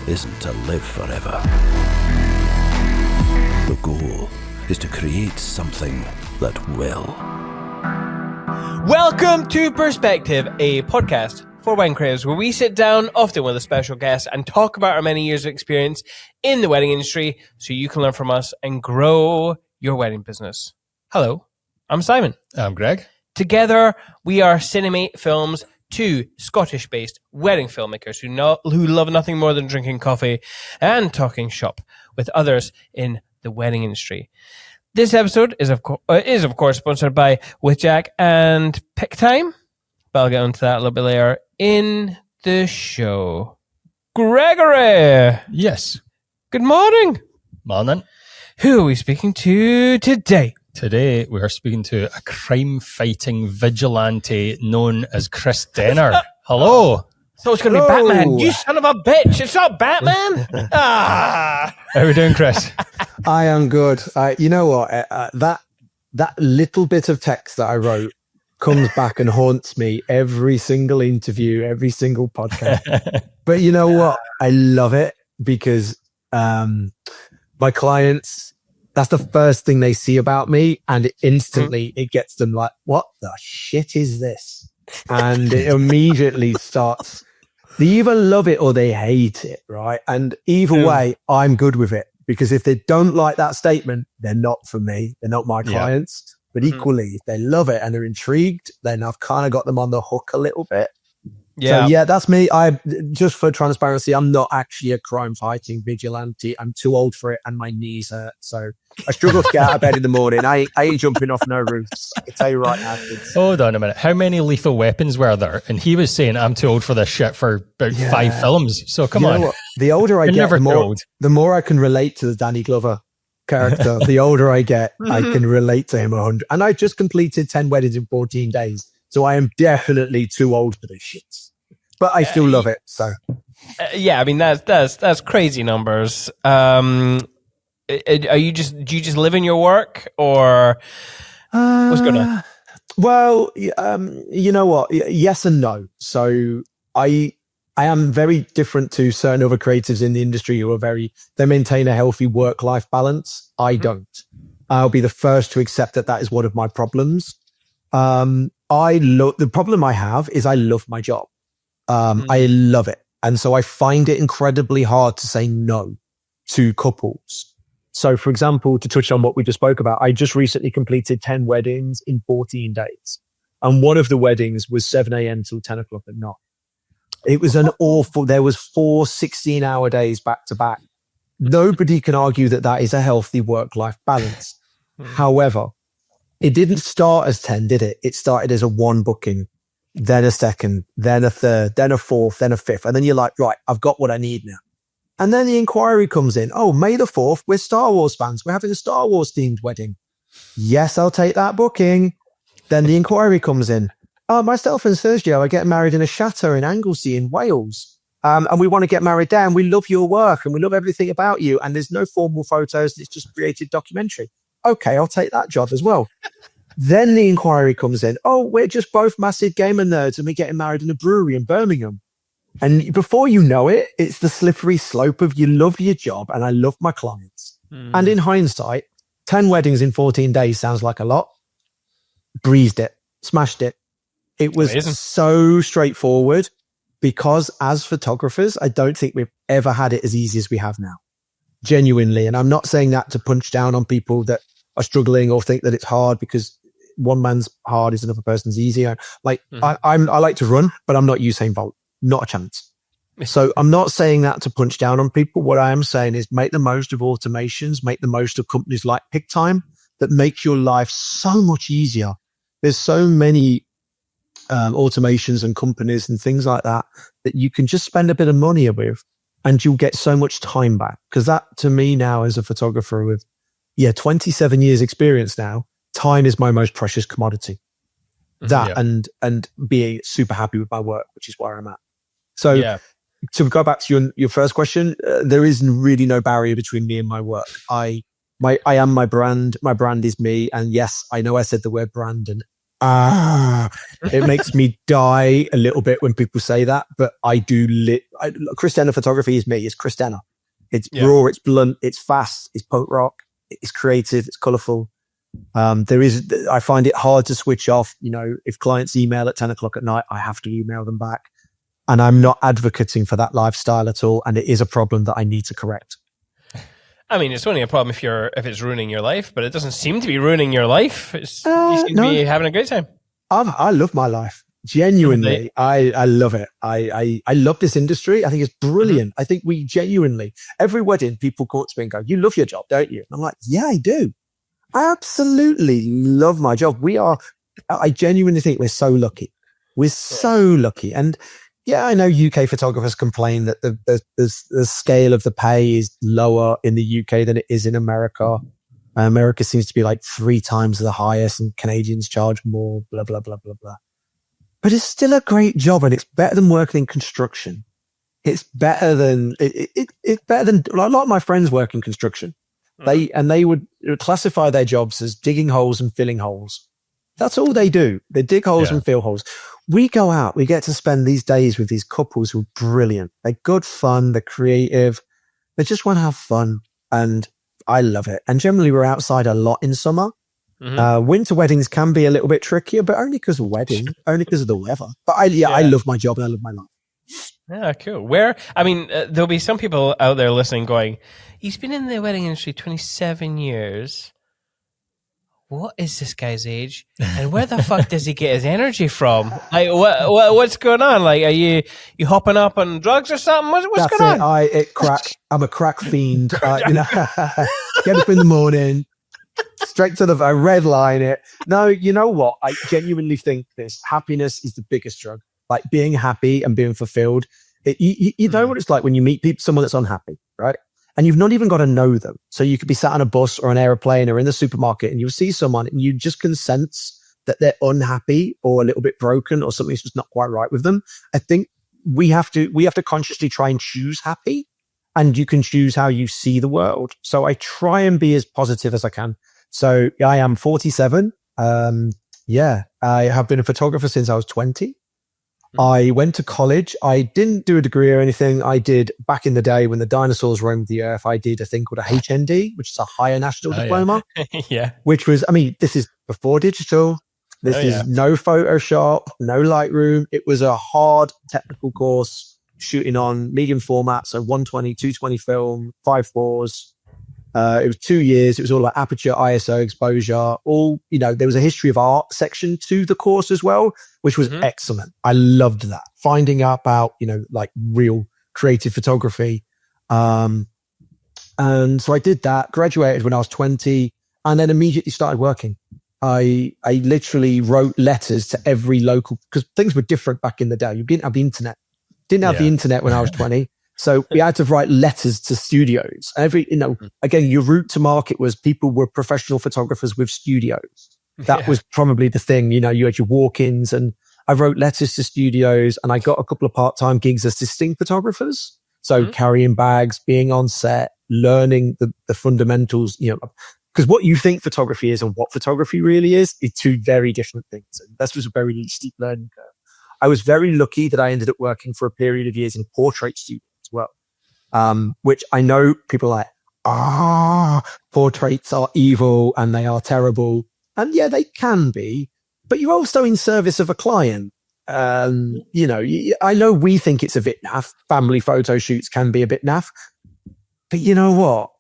isn't to live forever. The goal is to create something that will. Welcome to Perspective, a podcast for wedding creatives where we sit down, often with a special guest, and talk about our many years of experience in the wedding industry so you can learn from us and grow your wedding business. Hello, I'm Simon. I'm Greg. Together, we are Cinemate Films, two Scottish-based wedding filmmakers who love nothing more than drinking coffee and talking shop with others in the wedding industry. This episode is of course sponsored by With Jack and Pick Time, but I'll get onto that a little bit later in the show. Gregory! Yes. Good morning. Morning. Who are we speaking to today? Today we are speaking to a crime-fighting vigilante known as Chris Denner. Hello. So it's going to be Batman. You son of a bitch. It's not Batman. How are we doing, Chris? I am good. You know what? That little bit of text that I wrote comes back and haunts me every single interview, every single podcast. But you know what? I love it because my clients, that's the first thing they see about me, and instantly it gets them like, what the shit is this? And it immediately starts, they either love it or they hate it, right? And either way, I'm good with it, because if they don't like that statement, they're not for me. They're not my clients. But equally, if they love it and they're intrigued, then I've kind of got them on the hook a little bit. Yeah. So yeah, that's me. Just for transparency, I'm not actually a crime-fighting vigilante. I'm too old for it, and my knees hurt. So I struggle to get out of bed in the morning. I ain't jumping off no roofs. I can tell you right now, kids. Hold on a minute. How many lethal weapons were there? And he was saying, I'm too old for this shit for about 5 films. So come on. What? The older I get, the more I can relate to the Danny Glover character. The older I get, I can relate to him 100. And I just completed 10 weddings in 14 days. So I am definitely too old for this shit. But I still love it. So yeah, I mean that's crazy numbers. Do you just live in your work, or what's going on? Well, you know what? Yes and no. So I am very different to certain other creatives in the industry who are they maintain a healthy work-life balance. I don't. I'll be the first to accept that is one of my problems. The problem I have is I love my job. I love it. And so I find it incredibly hard to say no to couples. So for example, to touch on what we just spoke about, I just recently completed 10 weddings in 14 days. And one of the weddings was 7 a.m. till 10 o'clock at night. It was there was 4 16-hour days back to back. Nobody can argue that is a healthy work-life balance. However, it didn't start as 10, did it? It started as a 1 booking, then a second, then a third, then a fourth, then a fifth. And then you're like, right, I've got what I need now. And then the inquiry comes in. Oh, May the 4th, we're Star Wars fans. We're having a Star Wars themed wedding. Yes, I'll take that booking. Then the inquiry comes in. Oh, myself and Sergio are getting married in a chateau in Anglesey in Wales. And we want to get married there. And we love your work and we love everything about you. And there's no formal photos. It's just created documentary. Okay, I'll take that job as well. Then the inquiry comes in. Oh, we're just both massive gamer nerds and we're getting married in a brewery in Birmingham. And before you know it, it's the slippery slope of you love your job and I love my clients. And in hindsight, 10 weddings in 14 days sounds like a lot. Breezed it, smashed it. It was so straightforward because as photographers, I don't think we've ever had it as easy as we have now. Genuinely. And I'm not saying that to punch down on people that are struggling or think that it's hard, because one man's hard is another person's easier. Like I like to run, but I'm not Usain Bolt. Not a chance. So I'm not saying that to punch down on people. What I am saying is make the most of automations, make the most of companies like Pick Time that makes your life so much easier. There's so many automations and companies and things like that you can just spend a bit of money with and you'll get so much time back. Because that to me now as a photographer with 27 years experience now, time is my most precious commodity. And being super happy with my work, which is where I'm at. So to go back to your first question, there is really no barrier between me and my work. I am my brand. My brand is me. And yes, I know I said the word brand, and It makes me die a little bit when people say that, but I do. Christiana photography is me. It's Christiana. It's raw. It's blunt. It's fast. It's punk rock. It's creative. It's colourful. I find it hard to switch off. If clients email at 10 o'clock at night, I have to email them back. And I'm not advocating for that lifestyle at all. And it is a problem that I need to correct. I mean, it's only a problem if it's ruining your life, but it doesn't seem to be ruining your life. You seem to be having a great time. I love my life. Genuinely, I love it. I love this industry. I think it's brilliant. I think we genuinely, every wedding, people come up to me and go, "You love your job, don't you?" And I'm like, "Yeah, I do. I absolutely love my job." I genuinely think we're so lucky. We're so lucky. And yeah, I know UK photographers complain that the scale of the pay is lower in the UK than it is in America. America seems to be like 3 times the highest, and Canadians charge more, blah, blah, blah, blah, blah. But it's still a great job, and it's better than working in construction. It's better than, it's better than, a lot of my friends work in construction. They would classify their jobs as digging holes and filling holes. That's all they do. They dig holes and fill holes. We go out, we get to spend these days with these couples who are brilliant. They're good fun, they're creative, they just want to have fun. And I love it. And generally we're outside a lot in summer. Winter weddings can be a little bit trickier, but only because of only because of the weather. But I love my job and I love my life. Yeah, cool. There'll be some people out there listening going, "He's been in the wedding industry 27 years. What is this guy's age? And where the fuck does he get his energy from? Like, what's going on? Like, are you hopping up on drugs or something? What's going on?" I'm a crack fiend. Get up in the morning, straight to I red line it. No, you know what? I genuinely think this happiness is the biggest drug. Like being happy and being fulfilled. You know what it's like when you meet someone that's unhappy, right? And you've not even got to know them. So you could be sat on a bus or an airplane or in the supermarket and you'll see someone and you just can sense that they're unhappy or a little bit broken or something's just not quite right with them. I think we have to consciously try and choose happy, and you can choose how you see the world. So I try and be as positive as I can. So I am 47. I have been a photographer since I was 20. I went to college. I didn't do a degree or anything. I did, back in the day when the dinosaurs roamed the earth, I did a thing called a HND, which is a higher national diploma. Yeah. Which was, this is before digital. This is no Photoshop, no Lightroom. It was a hard technical course shooting on medium format. So 120, 220 film, 5.4s. It was 2 years. It was all about aperture, ISO, exposure, there was a history of art section to the course as well, which was excellent. I loved that. Finding out about, like real creative photography. And so I did that, graduated when I was 20, and then immediately started working. I literally wrote letters to every local, because things were different back in the day. You didn't have the internet. Didn't have the internet when I was 20. So we had to write letters to studios. Again, your route to market was people were professional photographers with studios. That was probably the thing. You had your walk-ins, and I wrote letters to studios, and I got a couple of part-time gigs assisting photographers. So carrying bags, being on set, learning the fundamentals, because what you think photography is and what photography really is two very different things. And that was a very steep learning curve. I was very lucky that I ended up working for a period of years in portrait studios as well, which I know people are like, portraits are evil and they are terrible. And yeah, they can be, but you're also in service of a client. I know we think it's a bit naff. Family photo shoots can be a bit naff, but you know what?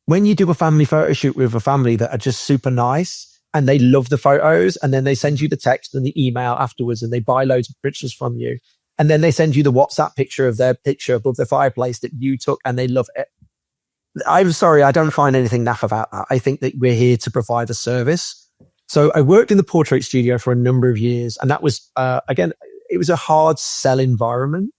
When you do a family photo shoot with a family that are just super nice and they love the photos, and then they send you the text and the email afterwards, and they buy loads of pictures from you, and then they send you the WhatsApp picture of their picture above the fireplace that you took, and they love it. I'm sorry, I don't find anything naff about that. I think that we're here to provide a service. So I worked in the portrait studio for a number of years, and that was, again, it was a hard sell environment,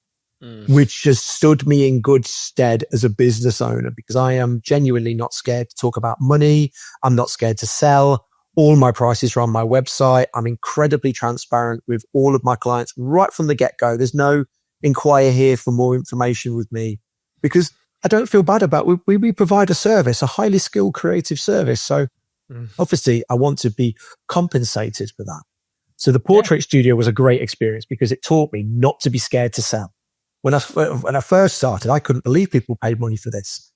which just stood me in good stead as a business owner, because I am genuinely not scared to talk about money. I'm not scared to sell. All my prices are on my website. I'm incredibly transparent with all of my clients right from the get-go. There's no inquire here for more information with me, because I don't feel bad about it. We provide a service, a highly skilled creative service. So obviously I want to be compensated for that. So the portrait studio was a great experience because it taught me not to be scared to sell. When I first started, I couldn't believe people paid money for this.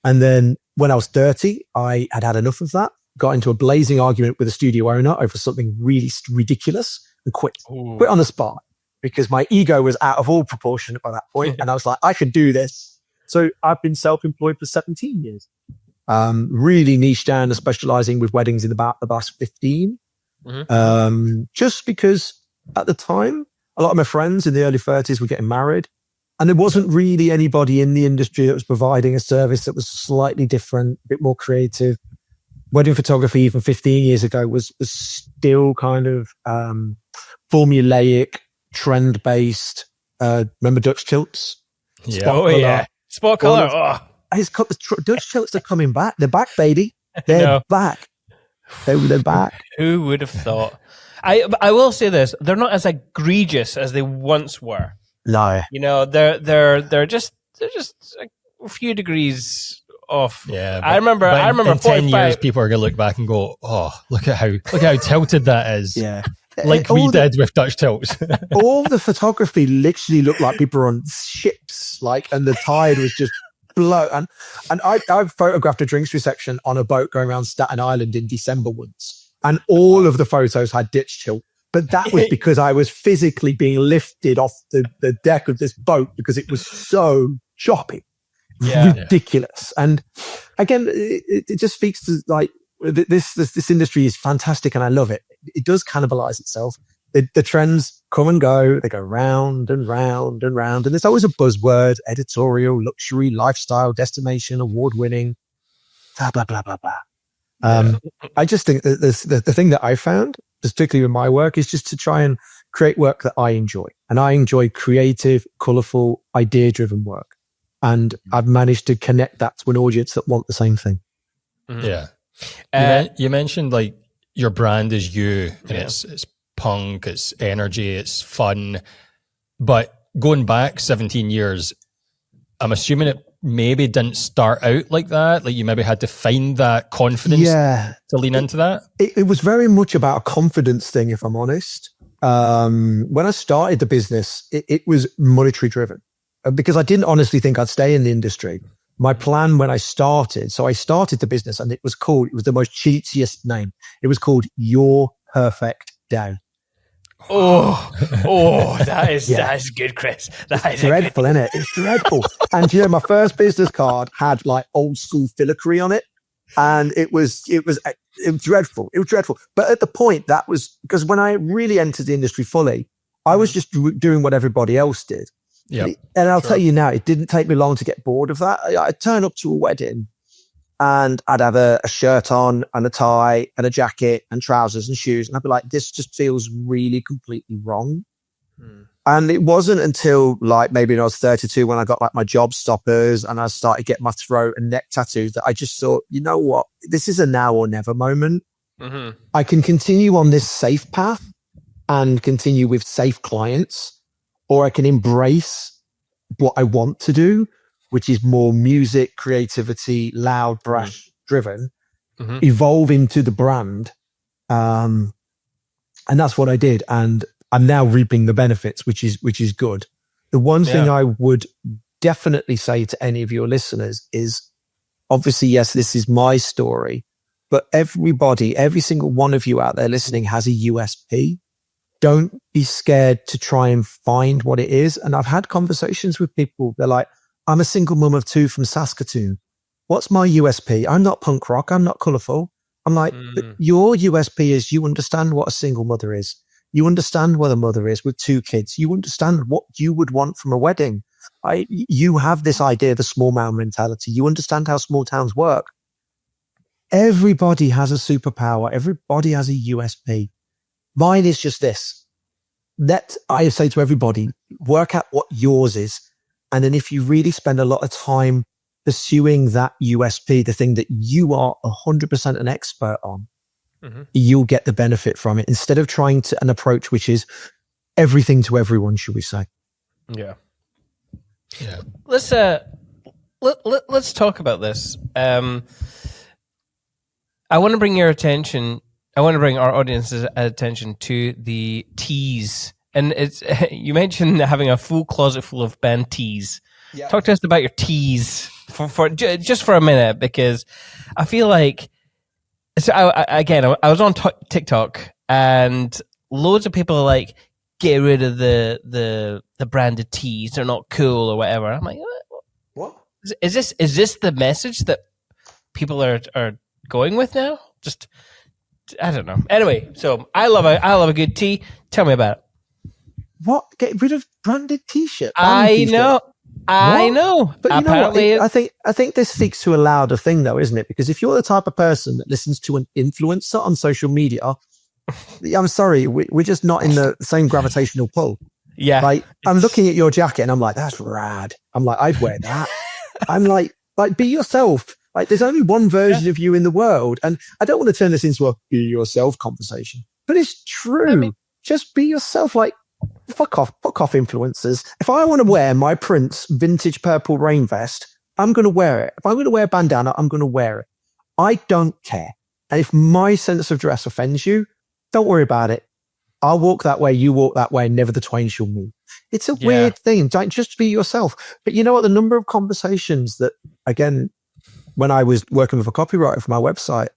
And then when I was 30, I had enough of that, got into a blazing argument with a studio owner over something really ridiculous and quit on the spot because my ego was out of all proportion by that point. And I was like, I should do this. So I've been self-employed for 17 years. Really niche down and specializing with weddings in about the last 15. Just because at the time, a lot of my friends in the early 30s were getting married. And there wasn't really anybody in the industry that was providing a service that was slightly different, a bit more creative. Wedding photography, even 15 years ago, was still kind of formulaic, trend-based. Remember Dutch tilts? Yeah. Spot color. Dutch tilts are coming back. They're back, baby. They're back. They're back. Who would have thought? I will say this: they're not as egregious as they once were. No, they're just a few degrees off. Yeah, I remember. In 10 years, people are going to look back and go, "Oh, look at how tilted that is." Yeah, like we did with Dutch tilts. All the photography literally looked like people were on ships, and the tide was just blow. And I've photographed a drinks reception on a boat going around Staten Island in December once, and all of the photos had ditch tilt. But that was because I was physically being lifted off the deck of this boat because it was so choppy, ridiculous. And again, it just speaks to this industry is fantastic and I love it. It does cannibalize itself. The trends come and go. They go round and round and round. And there's always a buzzword: editorial, luxury, lifestyle, destination, award-winning, blah, blah, blah, blah, blah. I just think that the thing that I found, particularly with my work, is just to try and create work that I enjoy. And I enjoy creative, colorful, idea-driven work. And I've managed to connect that to an audience that want the same thing. Yeah. You mentioned your brand is you, and it's punk, it's energy, it's fun. But going back 17 years, I'm assuming it maybe didn't start out like that. Like you maybe had to find that confidence to lean into that. It was very much about a confidence thing, if I'm honest. When I started the business, it was monetary driven because I didn't honestly think I'd stay in the industry. My plan when I started the business and it was the most cheesiest name. It was called Your Perfect Day. That is good, Chris. That is dreadful, isn't it? It's dreadful. And my first business card had old school filigree on it, and it was dreadful. It was dreadful. But at the point, that was because when I really entered the industry fully, I was just doing what everybody else did. Yeah. And I'll tell you now, it didn't take me long to get bored of that. I'd turn up to a wedding and I'd have a shirt on and a tie and a jacket and trousers and shoes. And I'd be like, this just feels really completely wrong. And it wasn't until maybe when I was 32 when I got my job stoppers and I started getting my throat and neck tattoos that I just thought, you know what? This is a now or never moment. I can continue on this safe path and continue with safe clients, or I can embrace what I want to do, which is more music, creativity, loud, brash driven, evolve into the brand. And that's what I did. And I'm now reaping the benefits, which is good. The one thing I would definitely say to any of your listeners is obviously, yes, this is my story, but every single one of you out there listening has a USP. Don't be scared to try and find what it is. And I've had conversations with people. They're like, I'm a single mum of two from Saskatoon. What's my USP? I'm not punk rock. I'm not colourful. I'm like, but your USP is you understand what a single mother is. You understand what a mother is with two kids. You understand what you would want from a wedding. You have this idea, the small town mentality. You understand how small towns work. Everybody has a superpower. Everybody has a USP. Mine is just this. I say to everybody, work out what yours is. And then if you really spend a lot of time pursuing that USP, the thing that you are 100% an expert on, you'll get the benefit from it instead of trying to an approach which is everything to everyone, should we say? Yeah. Let's talk about this. I want to bring your attention. I want to bring our audience's attention to the teas. And it's you mentioned having a full closet full of band teas. Yeah. Talk to us about your teas for just for a minute, because I feel like I was on TikTok and loads of people are like, get rid of the branded teas, they're not cool or whatever. I'm like, what? Is this the message that people are going with now? Just I don't know. Anyway, so I love a good tea. Tell me about it. What? Get rid of branded t-shirt? I know. But you know what? I think this speaks to a louder thing, though, isn't it? Because if you're the type of person that listens to an influencer on social media, I'm sorry, we're just not in the same gravitational pull. Yeah. Like, I'm looking at your jacket and I'm like, that's rad. I'm like, I'd wear that. I'm like, be yourself. Like, there's only one version of you in the world. And I don't want to turn this into a be yourself conversation, but it's true. Just be yourself. Like, fuck off influencers. If I want to wear my Prince vintage purple rain vest, I'm going to wear it. If I'm going to wear a bandana, I'm going to wear it. I don't care. And if my sense of dress offends you, don't worry about it. I'll walk that way, you walk that way, never the twain shall meet. It's a weird thing. Don't just be yourself. But you know what? The number of conversations that, again, when I was working with a copywriter for my website,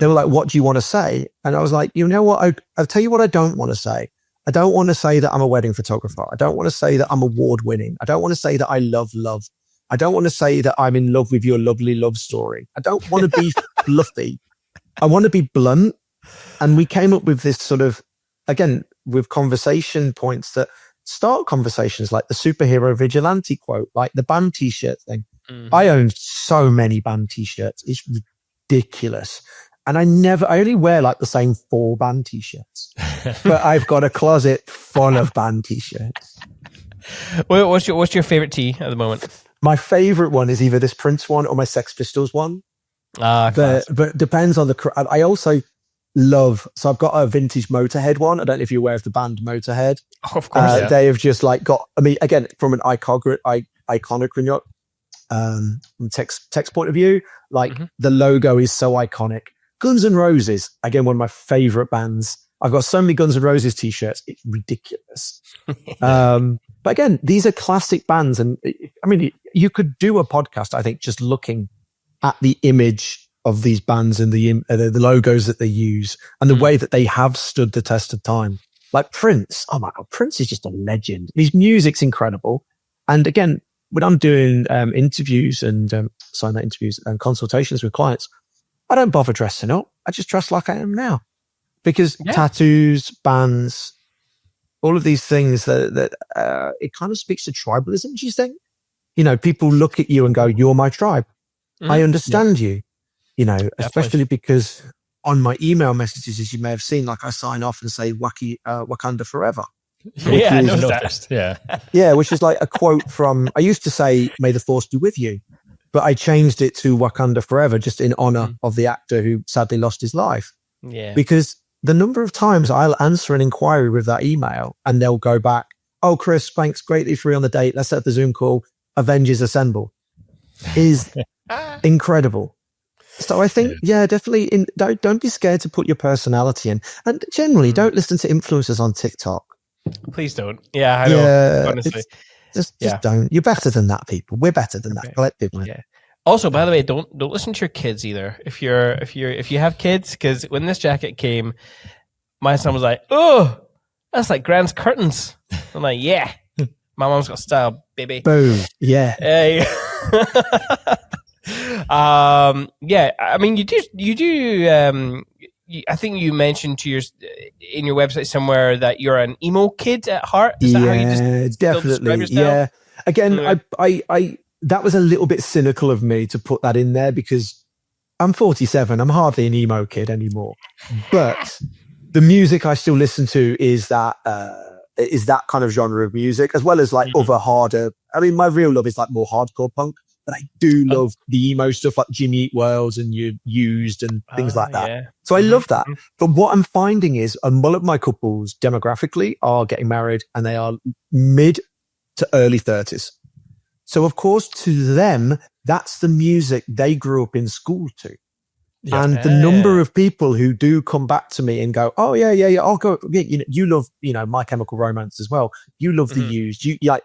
they were like, what do you want to say? And I was like, you know what? I'll tell you what I don't want to say. I don't want to say that I'm a wedding photographer. I don't want to say that I'm award winning. I don't want to say that I love love. I don't want to say that I'm in love with your lovely love story. I don't want to be fluffy. I want to be blunt. And we came up with this sort of, again, with conversation points that start conversations, like the superhero vigilante quote, like the band t-shirt thing. Mm-hmm. I own so many band t-shirts. It's ridiculous. And I only wear like the same 4 band t-shirts, but I've got a closet full of band t-shirts. Well, what's your favorite tee at the moment? My favorite one is either this Prince one or my Sex Pistols one. But depends on I also love, so I've got a vintage Motorhead one. I don't know if you're aware of the band Motorhead. Oh, of course. They have just like got, I mean, again, from an iconic text point of view, like the logo is so iconic. Guns N' Roses, again, one of my favorite bands. I've got so many Guns N' Roses t-shirts. It's ridiculous. But again, these are classic bands. And I mean, you could do a podcast, I think, just looking at the image of these bands and the logos that they use and the way that they have stood the test of time. Like Prince. Oh my God, Prince is just a legend. His music's incredible. And again, when I'm doing interviews and consultations with clients, I don't bother dressing up. I just dress like I am now, because tattoos, bands, all of these things that it kind of speaks to tribalism. Do you think? You know, people look at you and go, "You're my tribe." I understand you. You know, especially because on my email messages, as you may have seen, like I sign off and say Wakanda forever. Yeah, I noticed. Yeah, which is like a quote from, I used to say, "May the force be with you." But I changed it to Wakanda Forever, just in honor of the actor who sadly lost his life. Yeah. Because the number of times I'll answer an inquiry with that email and they'll go back, "Oh, Chris, thanks, greatly free on the date. Let's set up the Zoom call. Avengers Assemble," is incredible. So I think, definitely don't be scared to put your personality in. And generally, don't listen to influencers on TikTok. Please don't. Yeah, I know. Honestly. Just don't. You're better than that, people. We're better than that collectively. Yeah. Also, by the way, don't listen to your kids either. If you have kids, because when this jacket came, my son was like, "Oh, that's like Grant's curtains." I'm like, "Yeah, my mom's got style, baby." Boom. Yeah. I mean, you do. I think you mentioned in your website somewhere that you're an emo kid at heart. Is that how you just definitely. Yeah. Again, I that was a little bit cynical of me to put that in there, because I'm 47. I'm hardly an emo kid anymore. But the music I still listen to is that kind of genre of music, as well as like other harder. I mean, my real love is like more hardcore punk. But I do love the emo stuff like Jimmy Eat Worlds and You Used and things like that. Yeah. So I love that. But what I'm finding is a lot of my couples demographically are getting married and they are mid to early 30s. So of course, to them, that's the music they grew up in school to. Yeah. And the number of people who do come back to me and go, oh yeah, I'll go. Yeah, you love, My Chemical Romance as well. You love The Used. You like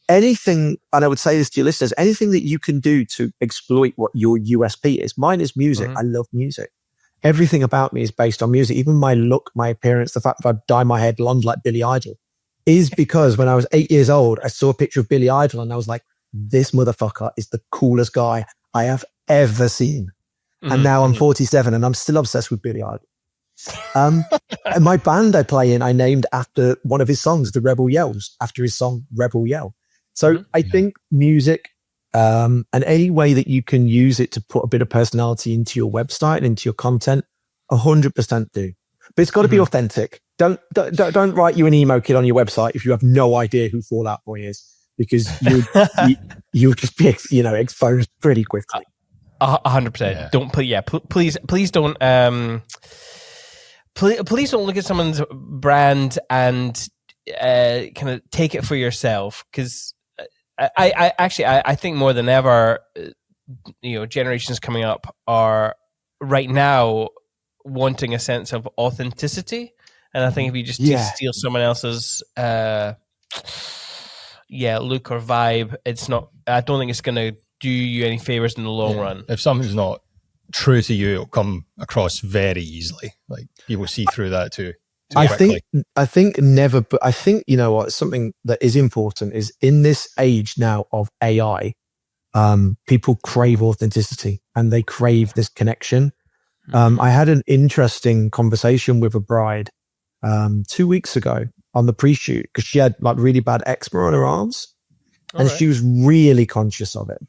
anything. And I would say this to your listeners, anything that you can do to exploit what your USP is. Mine is music. I love music. Everything about me is based on music. Even my look, my appearance, the fact that I dye my hair blonde like Billy Idol is because when I was 8 years old, I saw a picture of Billy Idol and I was like, this motherfucker is the coolest guy I have ever seen. And now I'm 47 and I'm still obsessed with Billy Idol. And my band I play in, I named after one of his songs, The Rebel Yells, after his song Rebel Yell. So I think music, and any way that you can use it to put a bit of personality into your website and into your content, 100% do. But it's got to be authentic. Don't write you an emo kid on your website if you have no idea who Fall Out Boy is, because you'll just be exposed pretty quickly. 100%. Don't put. Please don't. Please don't look at someone's brand and kind of take it for yourself, because I think more than ever, generations coming up are right now wanting a sense of authenticity, and I think if you just steal someone else's look or vibe, it's not. I don't think it's going to do you any favors in the long run. If something's not true to you, it'll come across very easily. Like people see through that too. I think never, but I think, something that is important is in this age now of AI, people crave authenticity and they crave this connection. I had an interesting conversation with a bride 2 weeks ago on the pre-shoot because she had like really bad eczema on her arms and she was really conscious of it.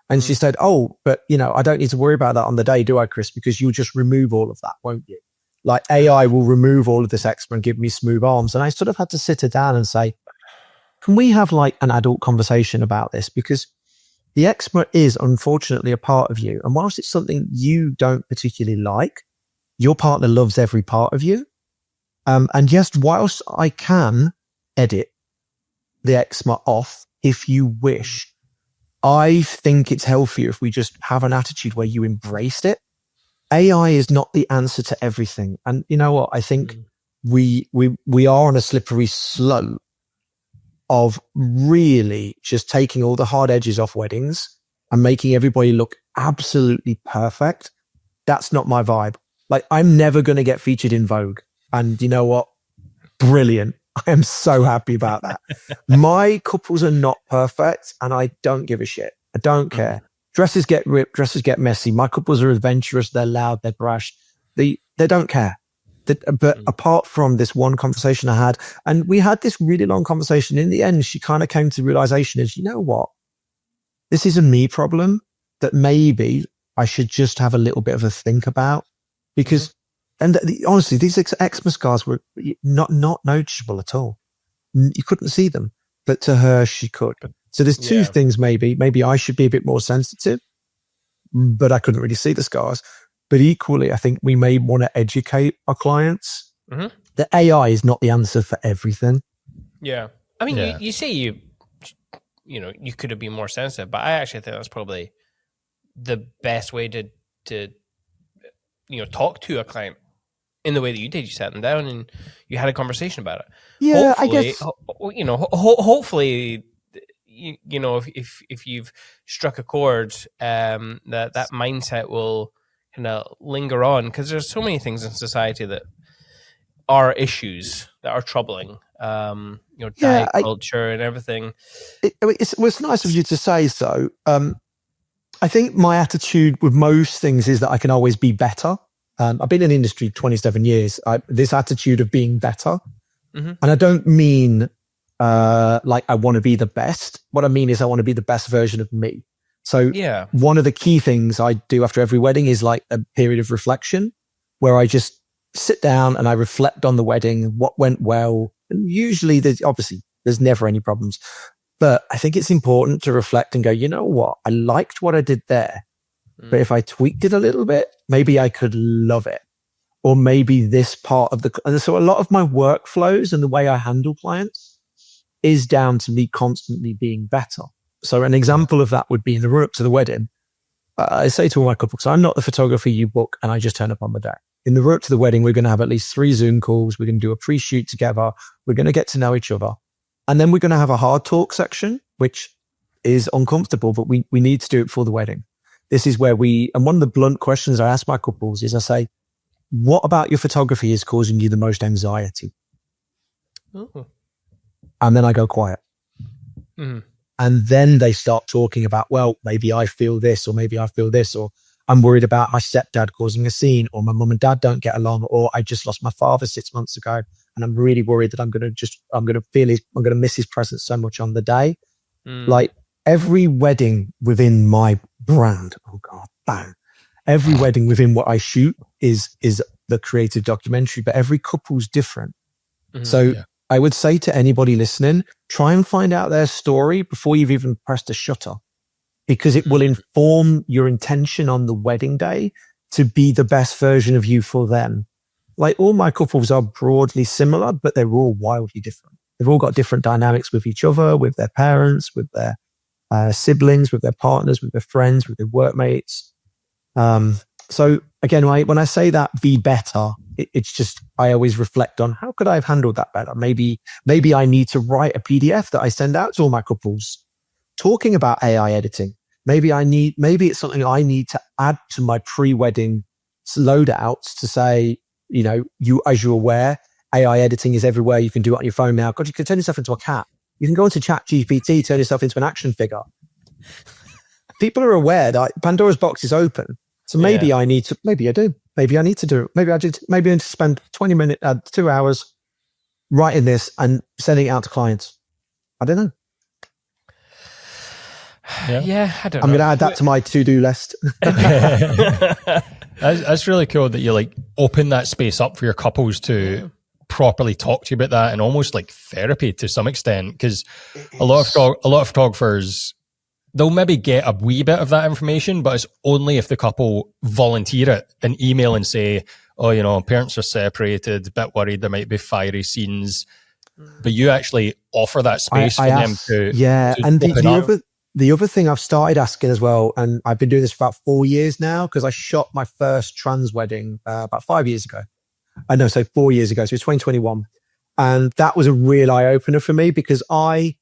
And she said, oh, but I don't need to worry about that on the day, do I, Chris? Because you'll just remove all of that, won't you? Like AI will remove all of this eczema and give me smooth arms. And I sort of had to sit her down and say, can we have like an adult conversation about this? Because the eczema is unfortunately a part of you. And whilst it's something you don't particularly like, your partner loves every part of you. And yes, whilst I can edit the eczema off if you wish, I think it's healthier if we just have an attitude where you embraced it. AI is not the answer to everything. And you know what? I think we are on a slippery slope of really just taking all the hard edges off weddings and making everybody look absolutely perfect. That's not my vibe. Like, I'm never going to get featured in Vogue. And you know what? Brilliant. I am so happy about that. My couples are not perfect and I don't give a shit. I don't care. Dresses get ripped, dresses get messy. My couples are adventurous, they're loud, they're brash. They don't care. But apart from this one conversation I had, and we had this really long conversation, in the end, she kind of came to the realization is, you know what? This is a me problem that maybe I should just have a little bit of a think about. Because, and honestly, these eczema scars were not noticeable at all. You couldn't see them, but to her, she could. So there's two things maybe I should be a bit more sensitive, but I couldn't really see the scars. But equally, I think we may want to educate our clients that AI is not the answer for everything. Yeah. I mean, you say you could have been more sensitive, but I actually think that's probably the best way to talk to a client in the way that you did. You sat them down and you had a conversation about it. Yeah, hopefully, I guess. Hopefully, if you've struck a chord, that mindset will kind of linger on, because there's so many things in society that are issues that are troubling. Diet culture and everything. It's nice of you to say so. I think my attitude with most things is that I can always be better. I've been in the industry 27 years. This attitude of being better. And I don't mean like I want to be the best. What I mean is I want to be the best version of me. So one of the key things I do after every wedding is like a period of reflection where I just sit down and I reflect on the wedding, what went well. And usually there's never any problems. But I think it's important to reflect and go, you know what? I liked what I did there. But if I tweaked it a little bit, maybe I could love it. Or maybe this part of and so a lot of my workflows and the way I handle clients is down to me constantly being better. So an example of that would be in the run up to the wedding. I say to all my couples, I'm not the photographer you book and I just turn up on the day. In the run up to the wedding, we're going to have at least 3 Zoom calls. We're going to do a pre-shoot together. We're going to get to know each other. And then we're going to have a hard talk section, which is uncomfortable, but we need to do it before the wedding. This is where and one of the blunt questions I ask my couples is I say, what about your photography is causing you the most anxiety? Ooh. And then I go quiet. Mm-hmm. And then they start talking about, well, maybe I feel this, or maybe I feel this, or I'm worried about my stepdad causing a scene, or my mum and dad don't get along, or I just lost my father 6 months ago. And I'm really worried that I'm going to miss his presence so much on the day. Like every wedding within my brand, oh God, bang. Every wedding within what I shoot is the creative documentary, but every couple's different. So I would say to anybody listening, try and find out their story before you've even pressed a shutter, because it will inform your intention on the wedding day to be the best version of you for them. Like all my couples are broadly similar, but they're all wildly different. They've all got different dynamics with each other, with their parents, with their siblings, with their partners, with their friends, with their workmates. So again, when I say that, be better, it's just, I always reflect on how could I have handled that better? Maybe I need to write a PDF that I send out to all my couples talking about AI editing. Maybe it's something I need to add to my pre-wedding loadouts to say, as you're aware, AI editing is everywhere. You can do it on your phone now. God, you can turn yourself into a cat. You can go into ChatGPT, turn yourself into an action figure. People are aware that Pandora's box is open. So maybe I need to, maybe I do. Maybe I need to do it. Maybe I need to spend 2 hours writing this and sending it out to clients. I don't know. Yeah, I don't know. I'm going to add that to my to-do list. That's really cool that you open that space up for your couples to properly talk to you about that, and almost like therapy to some extent, because a lot of photographers, they'll maybe get a wee bit of that information, but it's only if the couple volunteer it and email and say, oh, parents are separated, a bit worried there might be fiery scenes, but you actually offer that space for them to and open up. The other thing I've started asking as well, and I've been doing this for about 4 years now, because I shot my first trans wedding about 5 years ago. 4 years ago. So it's 2021. And that was a real eye-opener for me, because I've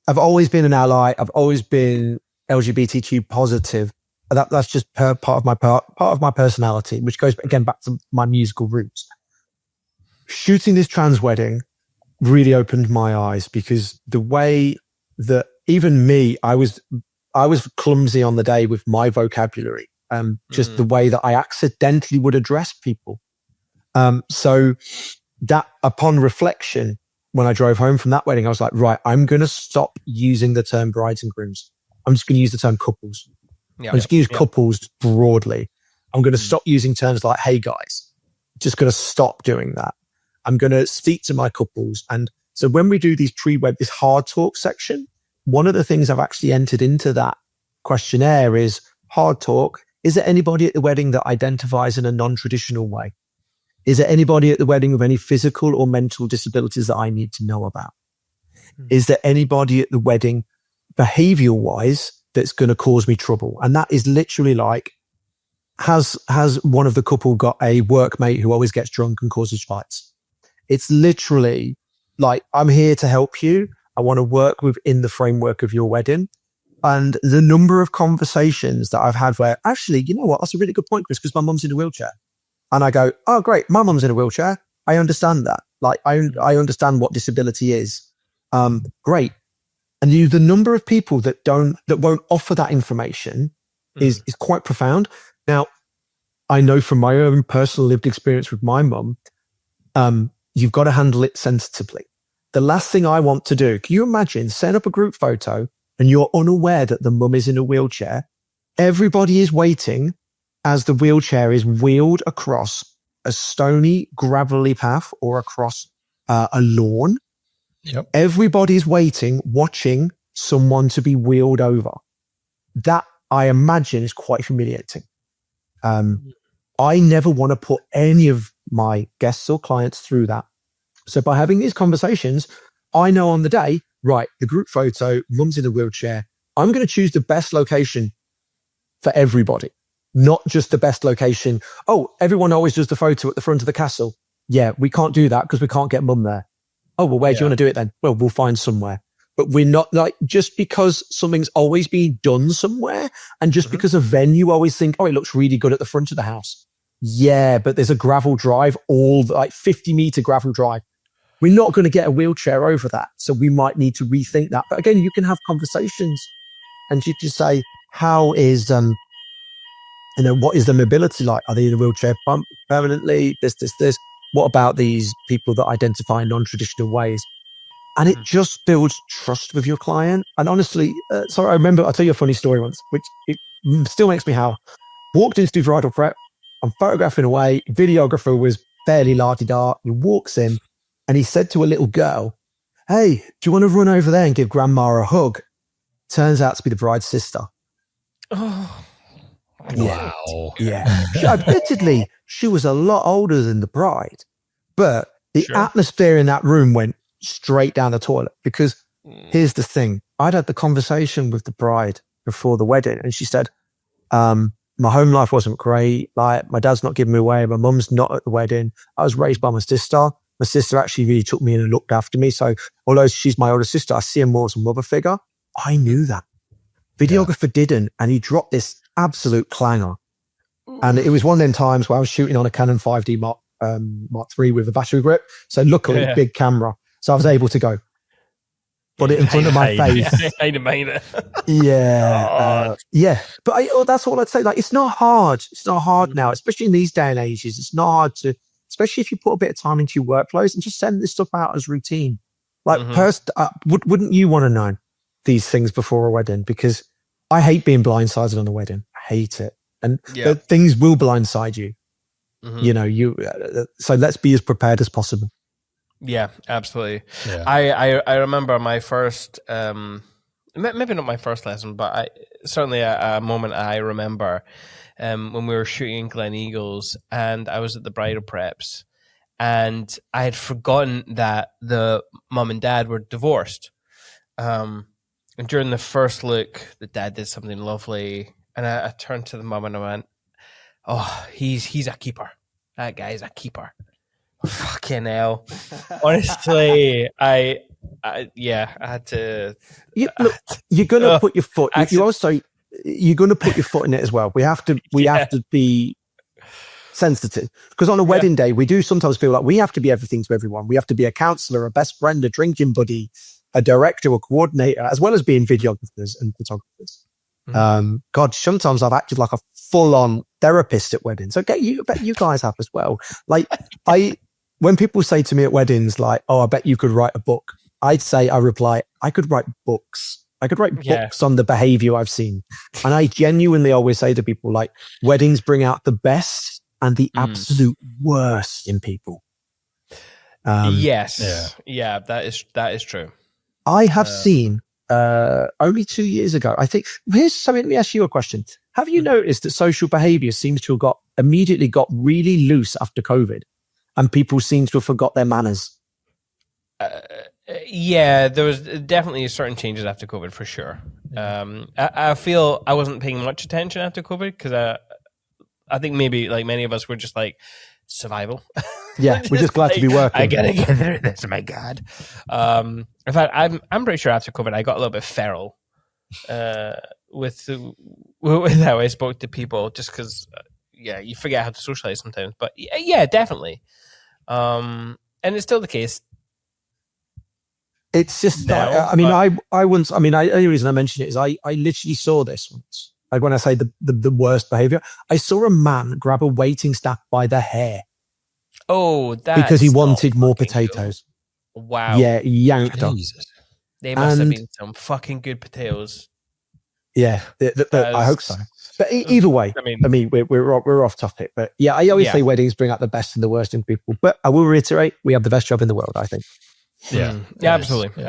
always been an ally. I've always been LGBTQ positive. That's just part of my personality, which goes again back to my musical roots. Shooting this trans wedding really opened my eyes, because the way that even me, I was clumsy on the day with my vocabulary, just the way that I accidentally would address people. So that upon reflection, when I drove home from that wedding, I was like, right, I'm going to stop using the term brides and grooms. I'm just going to use the term couples. I'm just going to use couples broadly. I'm going to stop using terms like, hey guys, just going to stop doing that. I'm going to speak to my couples. And so when we do this hard talk section, one of the things I've actually entered into that questionnaire is hard talk. Is there anybody at the wedding that identifies in a non-traditional way? Is there anybody at the wedding with any physical or mental disabilities that I need to know about? Is there anybody at the wedding behavioral wise that's going to cause me trouble? And that is literally like, has one of the couple got a workmate who always gets drunk and causes fights? It's literally like, I'm here to help you. I want to work within the framework of your wedding. And the number of conversations that I've had where, actually, you know what? That's a really good point, Chris, because my mum's in a wheelchair. And I go, oh, great. My mum's in a wheelchair. I understand that. Like, I understand what disability is. Great. And the number of people that won't offer that information is quite profound. Now, I know from my own personal lived experience with my mum, you've got to handle it sensitively. The last thing I want to do, can you imagine setting up a group photo and you're unaware that the mum is in a wheelchair? Everybody is waiting as the wheelchair is wheeled across a stony, gravelly path or across a lawn. Yep. Everybody's waiting, watching someone to be wheeled over. That, I imagine, is quite humiliating. I never want to put any of my guests or clients through that. So by having these conversations, I know on the day, right, the group photo, mum's in a wheelchair. I'm going to choose the best location for everybody, not just the best location. Oh, everyone always does the photo at the front of the castle. Yeah, we can't do that because we can't get mum there. Oh, well, where do you want to do it then? Well, we'll find somewhere. But we're not like, just because something's always being done somewhere, and just because a venue always think, oh, it looks really good at the front of the house. Yeah, but there's a gravel drive, 50-meter gravel drive. We're not going to get a wheelchair over that. So we might need to rethink that. But again, you can have conversations and you just say, how is, what is the mobility like? Are they in a wheelchair permanently? This. What about these people that identify in non-traditional ways? And it just builds trust with your client. And honestly, sorry, I remember, I'll tell you a funny story once, which it still makes me howl. Walked into do bridal prep. I'm photographing away. Videographer was fairly la-di-da. He walks in and he said to a little girl, hey, do you want to run over there and give grandma a hug? Turns out to be the bride's sister. Oh, wow. Yeah. Admittedly, she was a lot older than the bride, but the atmosphere in that room went straight down the toilet, because here's the thing. I'd had the conversation with the bride before the wedding, and she said, my home life wasn't great. Like, my dad's not giving me away. My mum's not at the wedding. I was raised by my sister. My sister actually really took me in and looked after me. So although she's my older sister, I see her more as a mother figure. I knew that. Videographer didn't, and he dropped this absolute clanger. And it was one of them times where I was shooting on a Canon 5D Mark III with a battery grip. So luckily, big camera. So I was able to go, put it in front of my face. Yeah. But that's all I'd say. Like, it's not hard. It's not hard now, especially in these day and ages. It's not hard to, especially if you put a bit of time into your workflows and just send this stuff out as routine. Like, wouldn't you want to know these things before a wedding? Because I hate being blindsided on a wedding. I hate it. And things will blindside you. So let's be as prepared as possible. Yeah, absolutely. Yeah. I remember my first, maybe not my first lesson, but certainly a moment I remember when we were shooting in Glen Eagles, and I was at the bridal preps, and I had forgotten that the mum and dad were divorced. And during the first look, the dad did something lovely, and I turned to the mum and I went, "Oh, he's a keeper. That guy's a keeper." Fucking hell. Honestly, I had to. Look, you're going to put your foot. You're going to put your foot in it as well. We have to be sensitive, because on a wedding day, we do sometimes feel like we have to be everything to everyone. We have to be a counselor, a best friend, a drinking buddy, a director, a coordinator, as well as being videographers and photographers. God, sometimes I've acted like a full-on therapist at weddings. Okay, I bet you guys have as well. Like, when people say to me at weddings, like, "Oh, I bet you could write a book," I reply, "I could write books. I could write books on the behavior I've seen." And I genuinely always say to people, like, weddings bring out the best and the absolute worst in people. Yes. Yeah, that is true. I have seen only 2 years ago, I think. Here's something. Let me ask you a question. Have you noticed that social behavior seems to have immediately got really loose after COVID, and people seem to have forgot their manners? Yeah, there was definitely certain changes after COVID, for sure. I feel I wasn't paying much attention after COVID, because I think maybe, like many of us, were just like, survival. Yeah, we're just glad to be working. I gotta get through this. My God. In fact, I'm pretty sure after COVID, I got a little bit feral with how I spoke to people, just because, you forget how to socialize sometimes. But yeah, definitely. And it's still the case. It's just, the only reason I mention it is I literally saw this once. Like, when I say the worst behavior, I saw a man grab a waiting staff by the hair. Oh, that's because he wanted more potatoes. Cool. Wow. Yeah, yanked up. They must have been some fucking good potatoes. Yeah, I hope so. But either way, I mean, we're off topic. But yeah, I always say weddings bring out the best and the worst in people. But I will reiterate, we have the best job in the world, I think. Yeah, absolutely.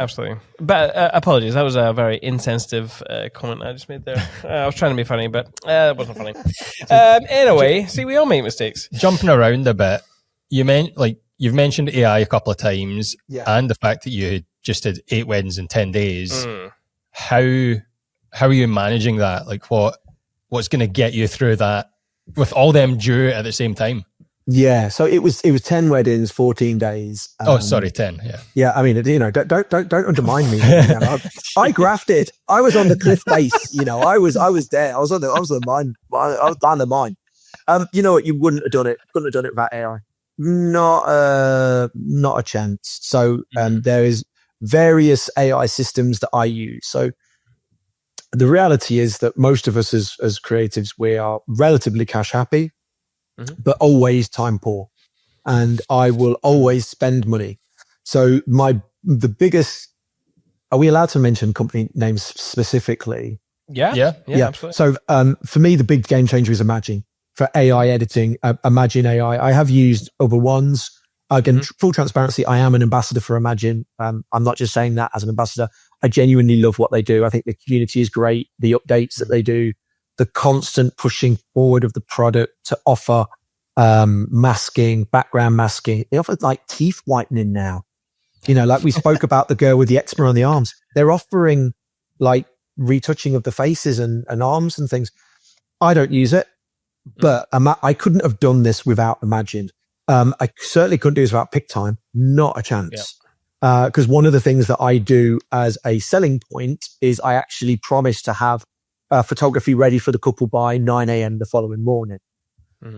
But apologies, that was a very insensitive comment I just made there. I was trying to be funny, but it wasn't funny. Anyway, see, we all make mistakes. Jumping around a bit, you've mentioned AI a couple of times, and the fact that you just did 8 weddings in 10 days. How are you managing that? Like, what what's going to get you through that with all them due at the same time? Yeah, so it was 10 weddings, 14 days. 10. Yeah. Yeah, I mean, don't undermine me. I grafted. I was on the cliff base. I was there. I was on the mine. I was down the mine. You know what? You wouldn't have done it. Couldn't have done it without AI. Not a chance. So there is various AI systems that I use. So the reality is that most of us as creatives, we are relatively cash happy, but always time poor. And I will always spend money. So the biggest, are we allowed to mention company names specifically? Yeah, absolutely. So for me, the big game changer is Imagine. For AI editing, Imagine AI. I have used other ones. Again, full transparency, I am an ambassador for Imagine. I'm not just saying that as an ambassador. I genuinely love what they do. I think the community is great. The updates that they do, the constant pushing forward of the product to offer masking, background masking. They offer like teeth whitening now. Like we spoke about the girl with the eczema on the arms. They're offering like retouching of the faces and arms and things. I don't use it. But I couldn't have done this without Imagine. I certainly couldn't do this without PickTime. Not a chance. Because one of the things that I do as a selling point is I actually promise to have photography ready for the couple by 9 a.m. the following morning.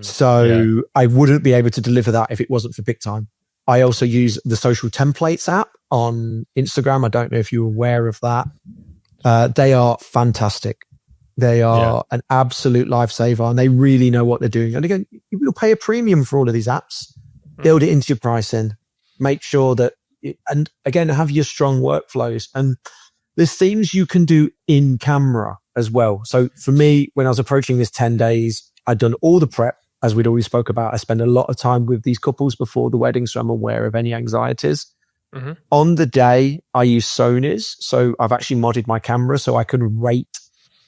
So I wouldn't be able to deliver that if it wasn't for PickTime. I also use the Social Templates app on Instagram. I don't know if you're aware of that. They are fantastic. They are an absolute lifesaver, and they really know what they're doing. And again, you'll pay a premium for all of these apps. Build it into your pricing. Make sure that, and again, have your strong workflows. And there's things you can do in camera as well. So for me, when I was approaching this 10 days, I'd done all the prep, as we'd always spoke about. I spend a lot of time with these couples before the wedding, so I'm aware of any anxieties. On the day, I use Sony's. So I've actually modded my camera so I can rate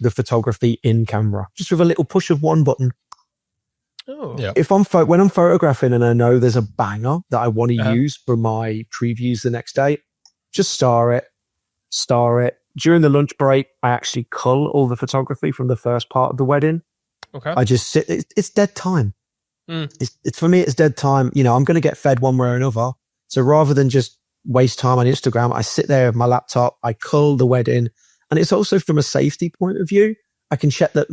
the photography in camera, just with a little push of one button. If when I'm photographing and I know there's a banger that I want to use for my previews the next day, just star it. During the lunch break, I actually cull all the photography from the first part of the wedding. I just sit. It's dead time. It's for me. It's dead time. I'm going to get fed one way or another. So rather than just waste time on Instagram, I sit there with my laptop. I cull the wedding. And it's also from a safety point of view. I can check that,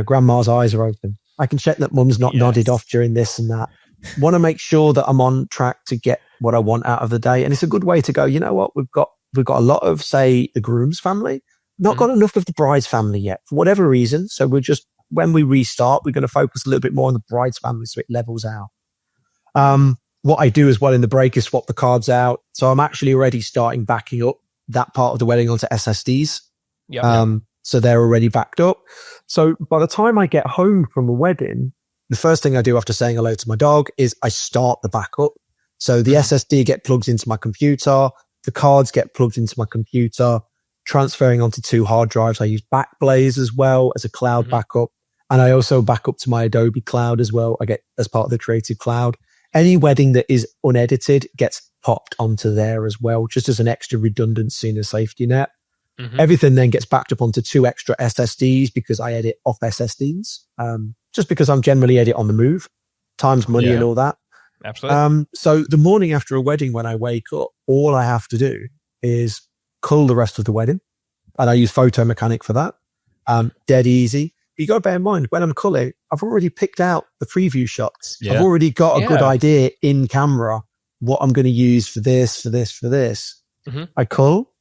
grandma's eyes are open. I can check that mum's not nodded off during this and that. Want to make sure that I'm on track to get what I want out of the day. And it's a good way to go, you know what? We've got a lot of, say, the groom's family, not got enough of the bride's family yet for whatever reason. So when we restart, we're going to focus a little bit more on the bride's family so it levels out. What I do as well in the break is swap the cards out. So I'm actually already starting backing up that part of the wedding onto SSDs. So they're already backed up. So by the time I get home from a wedding, the first thing I do after saying hello to my dog is I start the backup. So the SSD get plugged into my computer, the cards get plugged into my computer, transferring onto 2 hard drives. I use Backblaze as well as a cloud backup. And I also back up to my Adobe cloud as well. I get as part of the Creative Cloud. Any wedding that is unedited gets popped onto there as well, just as an extra redundancy and a safety net. Everything then gets backed up onto 2 extra SSDs because I edit off SSDs, just because I'm generally edit on the move, time's money and all that. Absolutely. So the morning after a wedding, when I wake up, all I have to do is cull the rest of the wedding. And I use Photo Mechanic for that. Dead easy. You got to bear in mind, when I'm culling, I've already picked out the preview shots. I've already got a good idea in camera, what I'm going to use for this. I cull.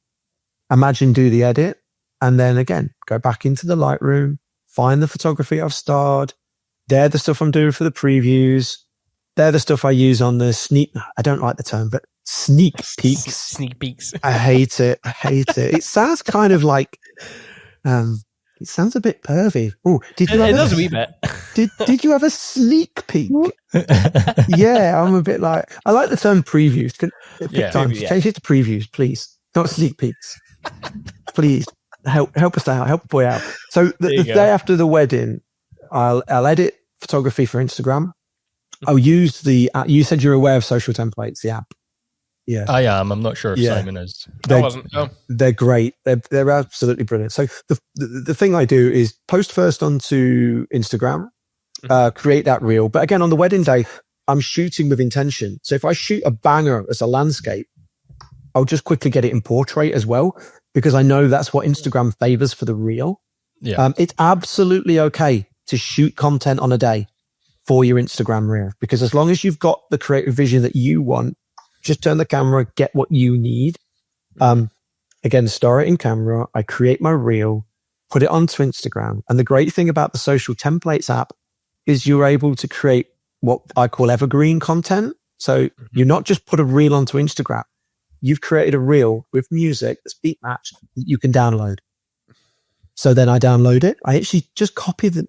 Imagine do the edit, and then again, go back into the Lightroom, find the photography I've starred. They're the stuff I'm doing for the previews. They're the stuff I use on the I don't like the term, but sneak peeks. Sneak peeks. I hate it. It sounds kind of like, it sounds a bit pervy. Oh, it does a wee bit. Did you have a sneak peek? Yeah, I'm a bit like, I like the term previews. Change it to previews, please. Not sneak peeks. Please help us out, help the boy out. So the day after the wedding, I'll edit photography for Instagram. I'll use you said you're aware of Social Templates, the app. Yeah, I am. I'm not sure if Simon is. I wasn't. No. They're great. They're absolutely brilliant. So the thing I do is post first onto Instagram, create that reel. But again, on the wedding day, I'm shooting with intention. So if I shoot a banger as a landscape, I'll just quickly get it in portrait as well, because I know that's what Instagram favors for the reel. Yeah. It's absolutely okay to shoot content on a day for your Instagram reel, because as long as you've got the creative vision that you want, just turn the camera, get what you need. Again, start it in camera. I create my reel, put it onto Instagram. And the great thing about the social templates app is you're able to create what I call evergreen content. So you're not just put a reel onto Instagram. You've created a reel with music that's beat matched that you can download. So then I download it. I actually just copy the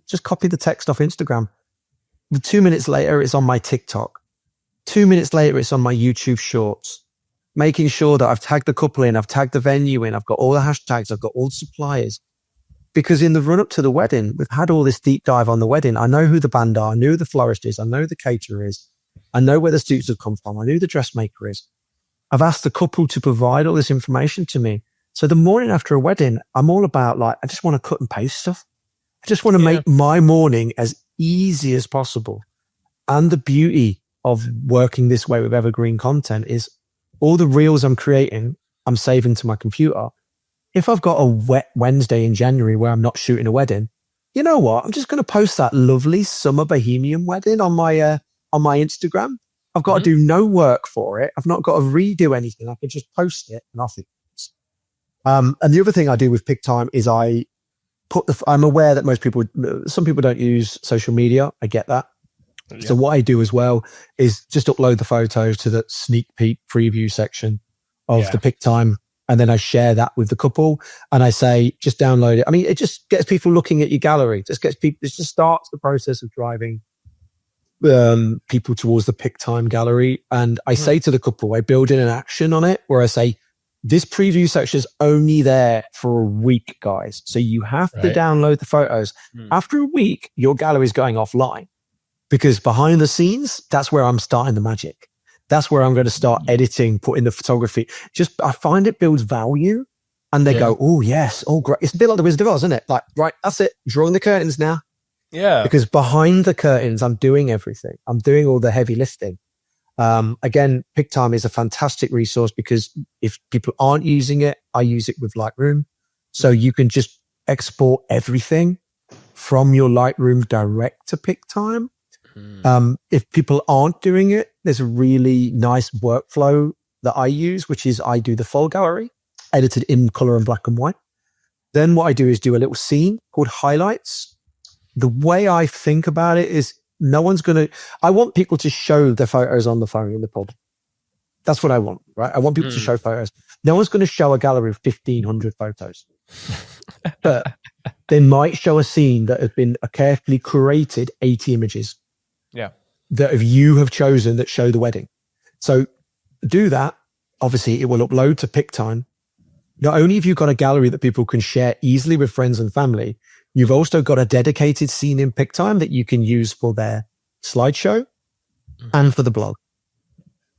text off Instagram. 2 minutes later, it's on my TikTok. 2 minutes later, it's on my YouTube shorts, making sure that I've tagged the couple in, I've tagged the venue in, I've got all the hashtags, I've got all the suppliers. Because in the run up to the wedding, we've had all this deep dive on the wedding. I know who the band are. I know who the florist is. I know who the caterer is. I know where the suits have come from. I know who the dressmaker is. I've asked the couple to provide all this information to me. So the morning after a wedding, I'm all about I just want to cut and paste stuff. I just want to make my morning as easy as possible. And the beauty of working this way with evergreen content is all the reels I'm creating, I'm saving to my computer. If I've got a wet Wednesday in January where I'm not shooting a wedding, you know what? I'm just going to post that lovely summer bohemian wedding on my Instagram. I've got to do no work for it. I've not got to redo anything. I can just post it and off it. And the other thing I do with PicTime is I'm aware that some people don't use social media. I get that. Yeah. So what I do as well is just upload the photos to the sneak peek preview section of the PicTime. And then I share that with the couple and I say, just download it. I mean, it just gets people looking at your gallery. It just starts the process of driving people towards the PicTime gallery. And I say to the couple, I build in an action on it where I say, this preview section is only there for a week, guys. So you have to download the photos. After a week, your gallery is going offline, because behind the scenes, that's where I'm starting the magic. That's where I'm going to start editing, putting the photography. I find it builds value, and they go, oh, yes. Oh, great. It's a bit like the Wizard of Oz, isn't it? Like, right, that's it. Drawing the curtains now. Yeah. Because behind the curtains, I'm doing everything. I'm doing all the heavy lifting. Again, PicTime is a fantastic resource because if people aren't using it, I use it with Lightroom. So you can just export everything from your Lightroom direct to PicTime. If people aren't doing it, there's a really nice workflow that I use, which is I do the full gallery edited in color and black and white. Then what I do is do a little scene called highlights. The way I think about it is I want people to show their photos on the phone in the pub. That's what I want, right? I want people to show photos. No one's going to show a gallery of 1,500 photos. But they might show a scene that has been a carefully curated 80 images. Yeah. That you have chosen that show the wedding. So do that. Obviously, it will upload to PicTime. Not only have you got a gallery that people can share easily with friends and family, you've also got a dedicated scene in PicTime that you can use for their slideshow and for the blog.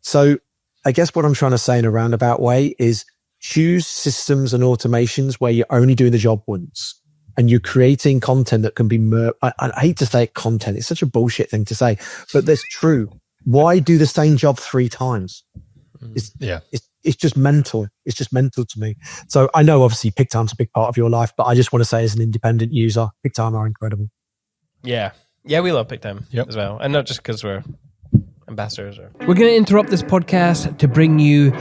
So I guess what I'm trying to say in a roundabout way is choose systems and automations where you're only doing the job once and you're creating content that can be I hate to say content. It's such a bullshit thing to say, but that's true. Why do the same job 3 times? It's just mental. It's just mental to me. So I know obviously PicTime's a big part of your life, but I just want to say as an independent user, PicTime are incredible. Yeah. Yeah, we love PicTime as well. And not just because we're ambassadors. We're going to interrupt this podcast to bring you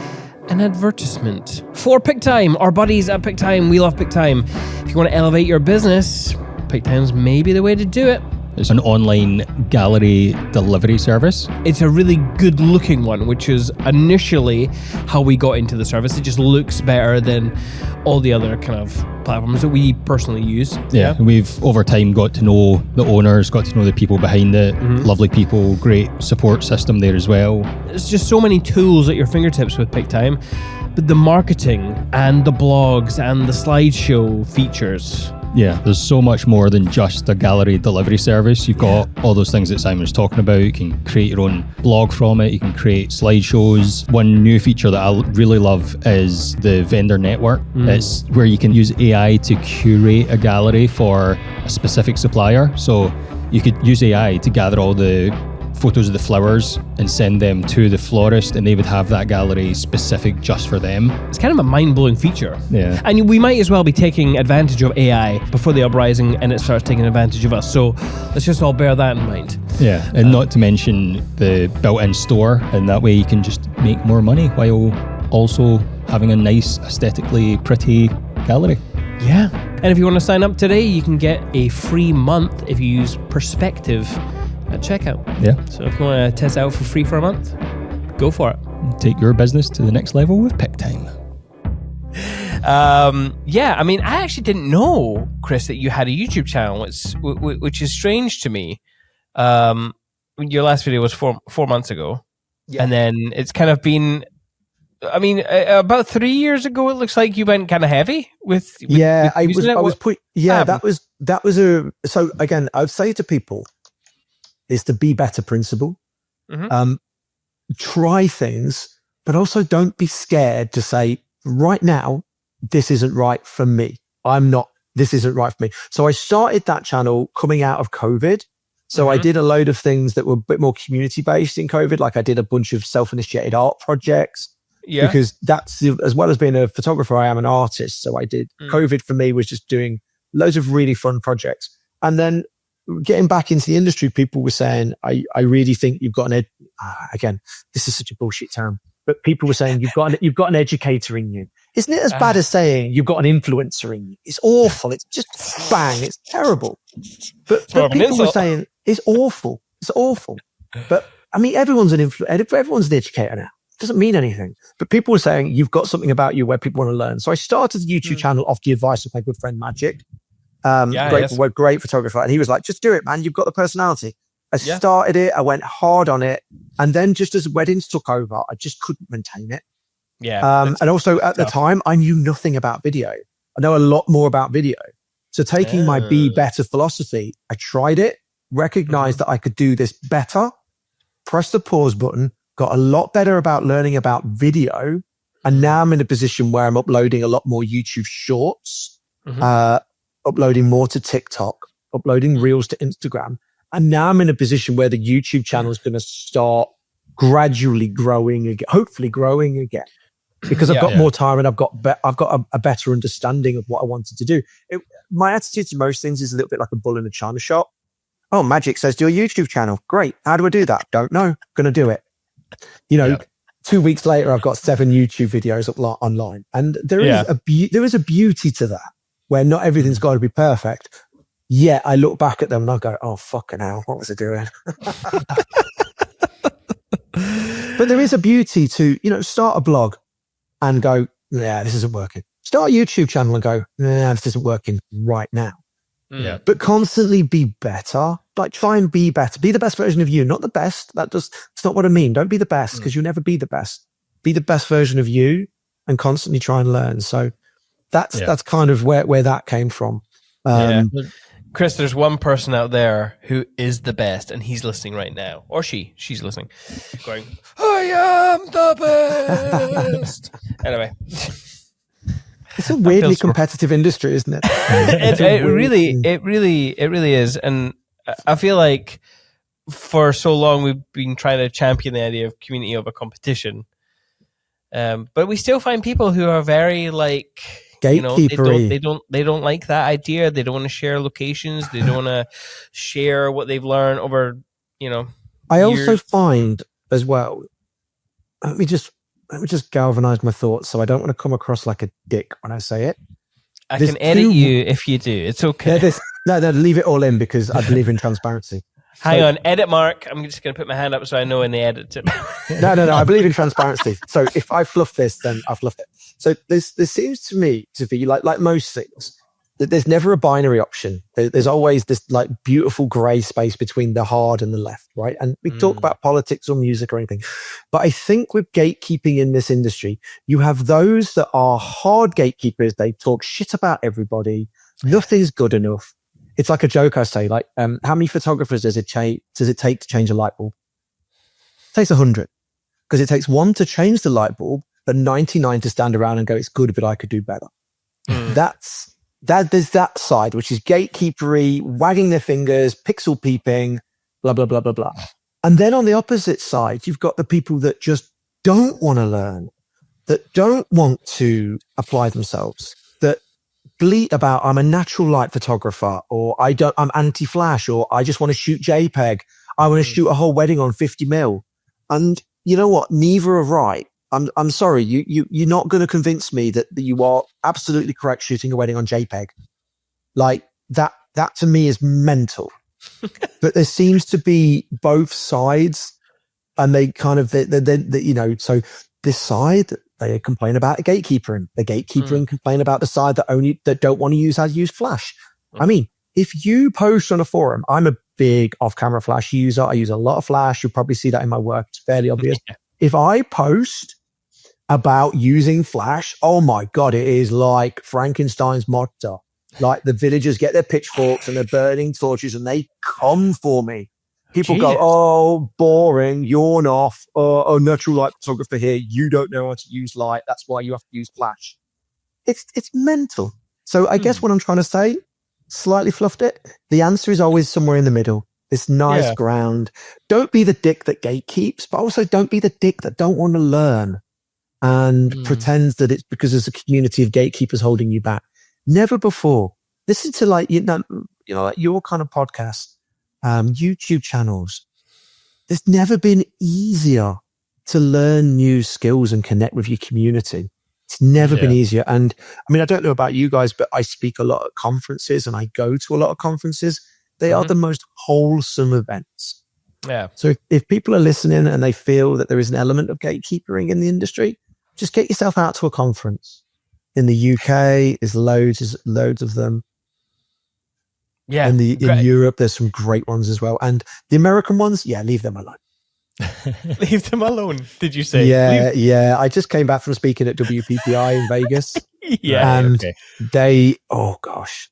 an advertisement for PicTime. Our buddies at PicTime, we love PicTime. If you want to elevate your business, PicTime's maybe the way to do it. It's an online gallery delivery service. It's a really good looking one, which is initially how we got into the service. It just looks better than all the other kind of platforms that we personally use. Yeah. We've over time got to know the owners, got to know the people behind it, lovely people, great support system there as well. There's just so many tools at your fingertips with PicTime, but the marketing and the blogs and the slideshow features Yeah, there's so much more than just a gallery delivery service. You've got all those things that Simon was talking about. You can create your own blog from it. You can create slideshows. One new feature that I really love is the vendor network. It's where you can use AI to curate a gallery for a specific supplier. So you could use AI to gather all the photos of the flowers and send them to the florist, and they would have that gallery specific just for them. It's kind of a mind-blowing feature. Yeah. And we might as well be taking advantage of AI before the uprising and it starts taking advantage of us. So let's just all bear that in mind. Yeah, and not to mention the built-in store, and that way you can just make more money while also having a nice, aesthetically pretty gallery. Yeah. And if you want to sign up today, you can get a free month if you use Perspective at checkout. Yeah. So if you want to test it out for free for a month, go for it. Take your business to the next level with Pick Time. Yeah, I mean, I actually didn't know, Chris, that you had a YouTube channel, which is strange to me. Your last video was four months ago. Yeah. And then it's kind of been, I mean, about 3 years ago, it looks like you went kind of heavy with so again, I would say to people, is the be better principle. Try things, but also don't be scared to say, right now, this isn't right for me. This isn't right for me. So I started that channel coming out of COVID. So I did a load of things that were a bit more community based in COVID. Like I did a bunch of self-initiated art projects. Yeah. Because that's, as well as being a photographer, I am an artist. So I did, COVID for me was just doing loads of really fun projects. And then getting back into the industry, people were saying, I really think you've got again, this is such a bullshit term, but people were saying you've got an educator in you. Isn't it as bad as saying you've got an influencer in you? It's awful. It's just bang. It's terrible. But people were saying it's awful. It's awful. But I mean, everyone's an educator now. It doesn't mean anything. But people were saying you've got something about you where people want to learn. So I started the YouTube channel off the advice of my good friend Magic. Great photographer. And he was like, just do it, man. You've got the personality. I started it. I went hard on it. And then just as weddings took over, I just couldn't maintain it. Yeah. And also at the time, I knew nothing about video. I know a lot more about video. So taking my be better philosophy, I tried it, recognized that I could do this better, pressed the pause button, got a lot better about learning about video. And now I'm in a position where I'm uploading a lot more YouTube shorts, uploading more to TikTok, uploading reels to Instagram. And now I'm in a position where the YouTube channel is going to start gradually growing again, hopefully growing again, because I've got more time and I've got a better understanding of what I wanted to do. My attitude to most things is a little bit like a bull in a china shop. Oh, Magic says do a YouTube channel. Great. How do I do that? Don't know. Going to do it. 2 weeks later, I've got 7 YouTube videos up online. And there is a beauty to that, where not everything's got to be perfect. Yeah, I look back at them and I go, oh, fucking hell, what was I doing? But there is a beauty to, start a blog and go, yeah, this isn't working. Start a YouTube channel and go, yeah, this isn't working right now. Yeah. But constantly be better. Like try and be better. Be the best version of you, not the best. It's not what I mean. Don't be the best because you'll never be the best. Be the best version of you and constantly try and learn. So that's kind of where that came from. Chris, there's one person out there who is the best, and he's listening right now, or she's listening, going, "I am the best." Anyway, it's a weirdly competitive industry, isn't it? It really is, and I feel like for so long we've been trying to champion the idea of community over competition, but we still find people who are very like. Gatekeepery. They don't like that idea. They don't want to share locations. They don't want to share what they've learned over, I also find as well. Let me just galvanize my thoughts, so I don't want to come across like a dick when I say it. I can edit you if you do. It's okay. No, leave it all in because I believe in transparency. Hang on, edit mark. I'm just going to put my hand up so I know when they edit it. No. I believe in transparency. So if I fluff this, then I fluff it. So there seems to me to be like most things that there's never a binary option. There's always this like beautiful gray space between the hard and the left, right? And we talk about politics or music or anything, but I think with gatekeeping in this industry, you have those that are hard gatekeepers. They talk shit about everybody. Nothing's good enough. It's like a joke I say, like, how many photographers does it take to change a light bulb? It takes 100. Because it takes 1 to change the light bulb, but 99 to stand around and go, it's good, but I could do better. There's that side, which is gatekeepery, wagging their fingers, pixel peeping, blah, blah, blah, blah, blah. And then on the opposite side, you've got the people that just don't want to learn, that don't want to apply themselves, that bleat about, I'm a natural light photographer, or I'm anti-flash, or I just want to shoot JPEG. I want to shoot a whole wedding on 50 mil. And you know what? Neither are right. I'm sorry. You're not going to convince me that you are absolutely correct shooting a wedding on JPEG. Like that to me is mental. But there seems to be both sides, and they kind of, so this side, they complain about gatekeepering. The gatekeepering complain about the side that don't want to use flash. I mean, if you post on a forum, I'm a big off-camera flash user. I use a lot of flash. You'll probably see that in my work. It's fairly obvious. Yeah. If I post about using flash, oh my God, it is like Frankenstein's monster. Like the villagers get their pitchforks and they're burning torches and they come for me. People go, oh, boring, yawn off. Oh, natural light photographer here. You don't know how to use light. That's why you have to use flash. It's mental. So I guess what I'm trying to say, slightly fluffed it. The answer is always somewhere in the middle. This nice ground. Don't be the dick that gatekeeps, but also don't be the dick that don't want to learn and pretends that it's because there's a community of gatekeepers holding you back. Never before. Listen to like your kind of podcast, YouTube channels. There's never been easier to learn new skills and connect with your community. It's never been easier. And I mean, I don't know about you guys, but I speak a lot at conferences and I go to a lot of conferences. They are the most wholesome events. Yeah. So if people are listening and they feel that there is an element of gatekeeping in the industry, just get yourself out to a conference. In the UK, there's loads of them. Yeah. In Europe, there's some great ones as well. And the American ones, leave them alone. Leave them alone, did you say? Yeah. I just came back from speaking at WPPI in Vegas. And they, oh gosh.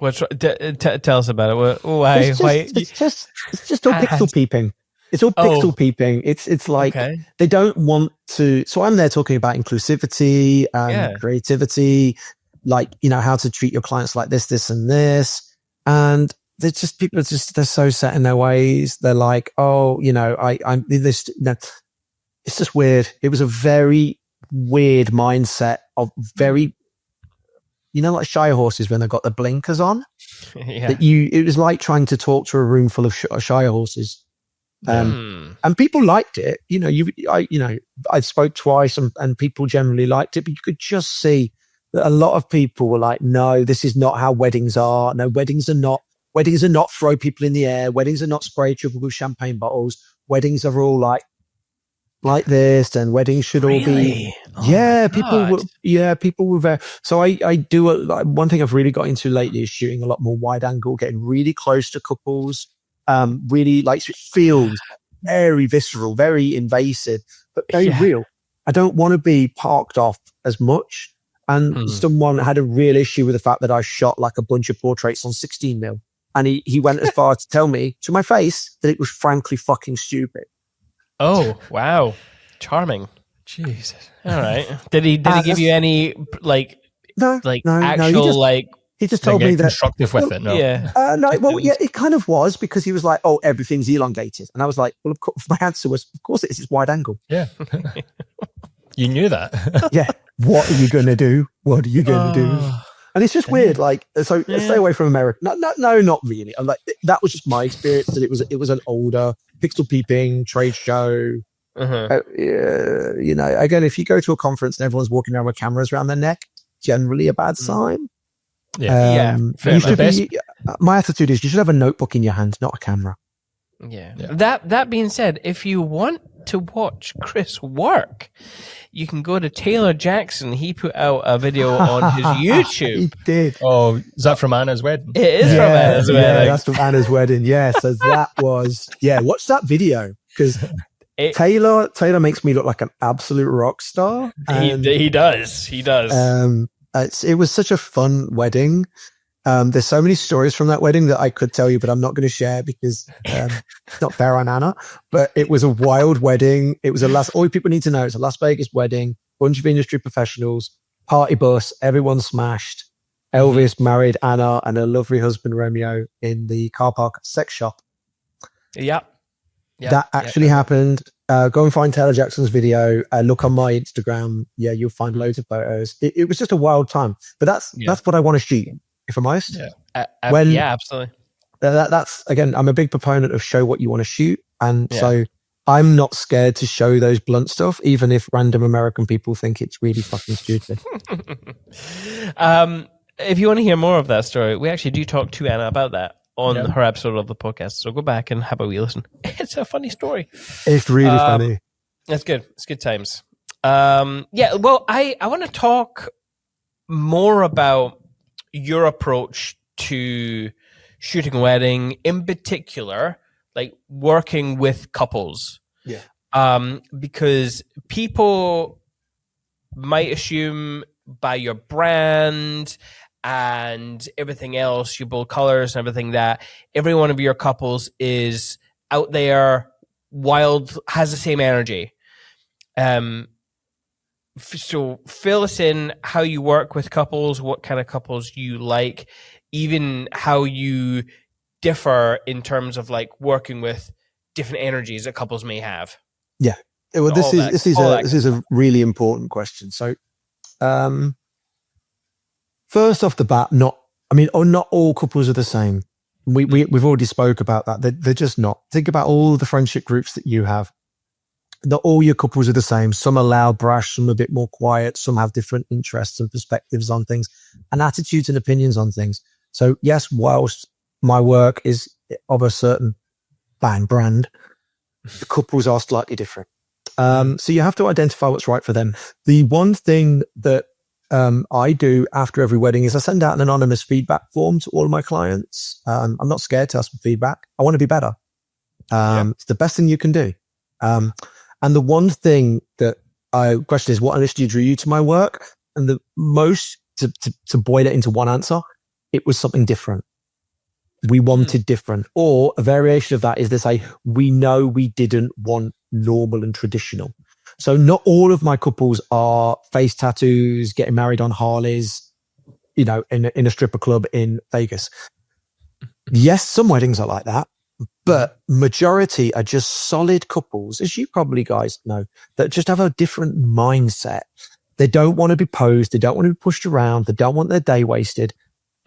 Tell us about it. Why? It's just all pixel peeping. It's all pixel peeping. It's like they don't want to. So I'm there talking about inclusivity and creativity, like, how to treat your clients like this, and this. And they're just, people are just, they're so set in their ways. They're like, I'm this. No, it's just weird. It was a very weird mindset of very, like shy horses when they've got the blinkers on. It was like trying to talk to a room full of shy horses. And people liked it. I spoke twice and people generally liked it, but you could just see that a lot of people were like, no, this is not how weddings are. No, weddings are not throw people in the air. Weddings are not spray people with champagne bottles. Weddings are all like this, and weddings should all be. People were very. So I do one thing I've really got into lately is shooting a lot more wide angle, getting really close to couples. Really like, it feels very visceral, very invasive, but very real. I don't want to be parked off as much. And someone had a real issue with the fact that I shot like a bunch of portraits on 16 mil. And he went as far to tell me to my face that it was frankly fucking stupid. Oh, wow. Charming. Jesus. All right. Did he give you any he just told me that constructive with it. No. It kind of was, because he was like, "Oh, everything's elongated," and I was like, "Well, of course." My answer was, "Of course, it's wide angle." Yeah, you knew that. Yeah. What are you gonna do? What are you gonna do? And it's just weird. Like, so stay away from America. No, not really. I'm like, that was just my experience. That it was an older pixel peeping trade show. Again, if you go to a conference and everyone's walking around with cameras around their neck, generally a bad sign. My attitude is you should have a notebook in your hand, not a camera. That being said, if you want to watch Chris work, you can go to Taylor Jackson. He put out a video on his YouTube. He did. Oh, is that from Anna's wedding? It is from Anna's wedding. Yeah, that's from Anna's wedding. Yeah, so that was watch that video, because Taylor makes me look like an absolute rock star. He does. It was such a fun wedding. There's so many stories from that wedding that I could tell you, but I'm not going to share because it's not fair on Anna. But it was a wild wedding. It was all people need to know. It's a Las Vegas wedding, bunch of industry professionals, party bus, everyone smashed. Elvis married Anna and her lovely husband Romeo in the car park sex shop. Yep. That actually happened. Go and find Taylor Jackson's video. Look on my Instagram. Yeah, you'll find loads of photos. It was just a wild time. But that's what I want to shoot, if I'm honest. Yeah, absolutely. That's, again, I'm a big proponent of show what you want to shoot. And so I'm not scared to show those blunt stuff, even if random American people think it's really fucking stupid. If you want to hear more of that story, we actually do talk to Anna about that on her episode of the podcast. So go back and have a wee listen. It's a funny story. It's really funny. It's good. It's good times. Well, I want to talk more about your approach to shooting a wedding, in particular, like working with couples. Yeah. Because people might assume by your brand and everything else, your bold colors and everything, that every one of your couples is out there, wild, has the same energy. So fill us in how you work with couples, what kind of couples you like, even how you differ in terms of like working with different energies that couples may have. Yeah. Well, this is a really important question. So, first off the bat, not all couples are the same. We've already spoke about that. They're just not. Think about all the friendship groups that you have. Not all your couples are the same. Some are loud, brash, some are a bit more quiet. Some have different interests and perspectives on things and attitudes and opinions on things. So yes, whilst my work is of a certain brand, the couples are slightly different. So you have to identify what's right for them. The one thing that I do after every wedding is I send out an anonymous feedback form to all of my clients. I'm not scared to ask for feedback. I want to be better. It's the best thing you can do. And the one thing that question is, what initially drew you to my work? And the most, to boil it into one answer, it was something different. We wanted different. Or a variation of that is to say, we know we didn't want normal and traditional. So not all of my couples are face tattoos, getting married on Harleys, in a stripper club in Vegas. Yes, some weddings are like that, but majority are just solid couples, as you probably guys know, that just have a different mindset. They don't want to be posed. They don't want to be pushed around. They don't want their day wasted.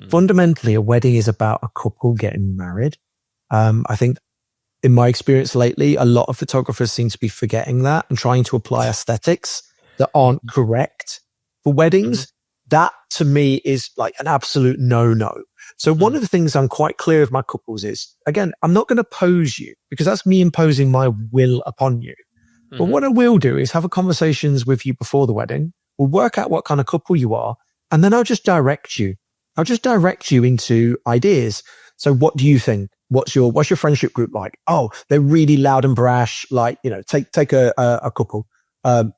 Fundamentally, a wedding is about a couple getting married. I think in my experience lately, a lot of photographers seem to be forgetting that and trying to apply aesthetics that aren't correct for weddings. That to me is like an absolute no-no. So one of the things I'm quite clear with my couples is, again, I'm not going to pose you because that's me imposing my will upon you. But what I will do is have a conversations with you before the wedding. We'll work out what kind of couple you are, and then I'll just direct you. I'll just direct you into ideas. So what do you think? What's your friendship group like? Oh, they're really loud and brash. Like, take a couple.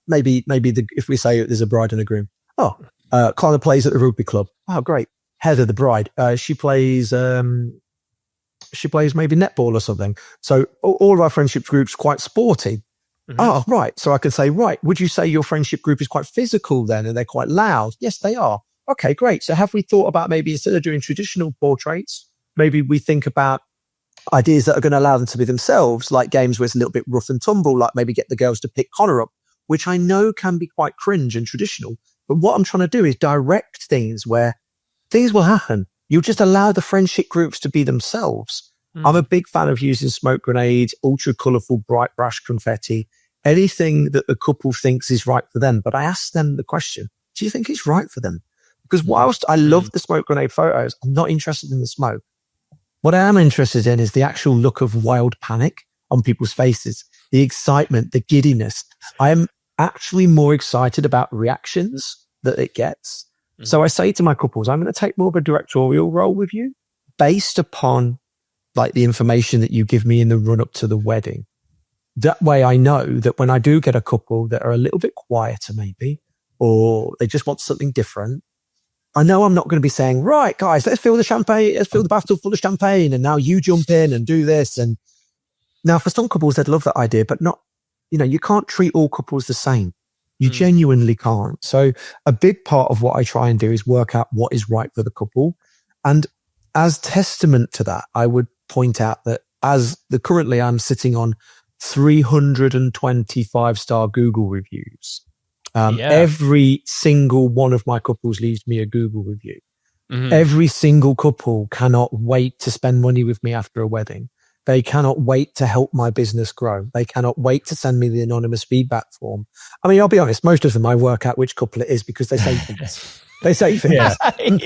Maybe if we say there's a bride and a groom. Oh, Connor plays at the rugby club. Oh, great. Heather, the bride. She plays maybe netball or something. So all of our friendship groups quite sporty. Oh, right. So I can say, right, would you say your friendship group is quite physical then? And they're quite loud? Yes, they are. Okay, great. So have we thought about maybe instead of doing traditional portraits, maybe we think about ideas that are going to allow them to be themselves, like games where it's a little bit rough and tumble, like maybe get the girls to pick Connor up, which I know can be quite cringe and traditional. But what I'm trying to do is direct things where things will happen. You just allow the friendship groups to be themselves. I'm a big fan of using smoke grenades, ultra colourful, bright, brash confetti, anything that the couple thinks is right for them. But I ask them the question, do you think it's right for them? Because whilst I love the smoke grenade photos, I'm not interested in the smoke. What I am interested in is the actual look of wild panic on people's faces, the excitement, the giddiness. I am actually more excited about reactions that it gets. So I say to my couples, I'm going to take more of a directorial role with you based upon like the information that you give me in the run up to the wedding. That way I know that when I do get a couple that are a little bit quieter maybe, or they just want something different, I know I'm not going to be saying, right, guys, let's fill the champagne, let's fill the bathtub full of champagne, and now you jump in and do this. And now for some couples, they'd love that idea, but not, you can't treat all couples the same. You genuinely can't. So a big part of what I try and do is work out what is right for the couple. And as testament to that, I would point out that currently I'm sitting on 325-star Google reviews. Every single one of my couples leaves me a Google review. Mm-hmm. Every single couple cannot wait to spend money with me after a wedding. They cannot wait to help my business grow. They cannot wait to send me the anonymous feedback form. I mean, I'll be honest, most of them I work out which couple it is because they say things. They say things. Yeah.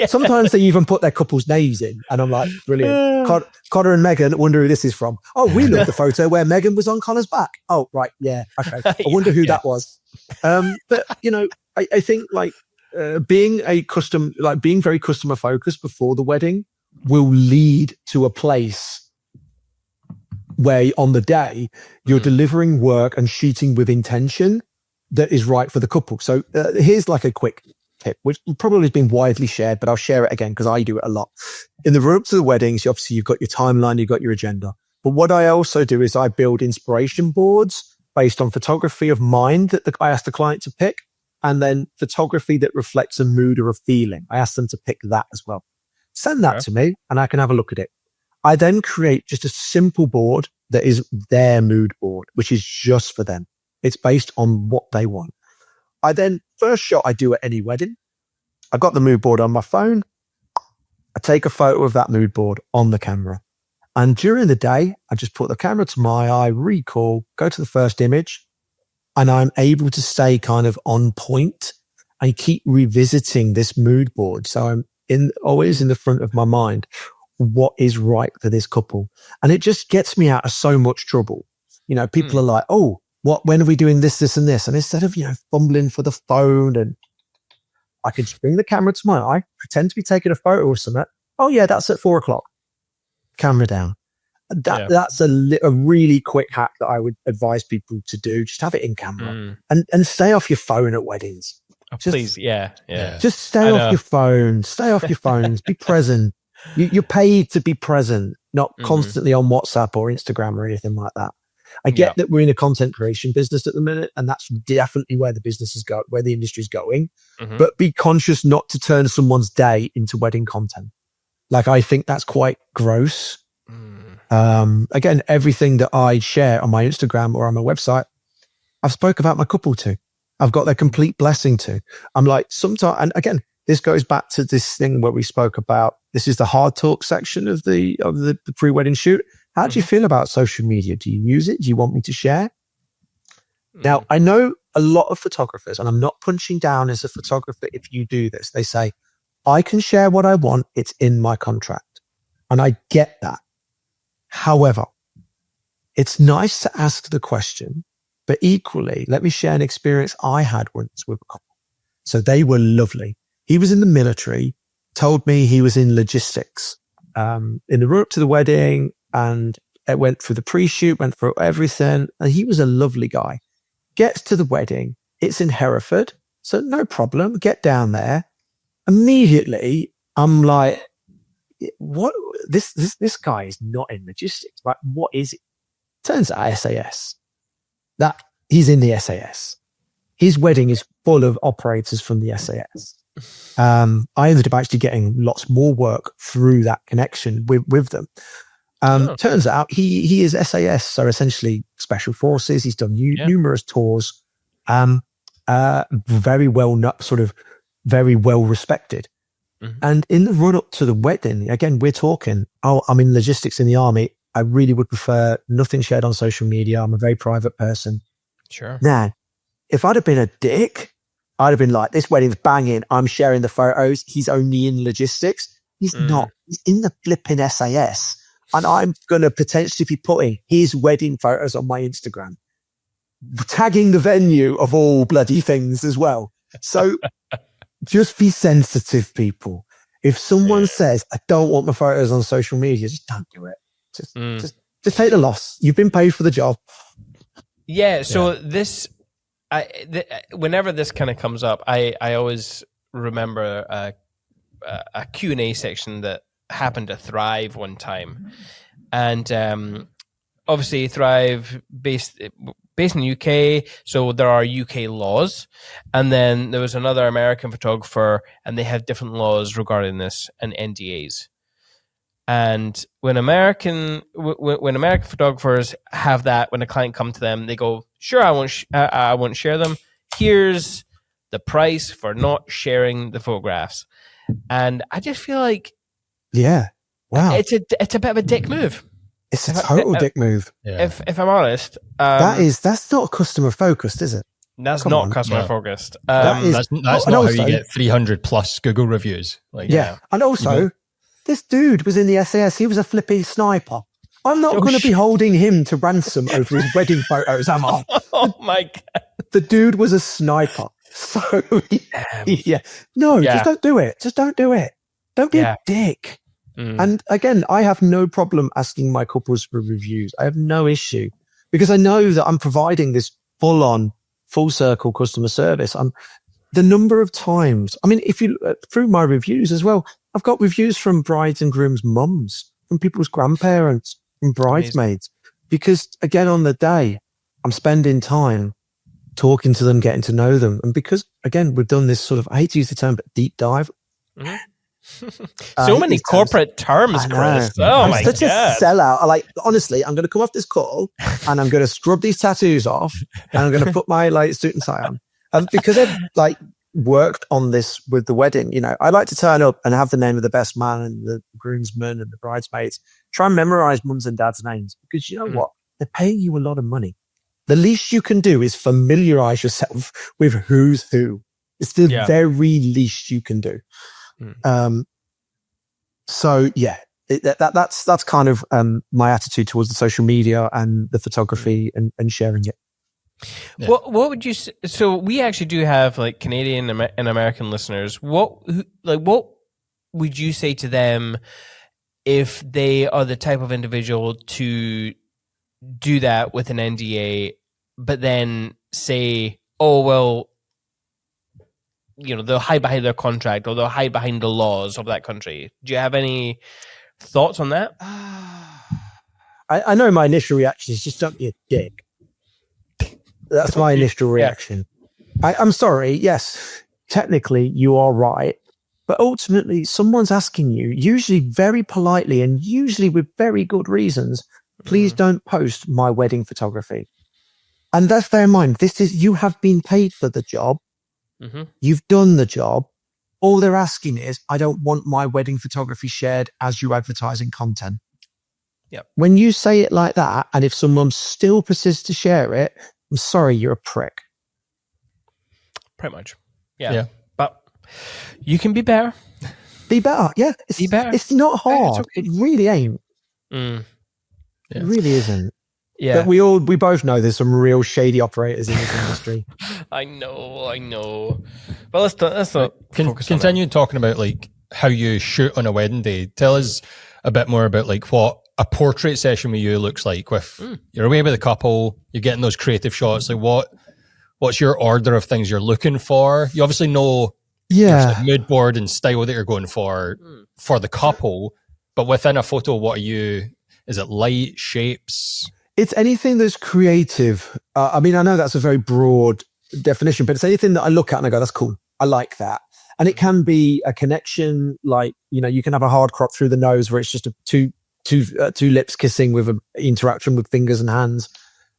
Sometimes they even put their couple's names in. And I'm like, brilliant. Connor and Megan, wonder who this is from. Oh, we love the photo where Megan was on Connor's back. Oh, right. Yeah. Okay. I wonder who that was. But, I think being very customer focused before the wedding will lead to a place where on the day you're delivering work and shooting with intention that is right for the couple. So here's a quick tip, which probably has been widely shared, but I'll share it again because I do it a lot. In the run up to the weddings, obviously you've got your timeline, you've got your agenda. But what I also do is I build inspiration boards based on photography of mine that I ask the client to pick, and then photography that reflects a mood or a feeling. I ask them to pick that as well. Send that to me and I can have a look at it. I then create just a simple board that is their mood board, which is just for them. It's based on what they want. First shot I do at any wedding, I've got the mood board on my phone. I take a photo of that mood board on the camera. And during the day, I just put the camera to my eye, recall, go to the first image, and I'm able to stay kind of on point and keep revisiting this mood board. So I'm always in the front of my mind what is right for this couple. And it just gets me out of so much trouble. People are like, oh, when are we doing this, this, and this? And instead of, fumbling for the phone, and I could just bring the camera to my eye, pretend to be taking a photo or something. Oh yeah, that's at 4:00. Camera down. That's a really quick hack that I would advise people to do. Just have it in camera and stay off your phone at weddings. Please. Yeah. Just stay off your phone. Stay off your phones. Be present. You're paid to be present, not constantly on WhatsApp or Instagram or anything like that. I get that we're in a content creation business at the minute, and that's definitely where the business is going, where the industry is going. But be conscious not to turn someone's day into wedding content. I think that's quite gross. Again, everything that I share on my Instagram or on my website, I've spoke about my couple to. I've got their complete blessing to. I'm like, sometimes, and again, this goes back to this thing where we spoke about, this is the hard talk section of the pre-wedding shoot. How do you feel about social media? Do you use it? Do you want me to share? Now, I know a lot of photographers, and I'm not punching down as a photographer if you do this. They say, I can share what I want. It's in my contract. And I get that. However, it's nice to ask the question, but equally, let me share an experience I had once with a couple. So they were lovely. He was in the military, told me he was in logistics, in the run up to the wedding, and it went through the pre-shoot, went through everything. And he was a lovely guy. Gets to the wedding. It's in Hereford. So no problem. Get down there. Immediately, I'm like, what? This guy is not in logistics. Right? What is it? Turns out SAS. That he's in the SAS. His wedding is full of operators from the SAS. I ended up actually getting lots more work through that connection with them. Turns out he is SAS, so essentially special forces. He's done numerous tours. Very well, very well respected. And in the run up to the wedding, again, we're talking, I'm in logistics in the army. I really would prefer nothing shared on social media. I'm a very private person. Sure. Now, if I'd have been a dick, I'd have been like, this wedding's banging. I'm sharing the photos. He's only in logistics. He's not. He's in the flipping SAS. And I'm going to potentially be putting his wedding photos on my Instagram, tagging the venue of all bloody things as well. So just be sensitive, people. If someone says, I don't want my photos on social media, just don't do it. Just take the loss. You've been paid for the job. Yeah. So whenever this kind of comes up, I always remember a Q&A section that happened to Thrive one time. And obviously Thrive based in the UK, so there are UK laws. And then there was another American photographer, and they have different laws regarding this and NDAs. And when American photographers have that, when a client comes to them, they go, "Sure, I won't share them. Here's the price for not sharing the photographs." And I just feel like, yeah, wow, it's a bit of a dick move. It's a total dick move. Yeah. If I'm honest, that's not customer focused, is it? That's not customer focused. That's not how you get 300 plus Google reviews. Yeah. And also, this dude was in the SAS. He was a flippy sniper. I'm not going to be holding him to ransom over his wedding photos, am I? Oh my God. The dude was a sniper. So, just don't do it. Just don't do it. Don't be a dick. And again, I have no problem asking my couples for reviews. I have no issue because I know that I'm providing this full-on, full-circle customer service. The number of times, I mean, if you through my reviews as well, I've got reviews from brides and grooms' mums, from people's grandparents, from bridesmaids, because again, on the day, I'm spending time talking to them, getting to know them. And because, again, we've done this sort of, I hate to use the term, but deep dive. So many corporate terms, Chris. Oh my God. Such a sellout. Honestly, I'm going to come off this call and I'm going to scrub these tattoos off and I'm going to put my suit and tie on. Because I've worked on this with the wedding, I like to turn up and have the name of the best man and the groomsmen and the bridesmaids. Try and memorize mums and dads' names because you know what? They're paying you a lot of money. The least you can do is familiarize yourself with who's who. It's the very least you can do. That's kind of my attitude towards the social media and the photography and sharing it. Yeah. What would you say? So we actually do have Canadian and American listeners. What would you say to them if they are the type of individual to do that with an NDA, but then say, "Oh well, they'll hide behind their contract or they'll hide behind the laws of that country." Do you have any thoughts on that? I know my initial reaction is just don't be a dick. That's my initial reaction. I'm sorry. Yes, technically you are right. But ultimately, someone's asking you, usually very politely and usually with very good reasons, please don't post my wedding photography. And let's bear in mind, you have been paid for the job. You've done the job. All they're asking is, I don't want my wedding photography shared as you advertising content. Yep. When you say it like that, and if someone still persists to share it, I'm sorry, you're a prick. Pretty much. Yeah. But you can be better. Be better. Yeah. Be better. It's not hard. It really ain't. Yeah. It really isn't. Yeah. But we both know there's some real shady operators in this industry. I know. But let's not continue talking about how you shoot on a wedding day. Tell us a bit more about what a portrait session with you looks like. With you're away with a couple, you're getting those creative shots. What's your order of things you're looking for? You obviously know mood board and style that you're going for the couple, but within a photo, what are you? Is it light, shapes? It's anything that's creative. I know that's a very broad definition, but it's anything that I look at and I go, that's cool. I like that. And it can be a connection, you can have a hard crop through the nose where it's just two lips kissing with an interaction with fingers and hands.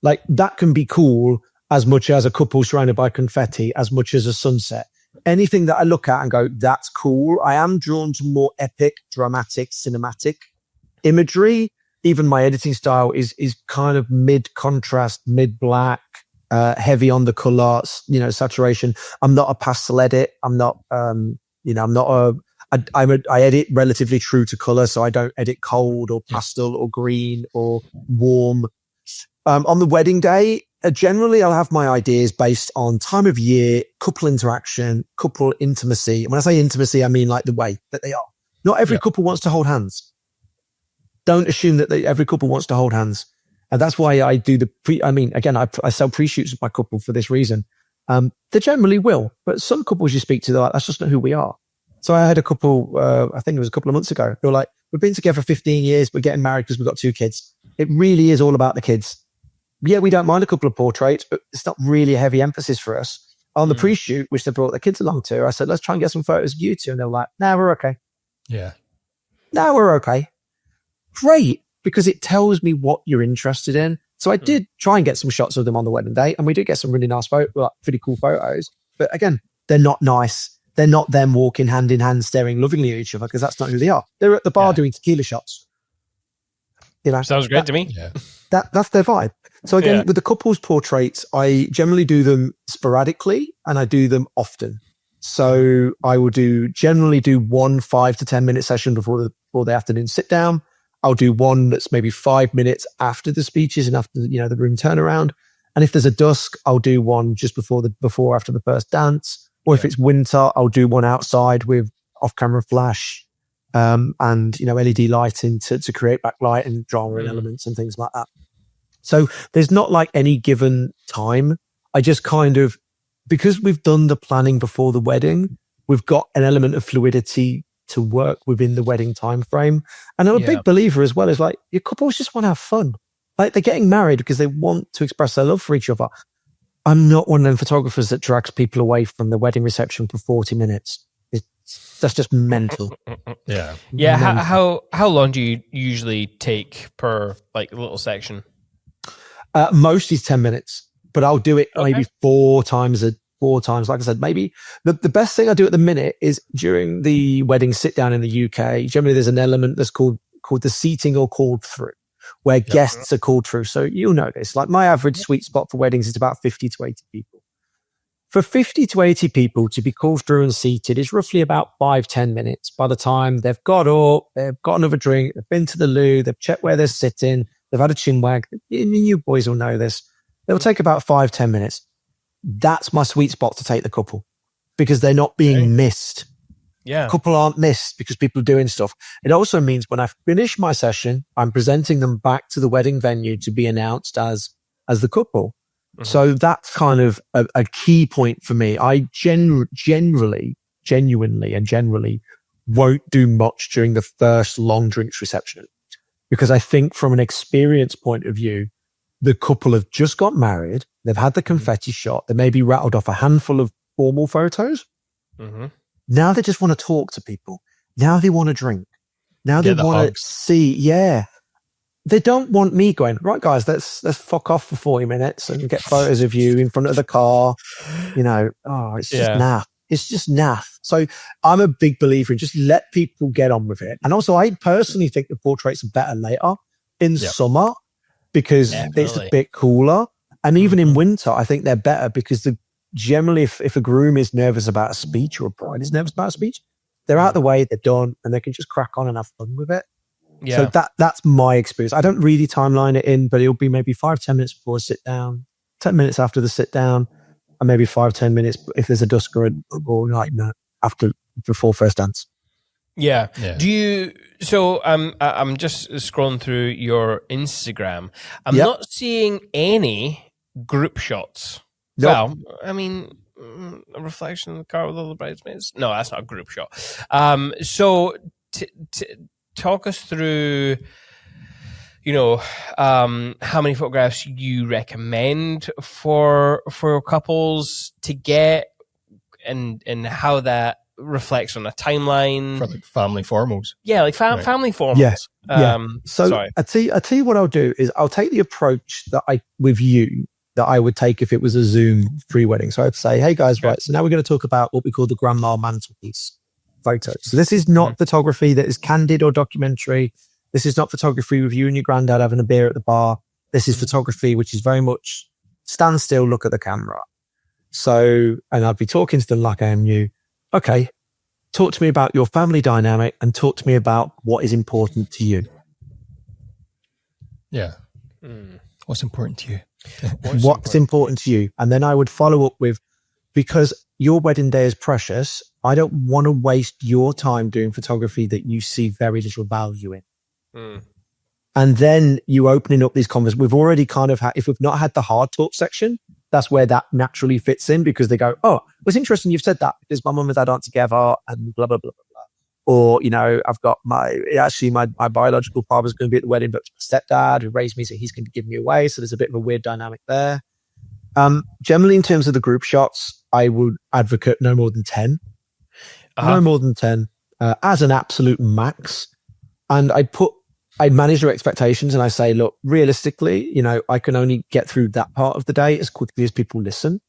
That can be cool as much as a couple surrounded by confetti, as much as a sunset. Anything that I look at and go, that's cool. I am drawn to more epic, dramatic, cinematic imagery. Even my editing style is kind of mid-contrast, mid-black, heavy on the color, saturation. I'm not a pastel edit. I'm not, I edit relatively true to color, so I don't edit cold or pastel or green or warm. On the wedding day, generally I'll have my ideas based on time of year, couple interaction, couple intimacy. And when I say intimacy, I mean the way that they are. Not every couple wants to hold hands. Don't assume that every couple wants to hold hands. And that's why I do I sell pre-shoots with my couple for this reason. They generally will, but some couples you speak to, they're like, that's just not who we are. So I had a couple, I think it was a couple of months ago. They were like, we've been together for 15 years. We're getting married because we've got 2 kids. It really is all about the kids. Yeah, we don't mind a couple of portraits, but it's not really a heavy emphasis for us. On the pre-shoot, which they brought their kids along to, I said, let's try and get some photos of you two. And they were like, nah, we're okay. Yeah. Nah, we're okay. Great, because it tells me what you're interested in. So I did try and get some shots of them on the wedding day, and we did get some really nice photos, like pretty cool photos. But again, they're not nice. They're not them walking hand in hand, staring lovingly at each other, because that's not who they are. They're at the bar doing tequila shots. You know, sounds great to me. Yeah. That's their vibe. So again, with the couples portraits, I generally do them sporadically and I do them often. So I will generally do one 5 to 10 minute session before the afternoon sit down. I'll do one that's maybe 5 minutes after the speeches and after, the room turnaround. And if there's a dusk, I'll do one just before after the first dance. Or if it's winter, I'll do one outside with off-camera flash, and LED lighting to create backlight and drama and elements and things like that. So there's not like any given time. I just kind of, because we've done the planning before the wedding, we've got an element of fluidity to work within the wedding time frame. And I'm a big believer as well, is like, your couples just want to have fun. Like, they're getting married because they want to express their love for each other. I'm not one of them photographers that drags people away from the wedding reception for 40 minutes. That's just mental. Yeah. Yeah. How long do you usually take per like little section? Most is 10 minutes, but I'll do it maybe 4 times. Like I said, maybe the best thing I do at the minute is during the wedding sit down in the UK. Generally, there's an element that's called the seating or called through, where guests are called through. So you'll know this. Like, my average sweet spot for weddings is about 50 to 80 people. For 50 to 80 people to be called through and seated is roughly about 5-10 minutes. By the time they've got up, they've got another drink, they've been to the loo, they've checked where they're sitting, they've had a chin wag. You boys will know this. It'll take about 5-10 minutes. That's my sweet spot to take the couple, because they're not being missed. Yeah. Couple aren't missed because people are doing stuff. It also means when I finish my session, I'm presenting them back to the wedding venue to be announced as the couple. Mm-hmm. So that's kind of a key point for me. I genuinely won't do much during the first long drinks reception, because I think from an experience point of view, the couple have just got married. They've had the confetti shot. They maybe rattled off a handful of formal photos. Mm-hmm. Now they just want to talk to people. Now they want to drink. Now they want to see. Yeah. They don't want me going, right, guys, let's fuck off for 40 minutes and get photos of you in front of the car. It's just naff. It's just naff. So I'm a big believer in just let people get on with it. And also, I personally think the portraits are better later in summer, because it's a bit cooler. And even in winter, I think they're better because generally, if a groom is nervous about a speech or a bride is nervous about a speech, they're out of the way, they're done, and they can just crack on and have fun with it. Yeah. So that's my experience. I don't really timeline it in, but it'll be maybe 5-10 minutes before a sit down, 10 minutes after the sit down, and maybe 5-10 minutes if there's a dusk or before first dance. Yeah. Do you? So I'm just scrolling through your Instagram. I'm not seeing any group shots. Nope. Well, I mean, a reflection in the car with all the bridesmaids. No, that's not a group shot. So talk us through, how many photographs you recommend for couples to get, and how that reflects on a timeline for like family formals. Yeah, like family formals. Yeah. So I tell you what I'll do is I'll take the approach that I would take if it was a Zoom pre-wedding. So I'd say, hey guys, right, so now we're going to talk about what we call the grandma mantelpiece photos. So this is not photography that is candid or documentary. This is not photography with you and your granddad having a beer at the bar. This is photography which is very much stand still, look at the camera. So, and I'd be talking to them like I am you. Okay, talk to me about your family dynamic and talk to me about what is important to you. Yeah. What's important to you? What's important to you? And then I would follow up with, because your wedding day is precious, I don't want to waste your time doing photography that you see very little value in. And then you opening up these conversations. We've already kind of had, if we've not had the hard talk section, that's where that naturally fits in, because they go, oh, it was interesting you've said that, because my mum and dad aren't together and blah, blah, blah, blah, blah. Or, I've got my biological father's going to be at the wedding, but my stepdad who raised me, so he's going to give me away. So there's a bit of a weird dynamic there. Generally, in terms of the group shots, I would advocate no more than 10. No more than 10 as an absolute max. And I manage your expectations and I say, look, realistically, I can only get through that part of the day as quickly as people listen.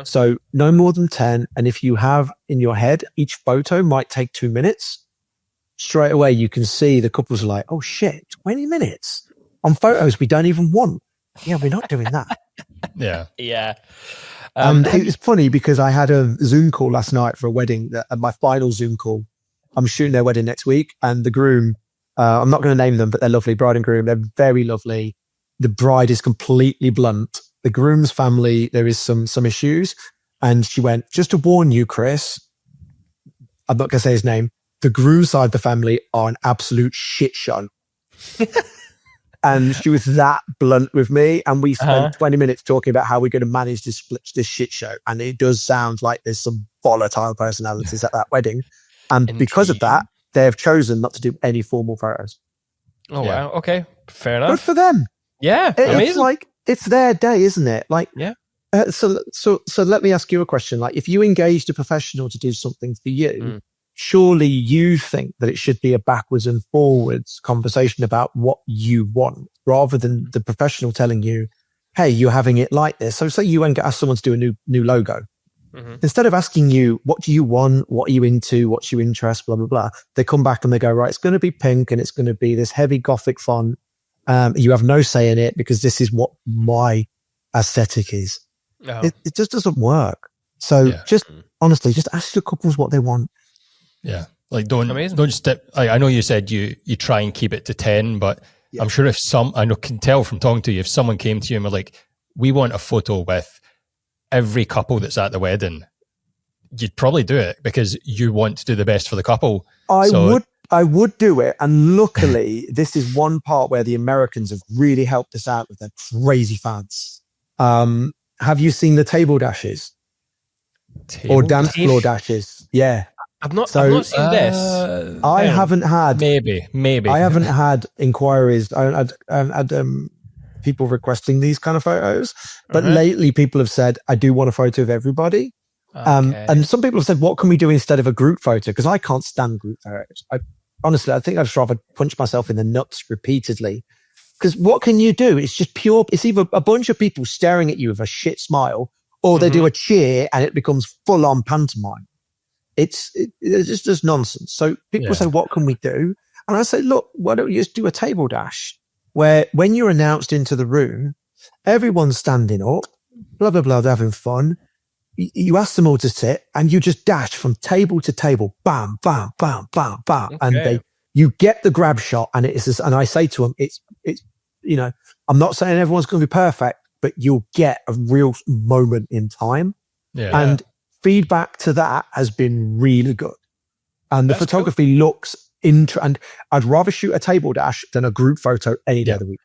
So no more than 10. And if you have in your head, each photo might take 2 minutes. Straight away, you can see the couples are like, oh shit, 20 minutes on photos we don't even want. Yeah, we're not doing that. Yeah. Yeah. It's funny because I had a Zoom call last night for a wedding, my final Zoom call. I'm shooting their wedding next week, and the groom, I'm not going to name them, but they're lovely, bride and groom. They're very lovely. The bride is completely blunt. The groom's family, there is some issues. And she went, just to warn you, Chris, I'm not going to say his name. The groom side of the family are an absolute shit show. And she was that blunt with me. And we spent 20 minutes talking about how we're going to manage this shit show. And it does sound like there's some volatile personalities at that wedding. And because of that, they've chosen not to do any formal photos. Oh, wow. Okay. Fair enough. Good for them. Yeah. It's like, it's their day, isn't it? Like, yeah. So let me ask you a question. Like, if you engaged a professional to do something for you, surely you think that it should be a backwards and forwards conversation about what you want, rather than the professional telling you, hey, you're having it like this. So say you went and ask someone to do a new logo. Instead of asking you, what do you want? What are you into? What's your interest? Blah, blah, blah. They come back and they go, right, it's going to be pink and it's going to be this heavy Gothic font. You have no say in it because this is what my aesthetic is. It just doesn't work. So just honestly, just ask your couples what they want. Yeah. Like don't step. I know you said you try and keep it to 10, but I'm sure if can tell from talking to you, if someone came to you and were like, we want a photo with every couple that's at the wedding, you'd probably do it because you want to do the best for the couple. I would do it. And luckily, this is one part where the Americans have really helped us out with their crazy fads. Have you seen the table dashes? Or dance floor dashes? Yeah. I've not seen this. I haven't had... Maybe. I haven't had inquiries. I had people requesting these kind of photos. But lately, people have said, I do want a photo of everybody. And some people have said, what can we do instead of a group photo? Because I can't stand group photos. Honestly, I think I'd just rather punch myself in the nuts repeatedly. Because what can you do? It's just it's either a bunch of people staring at you with a shit smile, or they do a cheer and it becomes full on pantomime. It's just nonsense. So people say, what can we do? And I say, look, why don't you just do a table dash where when you're announced into the room, everyone's standing up, blah, blah, blah, they're having fun. You ask them all to sit and you just dash from table to table, bam, bam, bam, bam, bam. Okay. And you get the grab shot, and and I say to them, it's, I'm not saying everyone's going to be perfect, but you'll get a real moment in time. Yeah. And feedback to that has been really good. And the photography looks and I'd rather shoot a table dash than a group photo any day of the week.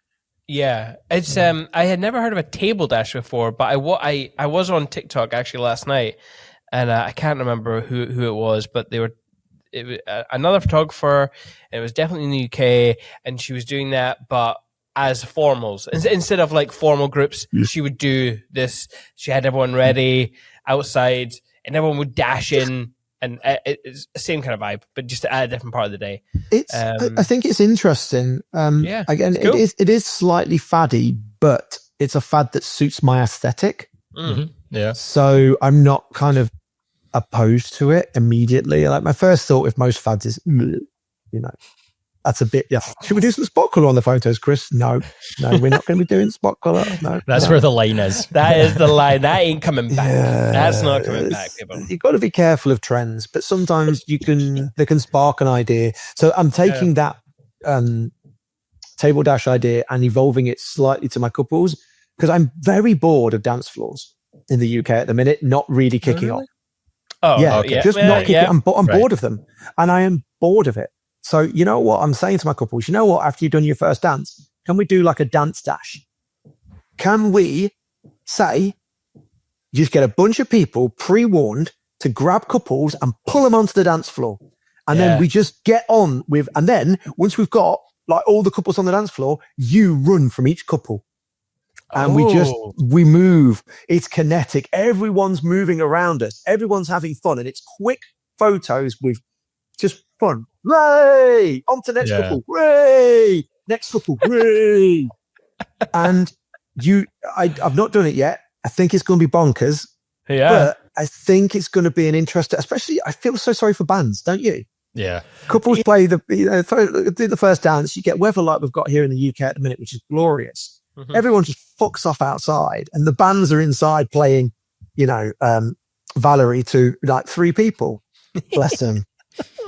Yeah, it's I had never heard of a table dash before, but I was on TikTok actually last night, and I can't remember who it was, but it was another photographer, and it was definitely in the UK, and she was doing that, but as formals instead of like formal groups, she would do this. She had everyone ready outside, and everyone would dash in. And it's the same kind of vibe, but just at a different part of the day. I think it's interesting. Again, it's cool. It is slightly faddy, but it's a fad that suits my aesthetic. Mm-hmm. Yeah. So I'm not kind of opposed to it immediately. Like my first thought with most fads is, that's a bit, should we do some spot color on the photos, Chris? No, we're not going to be doing spot color. No. That's where the line is. That is the line. That ain't coming back. Yeah, that's not coming back. You've got to be careful of trends, but sometimes they can spark an idea. So I'm taking that table dash idea and evolving it slightly to my couples, because I'm very bored of dance floors in the UK at the minute, not really kicking off. Oh, yeah, okay. Just not kicking. I'm bored of them, and I am bored of it. So you know what I'm saying to my couples? You know what? After you've done your first dance, can we do like a dance dash? Can we say You just get a bunch of people pre-warned to grab couples and pull them onto the dance floor. And then we just get on with, and then once we've got like all the couples on the dance floor, you run from each couple. And we move. It's kinetic. Everyone's moving around us. Everyone's having fun. And it's quick photos with just fun. Hooray! On to next couple. Hooray! Next couple. Hooray! And I've not done it yet. I think it's going to be bonkers. Yeah. But I think it's going to be an interesting, especially I feel so sorry for bands, don't you? Yeah. Couples play do the first dance. You get weather like we've got here in the UK at the minute, which is glorious. Mm-hmm. Everyone just fucks off outside and the bands are inside playing, Valerie to like 3 people. Bless them.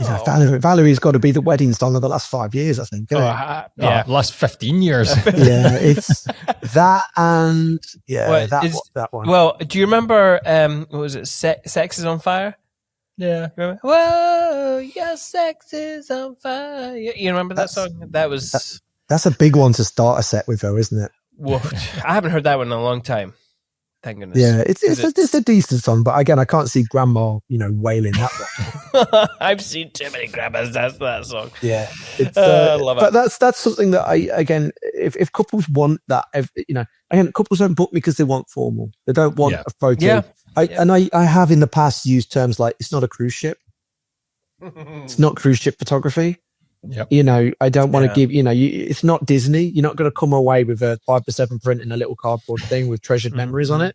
Valerie's got to be the wedding song of the last 5 years, I think. Last 15 years. Yeah, it's that and that one. Well, do you remember? What was it? Sex is on fire. Yeah. Remember? Whoa, your sex is on fire. You remember that song? That's a big one to start a set with, though, isn't it? Well, I haven't heard that one in a long time. Thank goodness. Yeah, it's a decent song, but again, I can't see Grandma, wailing that one. I've seen too many grandmas dance that song. Yeah, I love it. But that's something that if couples want that, couples don't book me because they want formal. They don't want a photo. Yeah. I have in the past used terms like it's not a cruise ship. It's not cruise ship photography. Yep. I don't want to give, it's not Disney. You're not going to come away with a 5x7 print in a little cardboard thing with treasured memories on it.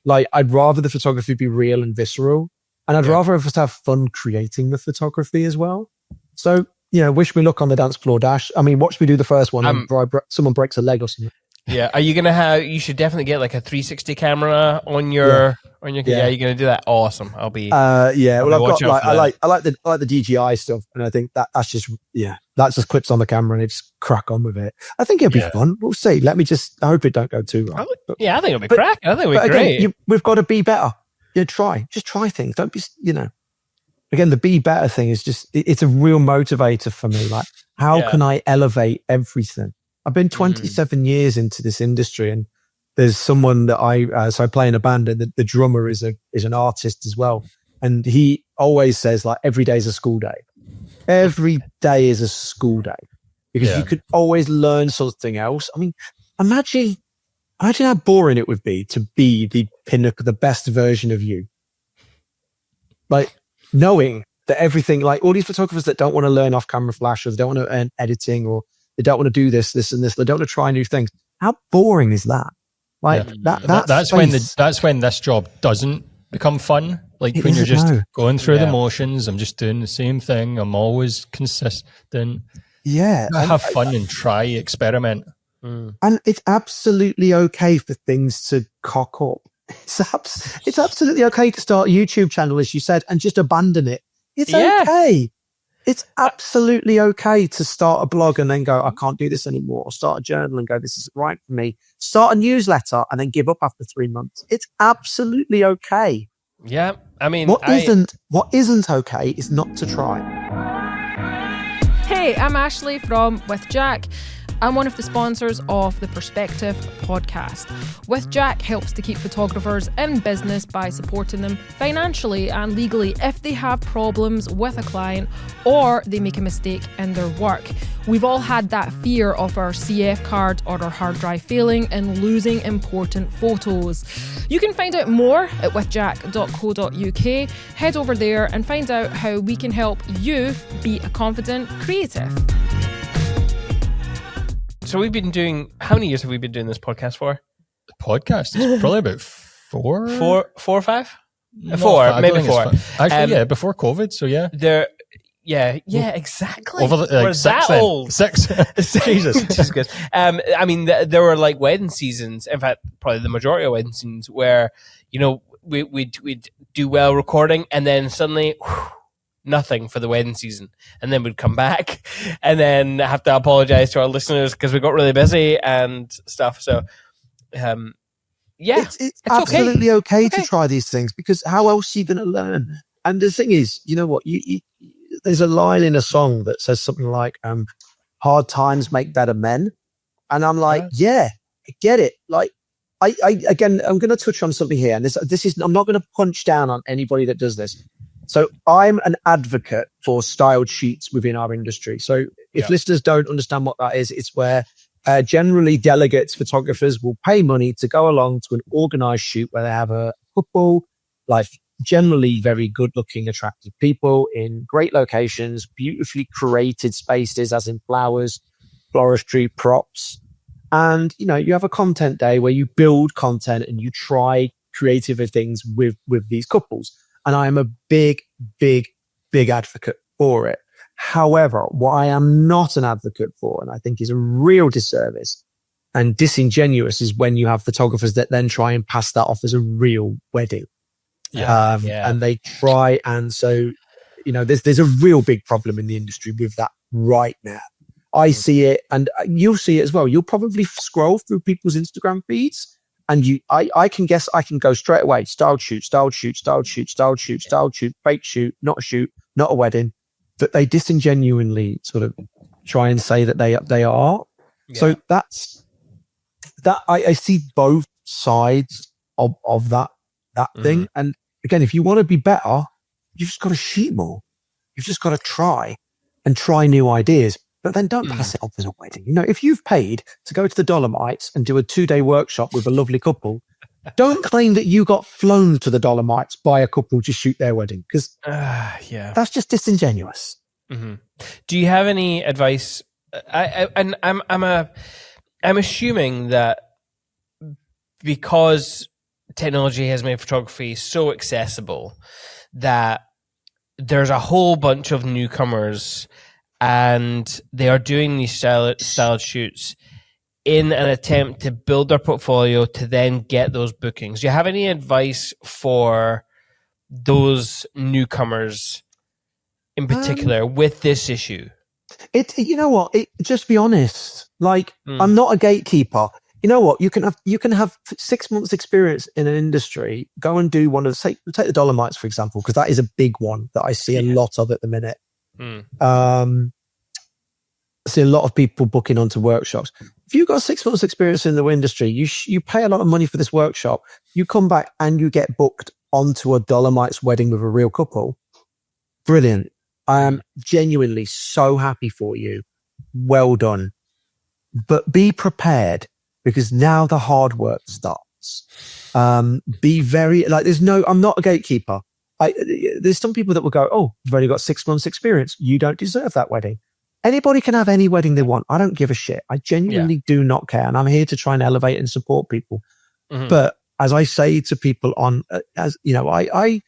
Like, I'd rather the photography be real and visceral. And I'd rather us have fun creating the photography as well. So, wish me luck on the dance floor dash. I mean, watch me do the first one and someone breaks a leg or something. Yeah. Are you going to you should definitely get like a 360 camera on your, you're going to do that. Awesome. I'll be, well, I've got I like the DJI stuff. And I think that's just clips on the camera and it's crack on with it. I think it'll be fun. We'll see. I hope it don't go too wrong. I think it'll be crack. I think it'll be great. Again, we've got to be better. Just try things. Don't be, again, the be better thing is just, it's a real motivator for me. Like, how can I elevate everything? I've been 27 years into this industry and there's someone that I play in a band and the drummer is an artist as well. And he always says like every day is a school day. Every day is a school day because you could always learn something else. I mean, imagine how boring it would be to be the pinnacle, the best version of you. Like knowing that everything, like all these photographers that don't want to learn off camera flash or they don't want to learn editing or they don't want to do this and this. They don't want to try new things. How boring is that? Like that's when this job doesn't become fun. Like when you're just going through the motions. I'm just doing the same thing. I'm always consistent. Yeah, have fun and try, experiment. And it's absolutely okay for things to cock up. It's absolutely okay to start a YouTube channel, as you said, and just abandon it. It's okay. It's absolutely okay to start a blog and then go, I can't do this anymore. Or start a journal and go, this isn't right for me. Start a newsletter and then give up after 3 months. It's absolutely okay. Yeah. I mean, what isn't okay is not to try. Hey, I'm Ashley from With Jack. I'm one of the sponsors of the Perspective podcast. With Jack helps to keep photographers in business by supporting them financially and legally if they have problems with a client or they make a mistake in their work. We've all had that fear of our CF card or our hard drive failing and losing important photos. You can find out more at withjack.co.uk. Head over there and find out how we can help you be a confident creative. So we've been doing, how many years have we been doing this podcast for? The podcast is probably about 4 or 5? No, 4, maybe 4. Actually, before COVID, so yeah. Exactly. Over we're 6 that then. old. 6. Jesus. Good. I mean, there were like wedding seasons, in fact, probably the majority of wedding seasons where, we'd do well recording and then suddenly... nothing for the wedding season, and then we'd come back and then have to apologize to our listeners because we got really busy and stuff. So it's absolutely okay to try these things because how else are you going to learn? And the thing is, you know what, you there's a line in a song that says something like hard times make better men, and I'm like, I get it. Like again, I'm going to touch on something here, and this is, I'm not going to punch down on anybody that does this. So I'm an advocate for styled shoots within our industry. So if listeners don't understand what that is, it's where generally delegates, photographers will pay money to go along to an organized shoot where they have a couple, like generally very good looking, attractive people in great locations, beautifully curated spaces, as in flowers, floristry, props. And, you know, you have a content day where you build content and you try creative things with these couples. And I am a big, big, big advocate for it. However, what I am not an advocate for, and I think is a real disservice and disingenuous, is when you have photographers that then try and pass that off as a real wedding. And they try. And so, you know, there's a real big problem in the industry with that right now. I see it, and you'll see it as well. You'll probably scroll through people's Instagram feeds, and I can guess, I can go straight away. Styled shoot, styled shoot, styled shoot, styled shoot, styled shoot, fake shoot, not a shoot, not a wedding. But they disingenuinely sort of try and say that they are. Yeah. So that's that. I see both sides of that thing. And again, if you want to be better, you've just got to shoot more. You've just got to try new ideas. But then don't pass it off as a wedding. You know, if you've paid to go to the Dolomites and do a 2-day workshop with a lovely couple, don't claim that you got flown to the Dolomites by a couple to shoot their wedding, because that's just disingenuous. Mm-hmm. Do you have any advice? I'm assuming that because technology has made photography so accessible that there's a whole bunch of newcomers, and they are doing these styled shoots in an attempt to build their portfolio to then get those bookings. Do you have any advice for those newcomers in particular with this issue? You know what? Just be honest. Like, I'm not a gatekeeper. You know what? You can have 6 months experience in an industry. Go and do one of take the Dolomites, for example, because that is a big one that I see a lot of at the minute. I see a lot of people booking onto workshops. If you've got 6 months experience in the industry, you pay a lot of money for this workshop, you come back and you get booked onto a Dolomites wedding with a real couple. Brilliant. I am genuinely so happy for you. Well done. But be prepared, because now the hard work starts. Be very, like, I'm not a gatekeeper. There's some people that will go, oh, you've only got 6 months experience. You don't deserve that wedding. Anybody can have any wedding they want. I don't give a shit. I genuinely do not care. And I'm here to try and elevate and support people. But as I say to people as you know, I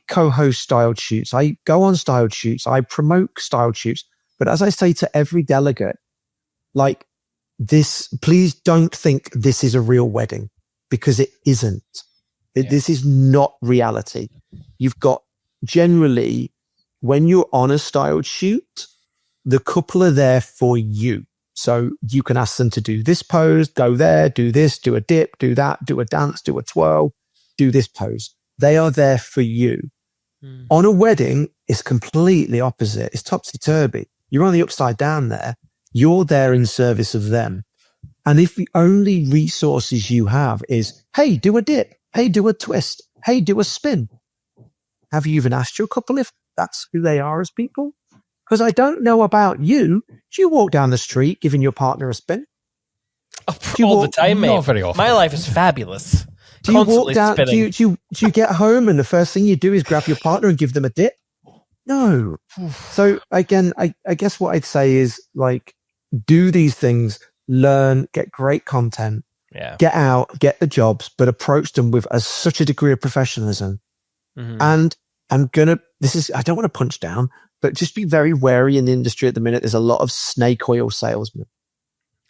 co-host styled shoots. I go on styled shoots. I promote styled shoots. But as I say to every delegate, like, please don't think this is a real wedding, because it isn't. This is not reality. You've got, generally, when you're on a styled shoot, the couple are there for you. So you can ask them to do this pose, go there, do this, do a dip, do that, do a dance, do a twirl, do this pose. They are there for you. On a wedding, it's completely opposite. It's topsy-turvy. You're on the upside down there. You're there in service of them. And if the only resources you have is, hey, do a dip, hey, do a twist, hey, do a spin. Have you even asked your couple if that's who they are as people? Because I don't know about you. Do you walk down the street giving your partner a spin? All the time, mate. Not very often. My life is fabulous. Do you walk down? Do you get home and the first thing you do is grab your partner and give them a dip? No. So again, I guess what I'd say is, like, do these things, learn, get great content, get out, get the jobs, but approach them with such a degree of professionalism. And I don't want to punch down, but just be very wary in the industry at the minute. There's a lot of snake oil salesmen.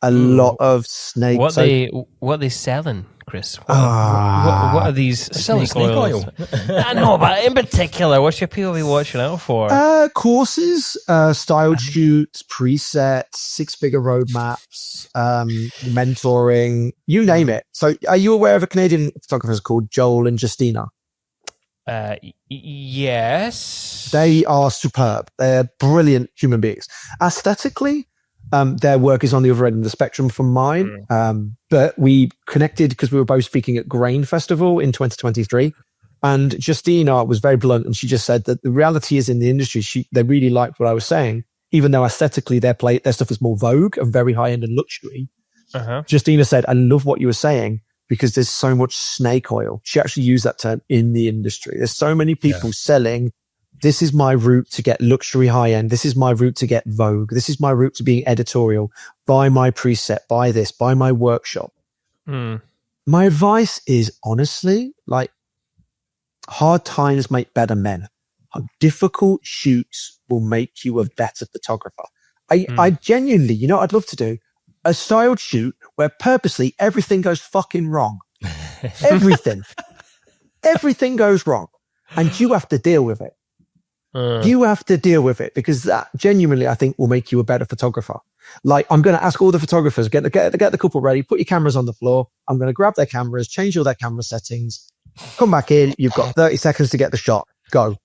A lot of snake. What are they selling, Chris? What are these snake oil? I know, but in particular, what should people be watching out for? Courses, styled shoots, presets, 6-figure roadmaps, mentoring, you name it. So are you aware of a Canadian photographer called Joel and Justina? Yes. They are superb. They're brilliant human beings. Aesthetically, Their work is on the other end of the spectrum from mine. But we connected because we were both speaking at Grain Festival in 2023. And Justina was very blunt, and she just said that the reality is in the industry, they really liked what I was saying, even though aesthetically their stuff is more vogue and very high end and luxury. Justina said, I love what you were saying because there's so much snake oil. She actually used that term in the industry. There's so many people selling, this is my route to get luxury high end. This is my route to get vogue. This is my route to being editorial. Buy my preset, buy this, buy my workshop. My advice is honestly, like, hard times make better men. Difficult shoots will make you a better photographer. I genuinely, you know what I'd love to do? A styled shoot where purposely everything goes fucking wrong. Everything. Everything goes wrong. And you have to deal with it. You have to deal with it because that genuinely, I think, will make you a better photographer. Like, I'm going to ask all the photographers, get the couple ready, put your cameras on the floor. I'm going to grab their cameras, change all their camera settings, come back in. You've got 30 seconds to get the shot. Go.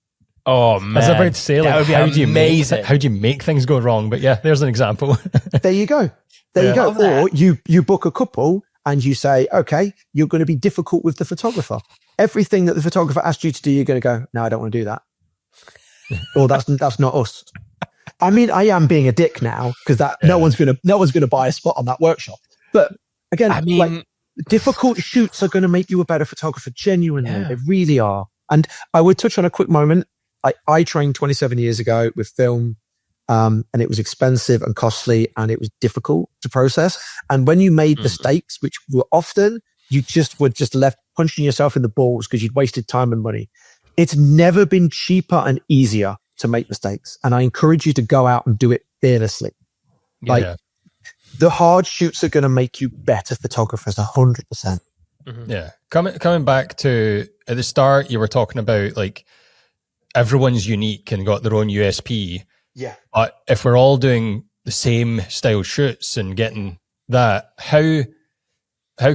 Oh, man. I was about to say, like, that would be amazing. How do you make things go wrong? But yeah, there's an example. There you go. There you go. Or you book a couple and you say, okay, you're going to be difficult with the photographer. Everything that the photographer asked you to do, you're going to go, no, I don't want to do that. Or that's not us. I mean, I am being a dick now because no one's going to buy a spot on that workshop. But again, I mean, like, difficult shoots are going to make you a better photographer. Genuinely, they really are. And I would touch on a quick moment. I trained 27 years ago with film, and it was expensive and costly, and it was difficult to process. And when you made mistakes, which were often, you were left punching yourself in the balls because you'd wasted time and money. It's never been cheaper and easier to make mistakes. And I encourage you to go out and do it fearlessly. The hard shoots are going to make you better photographers, 100%. Yeah. Coming back to at the start, you were talking about like everyone's unique and got their own USP. Yeah. But if we're all doing the same style shoots and getting that, how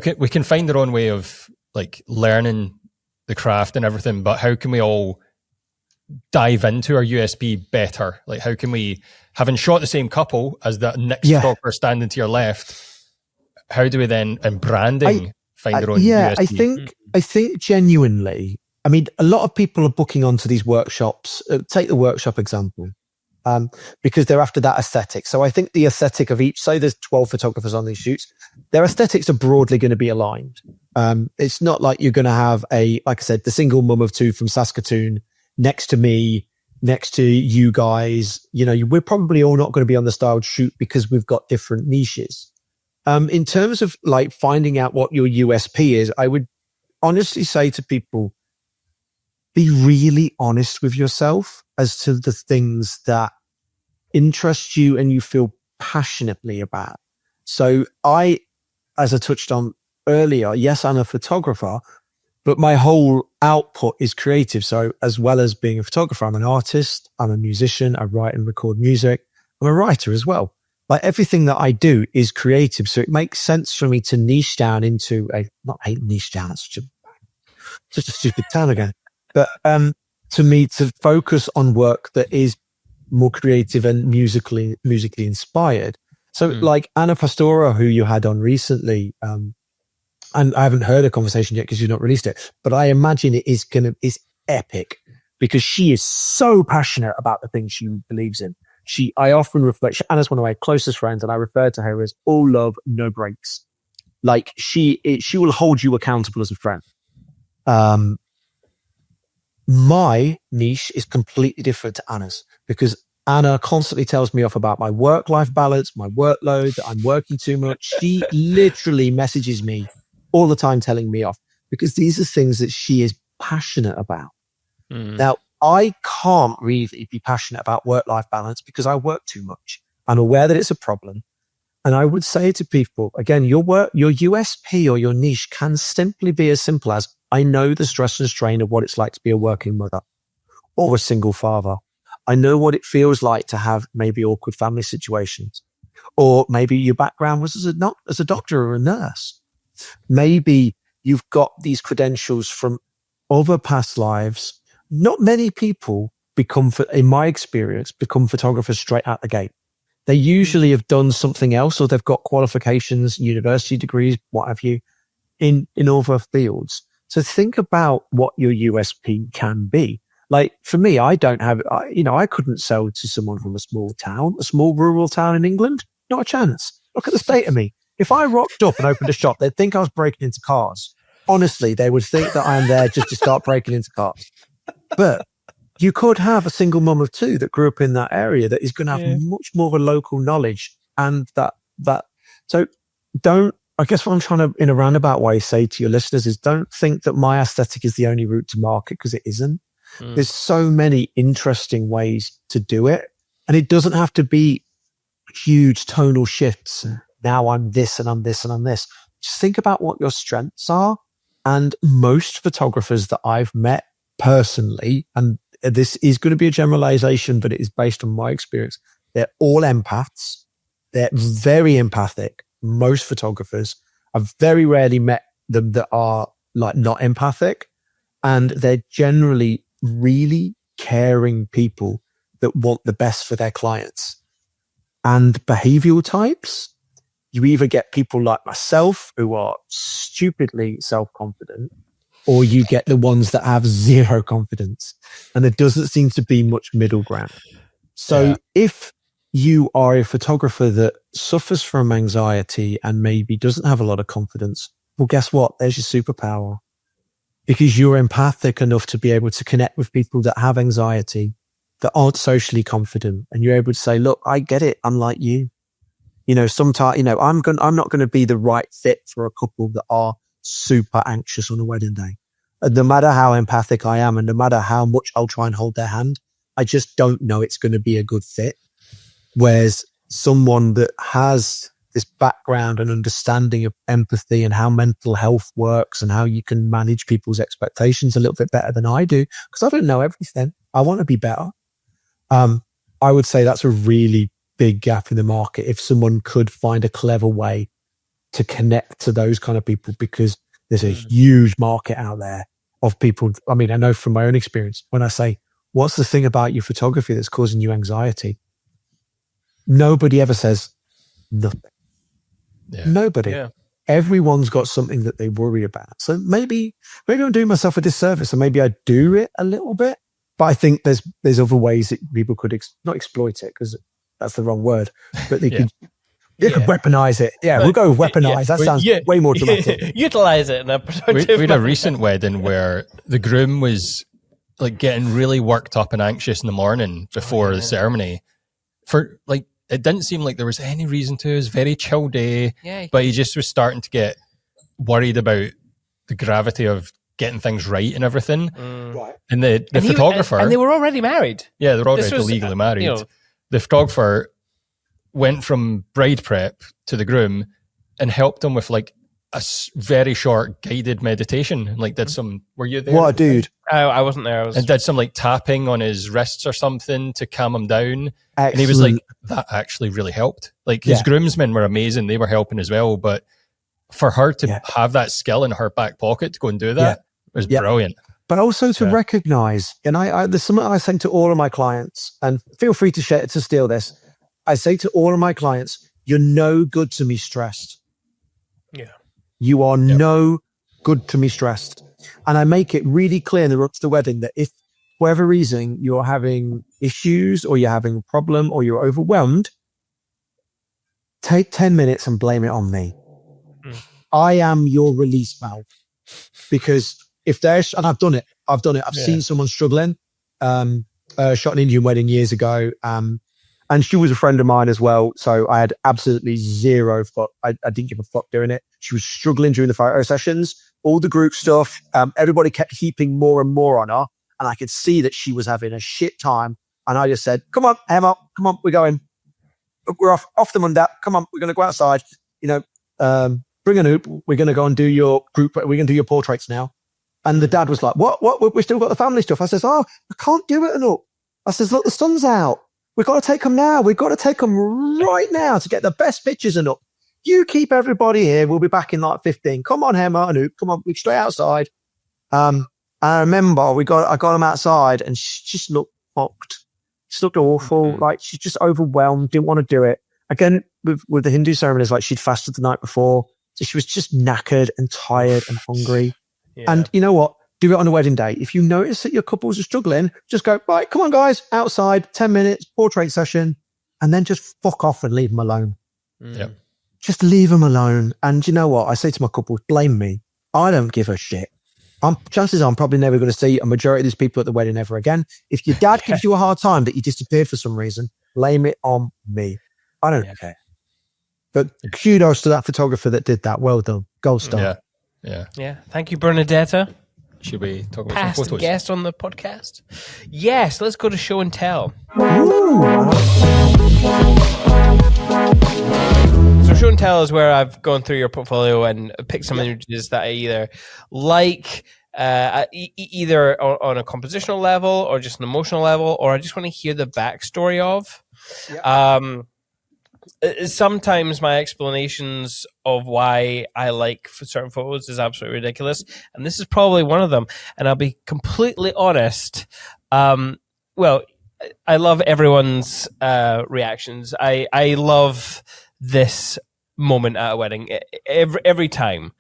can we find our own way of like learning the craft and everything, but how can we all dive into our USP better? Like, how can we, having shot the same couple as the next photographer standing to your left, how do we then, in branding, find our own USP? I think genuinely, I mean, a lot of people are booking onto these workshops. Take the workshop example, because they're after that aesthetic. So I think the aesthetic of each, say there's 12 photographers on these shoots, their aesthetics are broadly going to be aligned. It's not like you're going to have like I said, the single mum of two from Saskatoon next to me, next to you guys. You know, we're probably all not going to be on the styled shoot because we've got different niches. In terms of like finding out what your USP is, I would honestly say to people, be really honest with yourself as to the things that interest you and you feel passionately about. So as I touched on earlier, yes, I'm a photographer, but my whole output is creative. So as well as being a photographer, I'm an artist, I'm a musician, I write and record music. I'm a writer as well. Like everything that I do is creative. So it makes sense for me to niche down into niche down. It's such a stupid term again. But to me, to focus on work that is more creative and musically inspired. So like Anna Pastora, who you had on recently, and I haven't heard a conversation yet because you've not released it, but I imagine it is epic because she is so passionate about the things she believes in. I often reflect, Anna's one of my closest friends, and I refer to her as all love, no breaks. Like she will hold you accountable as a friend. My niche is completely different to Anna's because Anna constantly tells me off about my work-life balance, my workload, that I'm working too much. She literally messages me all the time telling me off because these are things that she is passionate about. Now, I can't really be passionate about work-life balance because I work too much. I'm aware that it's a problem. And I would say to people, again, your USP or your niche can simply be as simple as, I know the stress and strain of what it's like to be a working mother or a single father. I know what it feels like to have maybe awkward family situations, or maybe your background was as a doctor or a nurse. Maybe you've got these credentials from other past lives. Not many people in my experience, become photographers straight out the gate. They usually have done something else, or they've got qualifications, university degrees, what have you, in other fields. So think about what your USP can be. Like for me, I don't have, I couldn't sell to someone from a small rural town in England. Not a chance. Look at the state of me. If I rocked up and opened a shop, they'd think I was breaking into cars. Honestly, they would think that I am there just to start breaking into cars. But you could have a single mum of two that grew up in that area that is going to have much more of a local knowledge. And that. So I guess what I'm trying to, in a roundabout way, say to your listeners is don't think that my aesthetic is the only route to market, because it isn't. There's so many interesting ways to do it. And it doesn't have to be huge tonal shifts. Now I'm this and I'm this and I'm this. Just think about what your strengths are. And most photographers that I've met personally, and this is going to be a generalization, but it is based on my experience, they're all empaths. They're very empathic. Most photographers, I've very rarely met them that are like not empathic, and they're generally really caring people that want the best for their clients. And behavioral types, you either get people like myself who are stupidly self-confident, or you get the ones that have zero confidence, and there doesn't seem to be much middle ground. So if you are a photographer that suffers from anxiety and maybe doesn't have a lot of confidence, well, guess what? There's your superpower, because you're empathic enough to be able to connect with people that have anxiety, that aren't socially confident. And you're able to say, look, I get it. I'm like you. Sometimes, I'm not going to be the right fit for a couple that are super anxious on a wedding day. And no matter how empathic I am, and no matter how much I'll try and hold their hand, I just don't know it's going to be a good fit. Whereas someone that has this background and understanding of empathy and how mental health works and how you can manage people's expectations a little bit better than I do, because I don't know everything. I want to be better. I would say that's a really big gap in the market. If someone could find a clever way to connect to those kind of people, because there's a huge market out there of people. I mean, I know from my own experience, when I say, what's the thing about your photography that's causing you anxiety? Nobody ever says nothing. Yeah. Nobody. Yeah. Everyone's got something that they worry about. So maybe I'm doing myself a disservice, and maybe I do it a little bit, but I think there's other ways that people could not exploit it, because that's the wrong word, but they could weaponize it. Yeah, we'll go with weaponize. That sounds way more dramatic. Utilize it in a productive we had a recent wedding where the groom was like getting really worked up and anxious in the morning before the ceremony. For like, it didn't seem like there was any reason to. It was a very chill day, but he just was starting to get worried about the gravity of getting things right and everything. Right. And the photographer... And they were already married. Yeah, they were already legally married. The photographer went from bride prep to the groom and helped him with like a very short guided meditation. Like did some... Were you there? What a dude. I wasn't there. And did some like tapping on his wrists or something to calm him down. Excellent. And he was like, that actually really helped. Like his groomsmen were amazing. They were helping as well. But for her to have that skill in her back pocket to go and do that was brilliant. But also to recognize, and I there's something I say to all of my clients, and feel free to steal this. I say to all of my clients, you're no good to me stressed. Yeah. You are no good to me stressed. And I make it really clear in the run to the wedding that if for whatever reason you're having issues, or you're having a problem, or you're overwhelmed, take 10 minutes and blame it on me. I am your release valve. Because if there's, and I've done it. I've seen someone struggling. Shot an Indian wedding years ago. And she was a friend of mine as well. So I had absolutely zero fuck. I didn't give a fuck doing it. She was struggling during the photo sessions, all the group stuff. Everybody kept heaping more and more on her. And I could see that she was having a shit time. And I just said, come on, Emma, come on, we're going. We're off the Monday. Come on, we're going to go outside. Bring an oop. We're going to go and do your group. We're going to do your portraits now. And the dad was like, what? We still got the family stuff. I says, I can't do it enough. I says, look, the sun's out. We've got to take them now. We've got to take them right now to get the best pictures and up. You keep everybody here. We'll be back in like 15. Come on, Emma and Oop. Come on, we straight outside. I remember I got them outside, and she just looked fucked. She looked awful. Like, she's just overwhelmed, didn't want to do it. Again, with the Hindu ceremonies, like, she'd fasted the night before. So she was just knackered and tired and hungry. Yeah. And you know what? Do it on a wedding day. If you notice that your couples are struggling, just go, right, come on, guys, outside, 10 minutes, portrait session, and then just fuck off and leave them alone. Yeah. Just leave them alone. And you know what? I say to my couples, blame me. I don't give a shit. Chances are I'm probably never going to see a majority of these people at the wedding ever again. If your dad gives you a hard time that you disappeared for some reason, blame it on me. I don't care. But kudos to that photographer that did that. Well done. Gold star. Yeah. Thank you, Bernadetta. Should we talk about Past some photos? guest on the podcast. Yes, let's go to show and tell. So show and tell is where I've gone through your portfolio and picked some images that I either like, either on a compositional level or just an emotional level, or I just want to hear the backstory of. Sometimes my explanations of why I like certain photos is absolutely ridiculous, and this is probably one of them. And I'll be completely honest. Well, I love everyone's reactions. I love this moment at a wedding every time.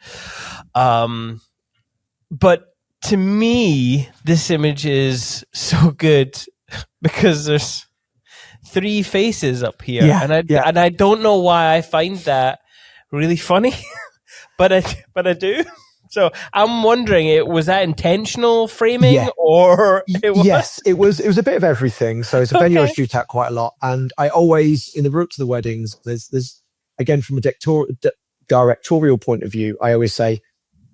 But to me, this image is so good because there's 3 faces up here, and I don't know why I find that really funny, but I do. So I'm wondering, was that intentional framing, or it was? Yes, it was a bit of everything. So it's a venue I shoot at quite a lot, and I always, in the route to the weddings, there's again, from a directorial point of view, I always say,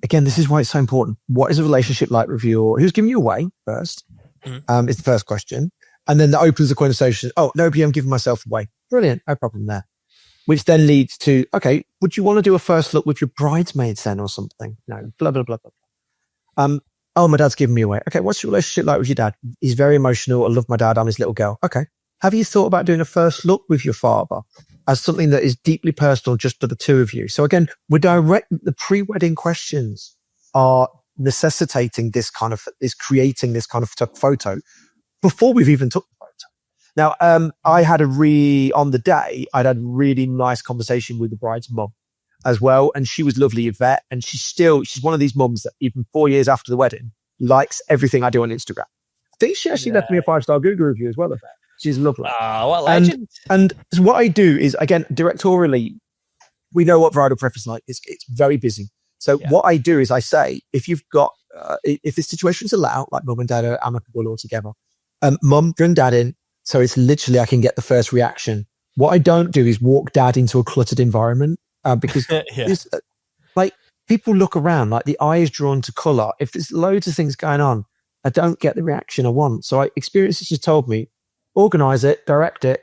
again, this is why it's so important. What is a relationship like with you, or who's giving you away first? Is the first question. And then that opens the conversation. Oh, nobody, I'm giving myself away. Brilliant. No problem there. Which then leads to, okay, would you want to do a first look with your bridesmaids then or something? No, blah, blah, blah, blah. Oh, my dad's giving me away. Okay, what's your relationship like with your dad? He's very emotional. I love my dad. I'm his little girl. Okay. Have you thought about doing a first look with your father as something that is deeply personal just for the two of you? So again, the pre-wedding questions are necessitating creating this kind of photo before we've even took the photo. Now, I had on the day, I'd had a really nice conversation with the bride's mum as well. And she was lovely, Yvette. And she's one of these mums that even 4 years after the wedding likes everything I do on Instagram. I think she actually left me a 5-star Google review as well, Yvette. She's lovely. Oh, what legend. And what I do is, again, directorially, we know what bridal prep is like. It's very busy. So what I do is I say, if you've got, if the situations allow, like mum and dad are amicable all together, mum, bring dad in. So it's literally, I can get the first reaction. What I don't do is walk dad into a cluttered environment because like people look around, like the eye is drawn to color. If there's loads of things going on, I don't get the reaction I want. So experiences just told me, organize it, direct it.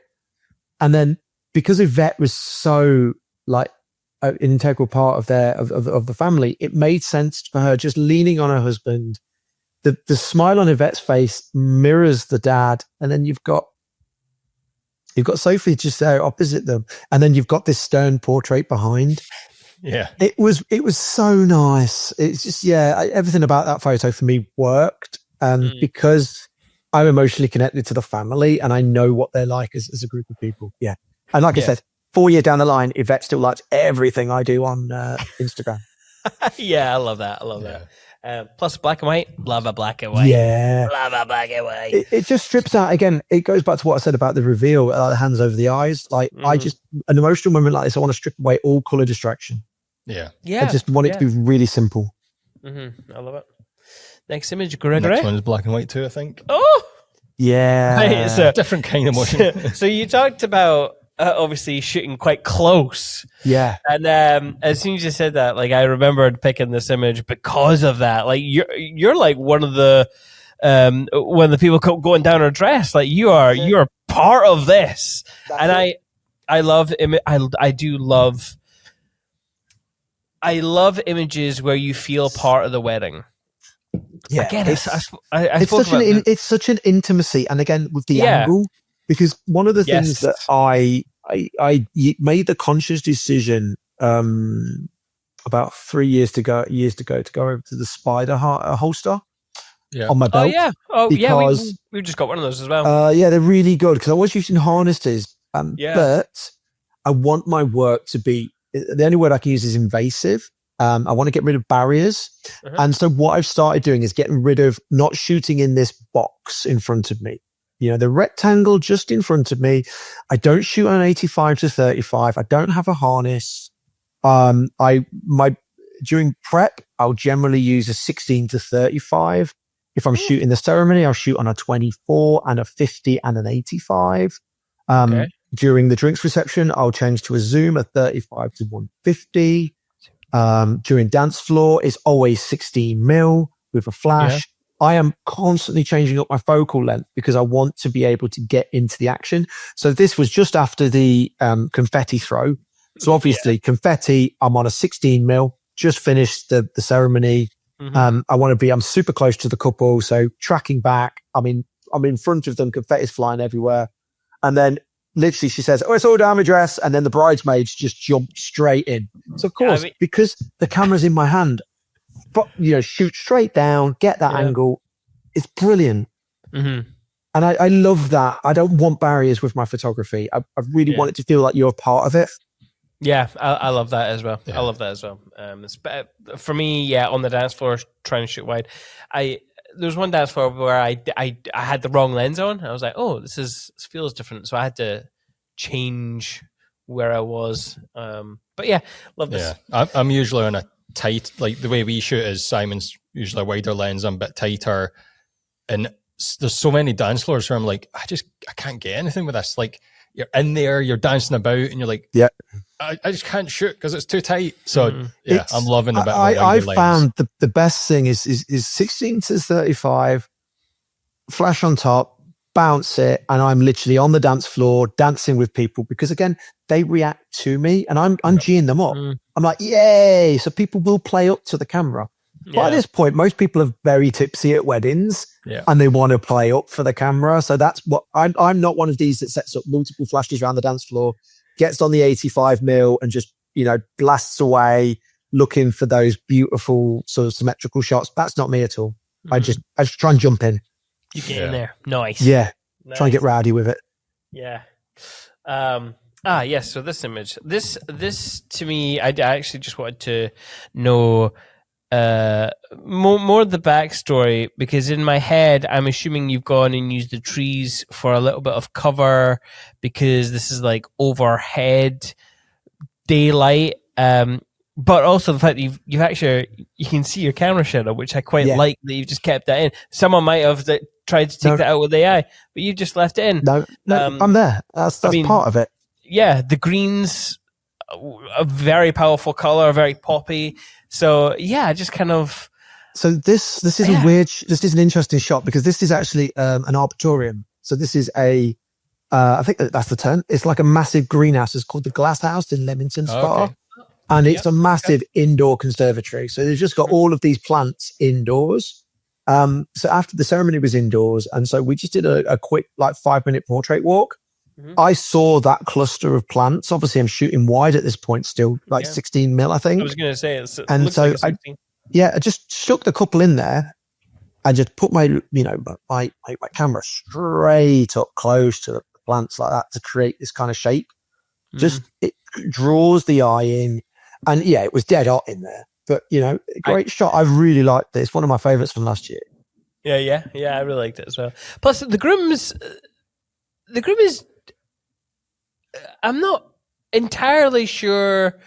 And then because Yvette was so like an integral part of the family, it made sense for her just leaning on her husband. The smile on Yvette's face mirrors the dad, and then you've got Sophie just there opposite them, and then you've got this stern portrait behind. Yeah, it was so nice. It's just everything about that photo for me worked, and because I'm emotionally connected to the family and I know what they're like as a group of people. Yeah, and like I said, 4 years down the line, Yvette still likes everything I do on Instagram. I love that. Plus black and white, love a black and white. Yeah. Love a black and white. It just strips out, again, it goes back to what I said about the reveal, the hands over the eyes. Like an emotional moment like this, I want to strip away all color distraction. Yeah. I just want it to be really simple. Mm-hmm. I love it. Next image, Gregory. Next one is black and white too, I think. Oh! Yeah. Right, so, different kind of motion. So you talked about obviously shooting quite close. Yeah. And as soon as you said that, like I remembered picking this image because of that. Like you're like one of the when the people going down her dress, like you're part of this. That's and it. I love I love images where you feel part of the wedding. Yeah, again, it's such an intimacy, and again with the angle, because one of the things that I made the conscious decision about 3 years ago to go over to the spider holster, on my belt. We've just got one of those as well. Yeah, they're really good because I was using harnesses, but I want my work to be, the only word I can use is invasive. I want to get rid of barriers. And so what I've started doing is getting rid of not shooting in this box in front of me. The rectangle just in front of me. I don't shoot on 85 to 35. I don't have a harness. During prep, I'll generally use a 16 to 35. If I'm shooting the ceremony, I'll shoot on a 24 and a 50 and an 85. During the drinks reception, I'll change to a zoom, a 35 to 150. During dance floor, it's always 16 mil with a flash. I am constantly changing up my focal length because I want to be able to get into the action. So this was just after the confetti throw. So obviously confetti, I'm on a 16 mil, just finished the ceremony. I'm super close to the couple. So tracking back, I'm in front of them, confetti's flying everywhere. And then literally she says, "Oh, it's all down my dress." And then the bridesmaids just jump straight in. So of course, because the camera's in my hand, but shoot straight down, get that angle. It's brilliant. And I love that. I don't want barriers with my photography. I really want it to feel like you're a part of it. Yeah, I love that as well. I love that as well. For me, on the dance floor, trying to shoot wide. There was one dance floor where I had the wrong lens on. I was like, oh, this feels different. So I had to change where I was. But yeah, love this. Yeah, I'm usually on a tight, like the way we shoot is Simon's usually a wider lens. I'm a bit tighter. And there's so many dance floors where I'm like, I can't get anything with this. Like you're in there, you're dancing about and you're like, I just can't shoot because it's too tight. So I'm loving the bit. I found the best thing is 16 to 35, flash on top, bounce it, and I'm literally on the dance floor dancing with people because again they react to me and I'm G'ing them up. I'm like, yay! So people will play up to the camera. By this point, most people are very tipsy at weddings and they want to play up for the camera. So that's what I'm not one of these that sets up multiple flashes around the dance floor, gets on the 85 mil and just, blasts away looking for those beautiful sort of symmetrical shots. That's not me at all. I just try and jump in. You get in there. Nice. Yeah. Nice. Try and get rowdy with it. Yeah. Yes. So this image, this to me, I actually just wanted to know more of the backstory because in my head I'm assuming you've gone and used the trees for a little bit of cover because this is like overhead daylight, but also the fact that you've actually you can see your camera shadow, which I quite like that you've just kept that in. Someone might have tried to take that out with AI, but you just left it in. No, I'm there. That's part of it. Yeah, the greens, a very powerful color, very poppy. So yeah, just kind of. So this is a weird. This is an interesting shot because this is actually an arboretum. So this is I think that's the term. It's like a massive greenhouse. It's called the Glass House in Leamington Spa, and it's a massive indoor conservatory. So they've just got all of these plants indoors. So after the ceremony was indoors, and so we just did a quick 5-minute portrait walk. I saw that cluster of plants. Obviously, I'm shooting wide at this point still, 16 mil, I think. I was going to say, and looks so like I just stuck the couple in there. I just put my camera straight up close to the plants like that to create this kind of shape. Just it draws the eye in, and it was dead hot in there. But great shot. I really liked this. One of my favorites from last year. Yeah, I really liked it as well. Plus, the groom is. I'm not entirely sure.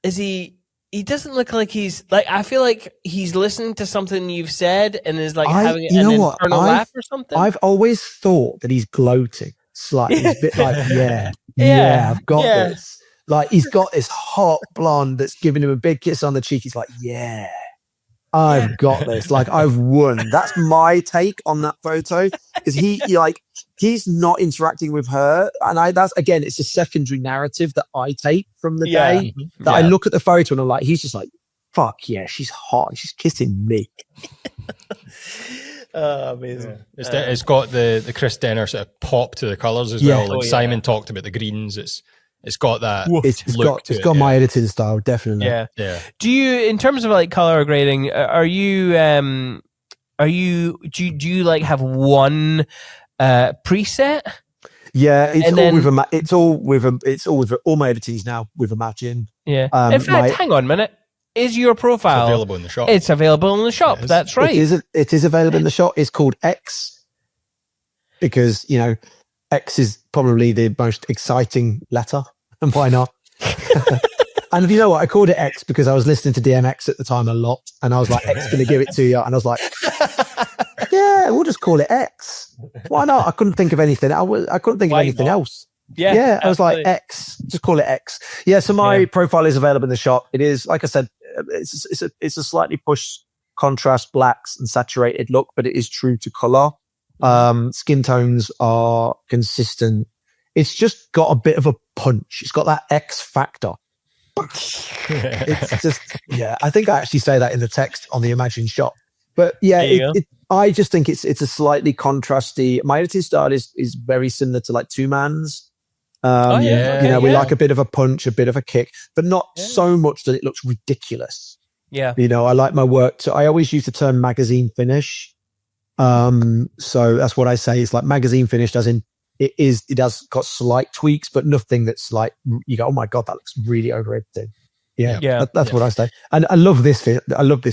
Is he? He doesn't look like he's like. I feel like he's listening to something you've said and is having an internal laugh or something. I've always thought that he's gloating slightly. He's a bit like, I've got this. Like he's got this hot blonde that's giving him a big kiss on the cheek. He's like, I've got this. Like I've won. That's my take on that photo because he's not interacting with her, and that's again, it's a secondary narrative that I take from the day. That I look at the photo and I'm like, he's just like, fuck yeah, she's hot. She's kissing me. Oh, amazing. It's got the Chris Denner sort of pop to the colours as well. Like Simon talked about the greens. It's got that. It's got my editing style, definitely. Yeah. Do you, in terms of color grading, are you do you like have one preset? Yeah, it's all with all my editings now with Imagine. Yeah. In fact, hang on a minute. Is your profile available in the shop? It's available in the shop. That's right. It is available in the shop. It's called X because X is probably the most exciting letter, and why not? And you know what? I called it X because I was listening to DMX at the time a lot, and I was like, X going to give it to you, and I was like, yeah, we'll just call it X. Why not? I couldn't think of anything. I couldn't think of anything else. Yeah, I was like, X, just call it X. Yeah, so my profile is available in the shop. It is, like I said, it's a slightly push contrast blacks and saturated look, but it is true to color. Skin tones are consistent. It's just got a bit of a punch. It's got that X factor. It's just, I think I actually say that in the text on the Imagine shop. But I just think it's a slightly contrasty. My editing style is very similar to like Two Man's. We like a bit of a punch, a bit of a kick, but not so much that it looks ridiculous. Yeah. I like my work I always use the term magazine finish. So that's what I say. It's like magazine finished as in it has got slight tweaks, but nothing that's like, you go, oh my God, that looks really over-edited. That's what I say. And I love this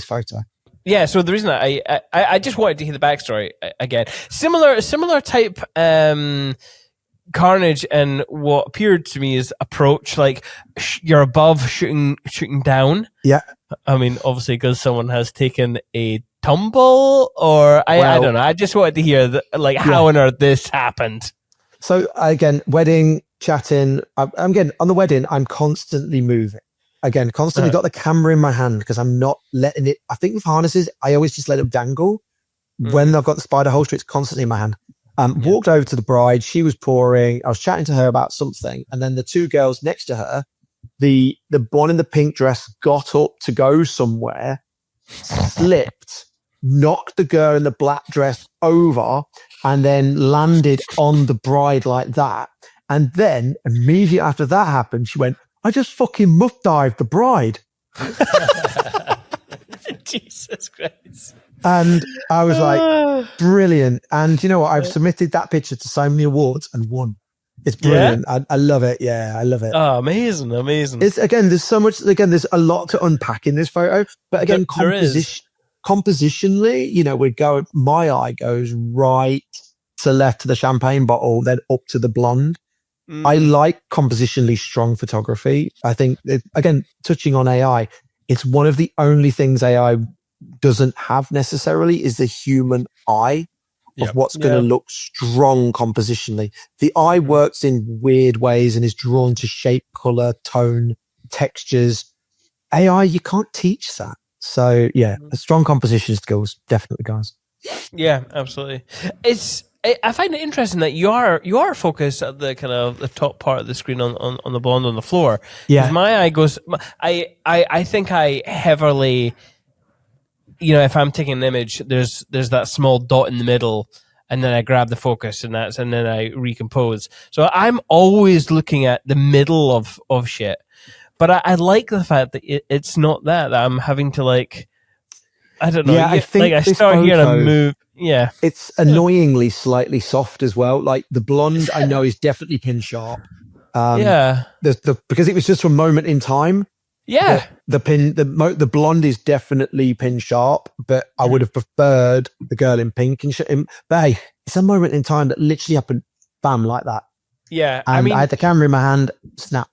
photo. Yeah, so the reason I just wanted to hear the backstory again. Similar type carnage and what appeared to me as approach, like you're above shooting down. Yeah. I mean, obviously because someone has taken a tumble, or I don't know. I just wanted to hear how on earth this happened. So again, wedding, chatting. I'm getting on the wedding. I'm constantly moving. Again, constantly got the camera in my hand because I'm not letting it. I think with harnesses, I always just let them dangle. When I've got the spider holster, it's constantly in my hand. Walked over to the bride. She was pouring. I was chatting to her about something, and then the two girls next to her, the one in the pink dress, got up to go somewhere, slipped, knocked the girl in the black dress over, and then landed on the bride like that. And then immediately after that happened, she went, I just fucking muff dived the bride. Jesus Christ. And I was like, brilliant. And you know what? I've submitted that picture to so many awards and won. It's brilliant. Yeah? I love it. Yeah, I love it. Oh, amazing. It's there's so much, there's a lot to unpack in this photo. But again, compositionally, my eye goes right to left to the champagne bottle, then up to the blonde. I like compositionally strong photography. I think, again, touching on AI, it's one of the only things AI doesn't have necessarily is the human eye of what's going to look strong compositionally. The eye works in weird ways and is drawn to shape, color, tone, textures. AI, you can't teach that. So strong composition skills, definitely, guys. Yeah, absolutely. I find it interesting that you are focused at the kind of the top part of the screen on the blonde on the floor. Yeah, my eye goes. I think I heavily, if I'm taking an image, there's that small dot in the middle, and then I grab the focus, and then I recompose. So I'm always looking at the middle of shit. But I like the fact that it's not that I'm having to I don't know. Yeah, I think I start hearing a move. Yeah, it's annoyingly slightly soft as well. Like the blonde, I know is definitely pin sharp. Because it was just a moment in time. Yeah, the blonde is definitely pin sharp, but I would have preferred the girl in pink but hey, it's a moment in time that literally happened, bam, like that. Yeah, and I had the camera in my hand, snap.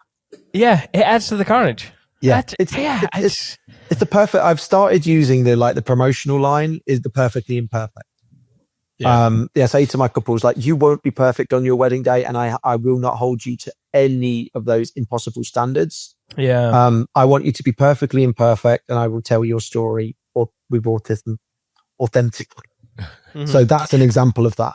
Yeah, it adds to the carnage. Yeah, it's the perfect. I've started using the promotional line is the perfectly imperfect. Yeah. I say to my couples, you won't be perfect on your wedding day, and I will not hold you to any of those impossible standards. Yeah. I want you to be perfectly imperfect, and I will tell your story with autism authentically. Mm-hmm. So that's an example of that.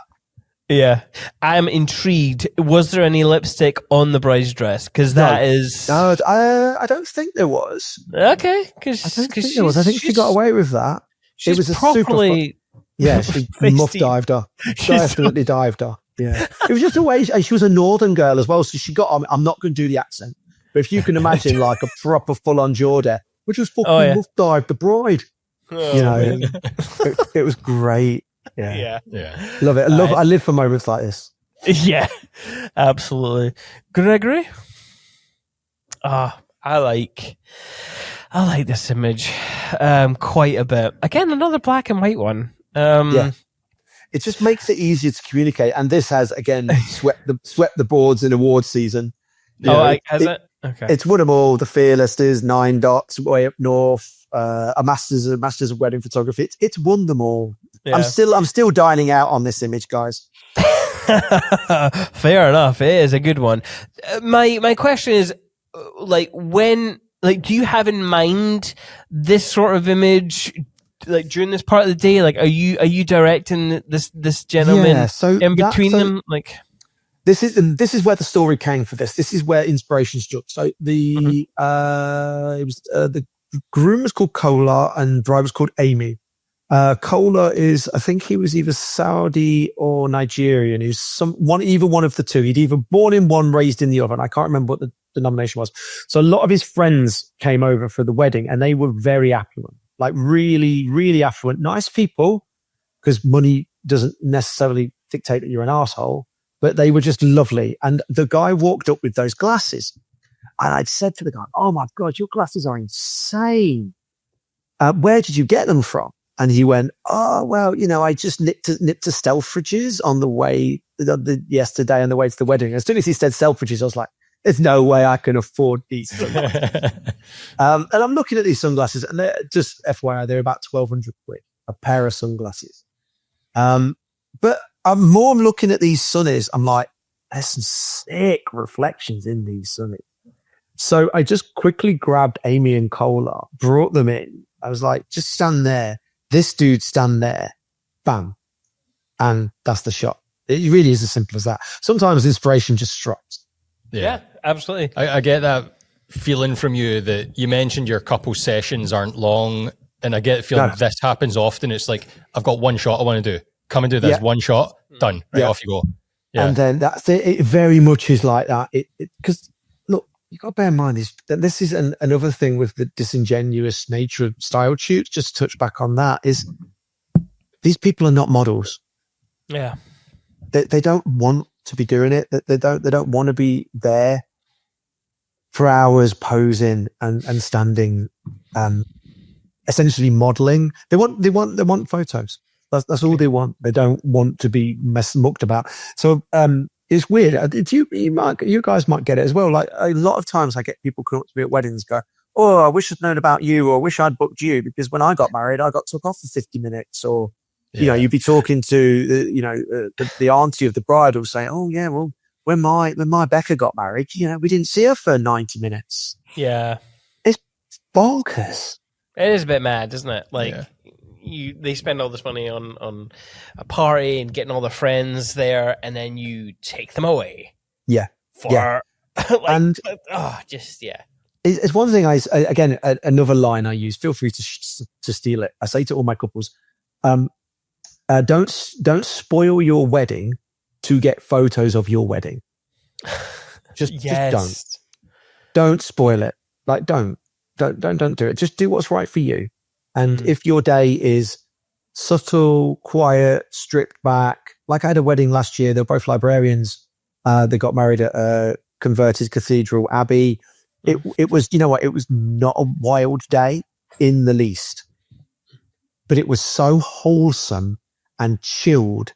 Yeah, I'm intrigued. Was there any lipstick on the bride's dress? Because that is... No, I don't think there was. Okay. I don't think there was. I think she got away with that. It was properly... Yeah, she muff dived her. She definitely dived her. Yeah. It was just a way... She was a northern girl as well, so she got... I'm not going to do the accent, but if you can imagine a proper full-on Geordie, which was fucking muff dived the bride. You know, it was great. Yeah. Love it. I live for moments like this. Yeah, absolutely. Gregory? I like this image quite a bit. Again, another black and white one. It just makes it easier to communicate. And this has, again, swept the boards in award season. Has it? Okay. It's won them all. The Fearlesses, 9 Dots, Way Up North, a Masters of Wedding Photography. It's won them all. Yeah. I'm still dining out on this image, guys. Fair enough. It is a good one. My question is, do you have in mind this sort of image, like during this part of the day? Like, are you directing this gentleman in between them? Like, this is where the story came for this. This is where inspiration struck. So the groom was called Kola and driver was called Amy. Kola is, I think he was either Saudi or Nigerian. He was either one of the two. He'd either born in one, raised in the other. And I can't remember what the denomination was. So a lot of his friends came over for the wedding and they were very affluent, like really, really affluent, nice people, because money doesn't necessarily dictate that you're an asshole, but they were just lovely. And the guy walked up with those glasses and I'd said to the guy, "Oh my God, your glasses are insane. Where did you get them from?" And he went, "Oh, well, I just nipped to Selfridges on the way yesterday on the way to the wedding." As soon as he said Selfridges, I was like, "There's no way I can afford these sunglasses." And I'm looking at these sunglasses, and they're just FYI, they're about 1,200 quid a pair of sunglasses. But I'm looking at these sunnies. I'm like, there's some sick reflections in these sunnies. So I just quickly grabbed Amy and Kola, brought them in. I was like, just stand there. This dude stand there, bam. And that's the shot. It really is as simple as that. Sometimes inspiration just strikes. Yeah, absolutely. I get that feeling from you that you mentioned your couple sessions aren't long. And I get the feeling this happens often. It's like, I've got one shot I want to do. Come and do this. One shot, done. Right, off you go. Yeah. And then that's it. It very much is like that. Because look, you got to bear in mind this is another thing with the disingenuous nature of style shoots. Just to touch back on that is these people are not models. Yeah, they don't want to be doing it. They don't want to be there for hours posing and standing, essentially modeling. They want photos. That's all they want. They don't want to be mucked about. So it's weird. You guys might get it as well. Like a lot of times I get people come up to me at weddings and go, "Oh, I wish I'd known about you," or "I wish I'd booked you because when I got married, I got took off for 50 minutes." Or, you'd be talking to, the auntie of the bride will say, "Oh yeah, well, when my Becca got married, we didn't see her for 90 minutes." Yeah. It's bonkers. It is a bit mad, isn't it? Like, they spend all this money on a party and getting all their friends there, and then you take them away. Yeah. It's one thing again, another line I use, feel free to steal it. I say to all my couples, don't spoil your wedding to get photos of your wedding. Just don't spoil it. Like, don't do it. Just do what's right for you. And if your day is subtle, quiet, stripped back, like I had a wedding last year, they were both librarians. They got married at a converted cathedral abbey. It was, it was not a wild day in the least, but it was so wholesome and chilled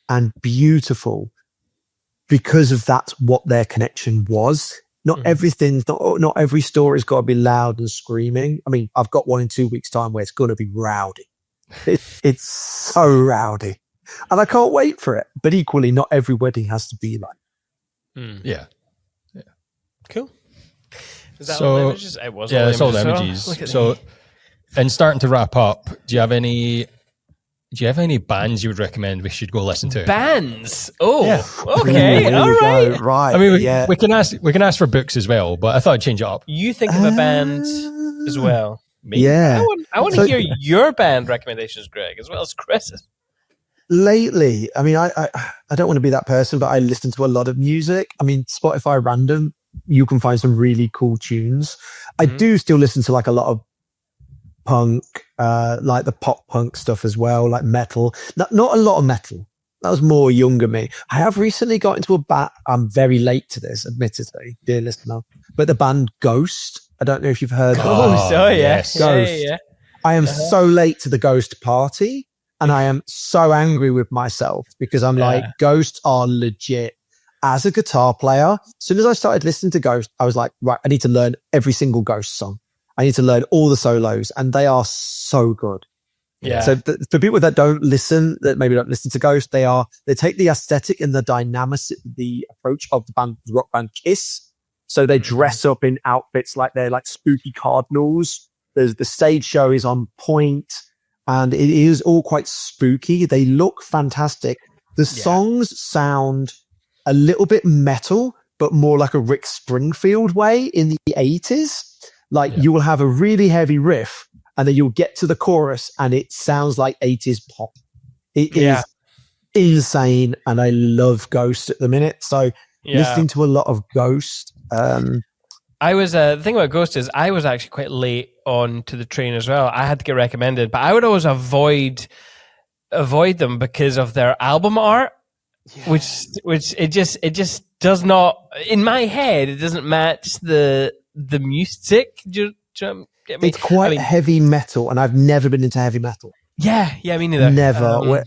and beautiful because of that's what their connection was. Not everything, not every story's got to be loud and screaming. I mean, I've got one in 2 weeks' time where it's going to be rowdy. It's so rowdy. And I can't wait for it. But equally, not every wedding has to be like. Yeah. Cool. Is that all the images? It was it's all the images. So, and starting to wrap up, do you have any bands you would recommend we should go listen to? Bands? Oh, okay, all right. Right. I mean, we can ask for books as well, but I thought I'd change it up. You think of a band as well? Me? Yeah. I want to hear your band recommendations, Greg, as well as Chris's. Lately, I mean, I don't want to be that person, but I listen to a lot of music. I mean, Spotify random, you can find some really cool tunes. I do still listen to like a lot of punk, like the pop punk stuff as well, like metal. Not a lot of metal. That was more younger me. I have recently got into a band. I'm very late to this, admittedly, dear listener. But the band Ghost. I don't know if you've heard. Oh, yeah. yes. Ghost. Yeah. I am so late to the Ghost party, and I am so angry with myself because I'm like, Ghost are legit. As a guitar player, as soon as I started listening to Ghost, I was like, right, I need to learn every single Ghost song. I need to learn all the solos, and they are so good. Yeah. So for people that that maybe don't listen to Ghost, they take the aesthetic and the dynamics, the approach of the rock band Kiss. So they dress up in outfits like they're like spooky cardinals. The stage show is on point, and it is all quite spooky. They look fantastic. The songs sound a little bit metal, but more like a Rick Springfield way in the 80s. Like you will have a really heavy riff, and then you'll get to the chorus and it sounds like 80s pop. It is insane, and I love Ghost at the minute. So listening to a lot of Ghost. I was the thing about Ghost is I was actually quite late on to the train as well. I had to get recommended, but I would always avoid them because of their album art, which it just does not, in my head, it doesn't match the music. It's quite heavy metal, and I've never been into heavy metal. Yeah, me neither. Never.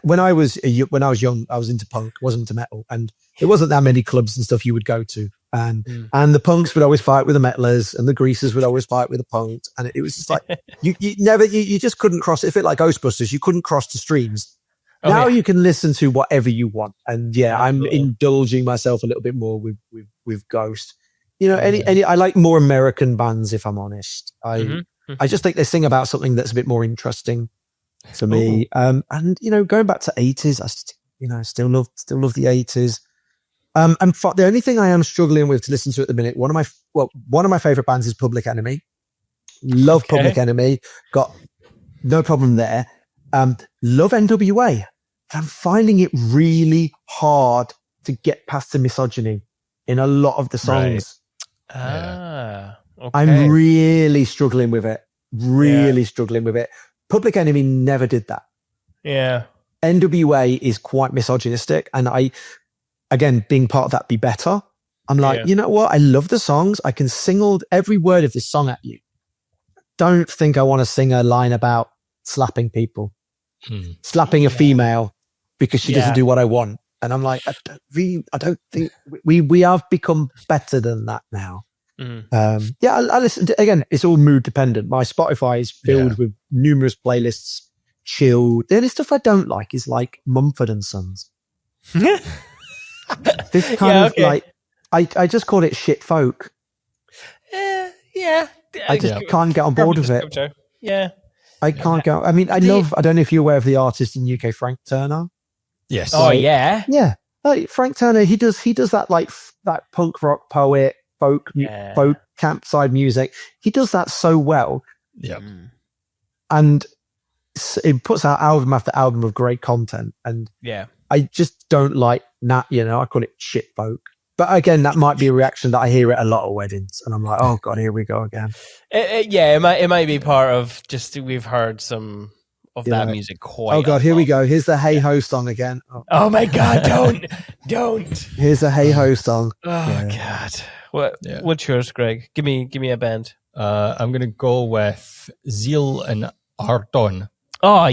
When I was young, I was into punk, wasn't into metal, and it wasn't that many clubs and stuff you would go to, and the punks would always fight with the metalers, and the greasers would always fight with the punks, and it was just like you just couldn't cross it. It's a bit like Ghostbusters, you couldn't cross the streams. Now you can listen to whatever you want, and I'm indulging myself a little bit more with Ghost. You know, any I like more American bands, if I'm honest. I just think they sing about something that's a bit more interesting to me. And going back to 80s, I still love the 80s. And the only thing I am struggling with to listen to at the minute, one of my favorite bands is Public Enemy. Love Public Enemy. Got no problem there. Love NWA. I'm finding it really hard to get past the misogyny in a lot of the songs. Okay. I'm really struggling with it. Struggling with it. Public Enemy never did that. Yeah. NWA is quite misogynistic, and again, being part of that Be Better, I'm like, you know what? I love the songs. I can sing every word of this song at you. Don't think I want to sing a line about slapping people, slapping a female because she doesn't do what I want. And I'm like, I don't think we have become better than that now. I listen to, again, it's all mood dependent. My Spotify is filled with numerous playlists, chilled. The only stuff I don't like is like Mumford and Sons. This kind of like, I just call it shit folk. I just can't get on board with it. I can't go. I mean, I don't know if you're aware of the artist in UK, Frank Turner. Yes. Oh, yeah. Like Frank Turner, he does that like that punk rock poet, folk campside music. He does that so well. Yeah. And it puts out album after album of great content. And I just don't like that, I call it shit folk. But again, that might be a reaction that I hear at a lot of weddings, and I'm like, "Oh God, here we go again." It might be part of just we've heard some of that music quite. Oh God, here we go. Here's the Hey Ho song again. Oh my God, don't. Here's the Hey Ho song. Oh God, what's yours, Greg? Give me a band. I'm gonna go with Zeal and Ardon. Oh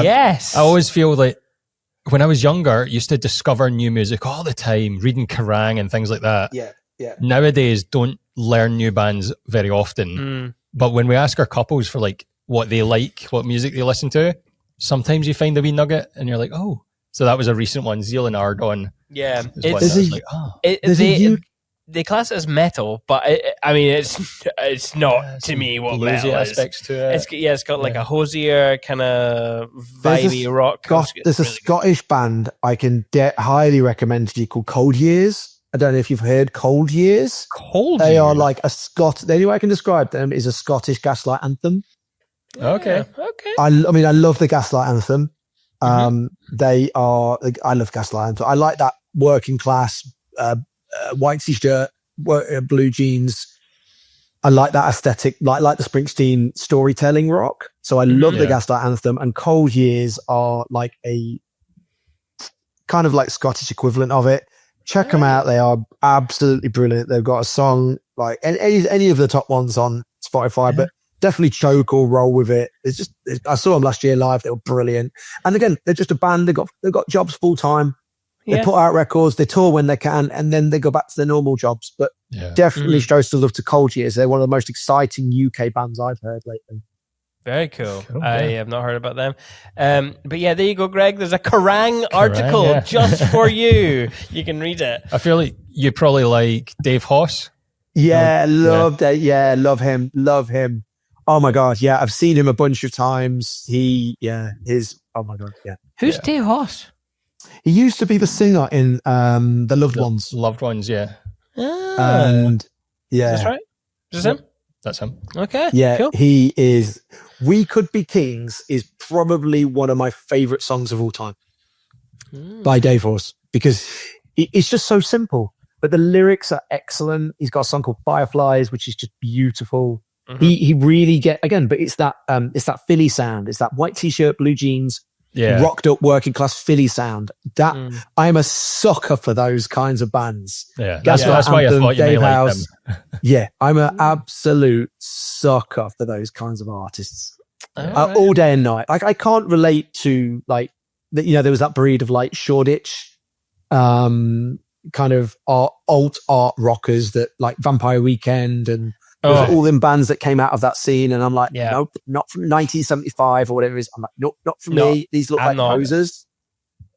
yes. I always feel like, when I was younger, I used to discover new music all the time, reading Kerrang and things like that. Yeah. Nowadays, don't learn new bands very often. But when we ask our couples for like what they like, what music they listen to, sometimes you find a wee nugget and you're like, oh. So that was a recent one, Zeal and Ardon. Yeah. They class it as metal, but it's not to me what metal aspects is. To it. It's got like a hosier kind of vibey rock. There's a Scottish band I can highly recommend to you called Cold Years. I don't know if you've heard Cold Years. They are like the only way I can describe them is a Scottish gaslight anthem. Okay. I love the gaslight anthem. I love gaslight anthem. I like that working class, white t-shirt, blue jeans, I like that aesthetic, like the Springsteen storytelling rock. So I love the Gaslight Anthem, and Cold Years are like a kind of like Scottish equivalent of it. Check them out. They are absolutely brilliant. They've got a song like any of the top ones on Spotify, but definitely Choke or Roll With It. I saw them last year live. They were brilliant. And again, they're just a band. They've got jobs full time. They put out records, they tour when they can, and then they go back to their normal jobs. But definitely shows some love to Cold Years. They're one of the most exciting UK bands I've heard lately. Very cool. I have not heard about them. But yeah, there you go, Greg. There's a Kerrang article just for you. You can read it. I feel like you probably like Dave Hoss. Yeah, love him. Love him. Oh my God. Yeah, I've seen him a bunch of times. Oh my God. Yeah. Who's Dave Hoss? He used to be the singer in The Loved Ones. Loved Ones, yeah. And yeah. That's right. Is this him? That's him. Okay. Yeah, cool. He is. We Could Be Kings is probably one of my favorite songs of all time by Dave Hoss, because it's just so simple, but the lyrics are excellent. He's got a song called Fireflies, which is just beautiful. He really but it's that Philly sound. It's that white t-shirt, blue jeans, rocked up working class Philly sound. That I'm a sucker for those kinds of bands. Yeah, that's why I thought you may like them. Yeah, I'm an absolute sucker for those kinds of artists. All day and night. Like I can't relate to like there was that breed of like Shoreditch kind of alt art rockers that like Vampire Weekend and all them bands that came out of that scene, and I'm like, nope, not from 1975 or whatever it is. I'm like, nope, not for me. These look like posers.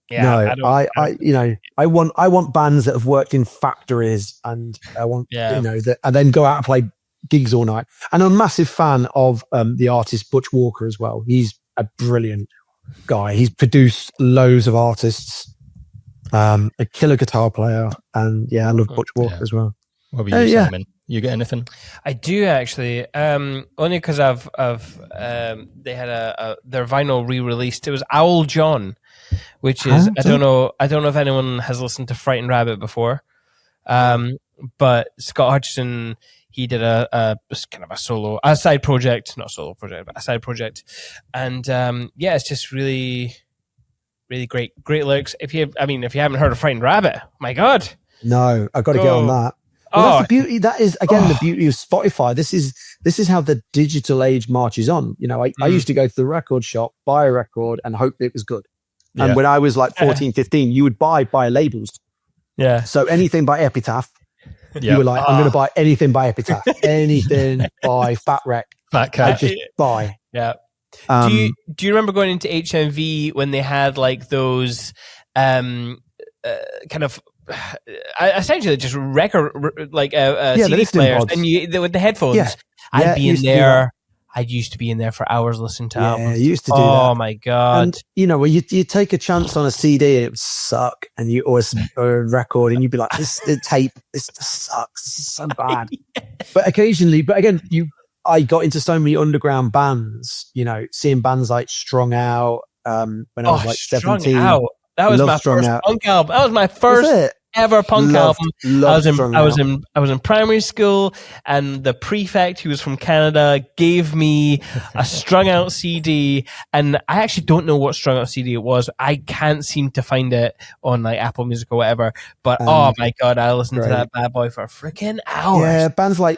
Yeah, I want bands that have worked in factories, and I want that, and then go out and play gigs all night. And I'm a massive fan of the artist Butch Walker as well. He's a brilliant guy. He's produced loads of artists. A killer guitar player, and I love Butch Walker as well. What about you, Simon? You get anything? I do actually, only because they had their vinyl re-released. It was Owl John, which is I don't know if anyone has listened to Frightened Rabbit before, but Scott Hutchison, he did a kind of a side project, and it's just really, really great lyrics. If you haven't heard of Frightened Rabbit, my God, no, I've got to get on that. Well, that's the beauty. That is again the beauty of Spotify. This is how the digital age marches on. I used to go to the record shop, buy a record, and hope it was good. Yeah. And when I was like 14, 15, you would buy labels. Yeah. So anything by Epitaph, you were like, I'm going to buy anything by Epitaph, anything by Fat Wreck, Fat Cat. I just buy. Yeah. Do you remember going into HMV when they had like those kind of essentially just record like CD players, and with the headphones? Yeah. I'd be in there. I used to be in there for hours listening to albums. Yeah, you used to do that. Oh my God. And when you take a chance on a CD, it would suck, and or a record, and you'd be like, this tape, this sucks. This is so bad. But occasionally, I got into so many underground bands, seeing bands like Strung Out when I was like 17. Out. That was my first punk album. That was my first ever punk album. I was in primary school, and the prefect, who was from Canada, gave me a Strung Out CD, and I actually don't know what Strung Out CD it was. I can't seem to find it on like Apple Music or whatever. But oh my God, I listened to that bad boy for freaking hours. Yeah, bands like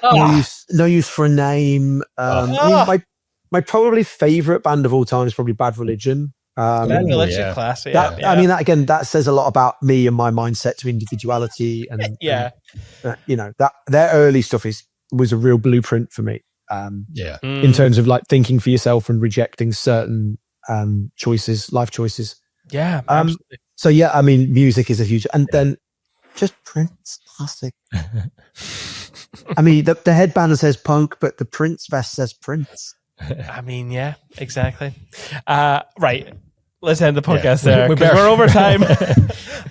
No Use for a Name. My probably favorite band of all time is probably Bad Religion. Bad Religion, classic. That says a lot about me and my mindset to individuality, and that their early stuff was a real blueprint for me. In terms of like thinking for yourself and rejecting certain life choices. Yeah. Absolutely. So music is a huge, and then just Prince, classic. The headband says punk, but the Prince vest says Prince. Yeah, exactly. Right. Let's end the podcast there, because we're over time.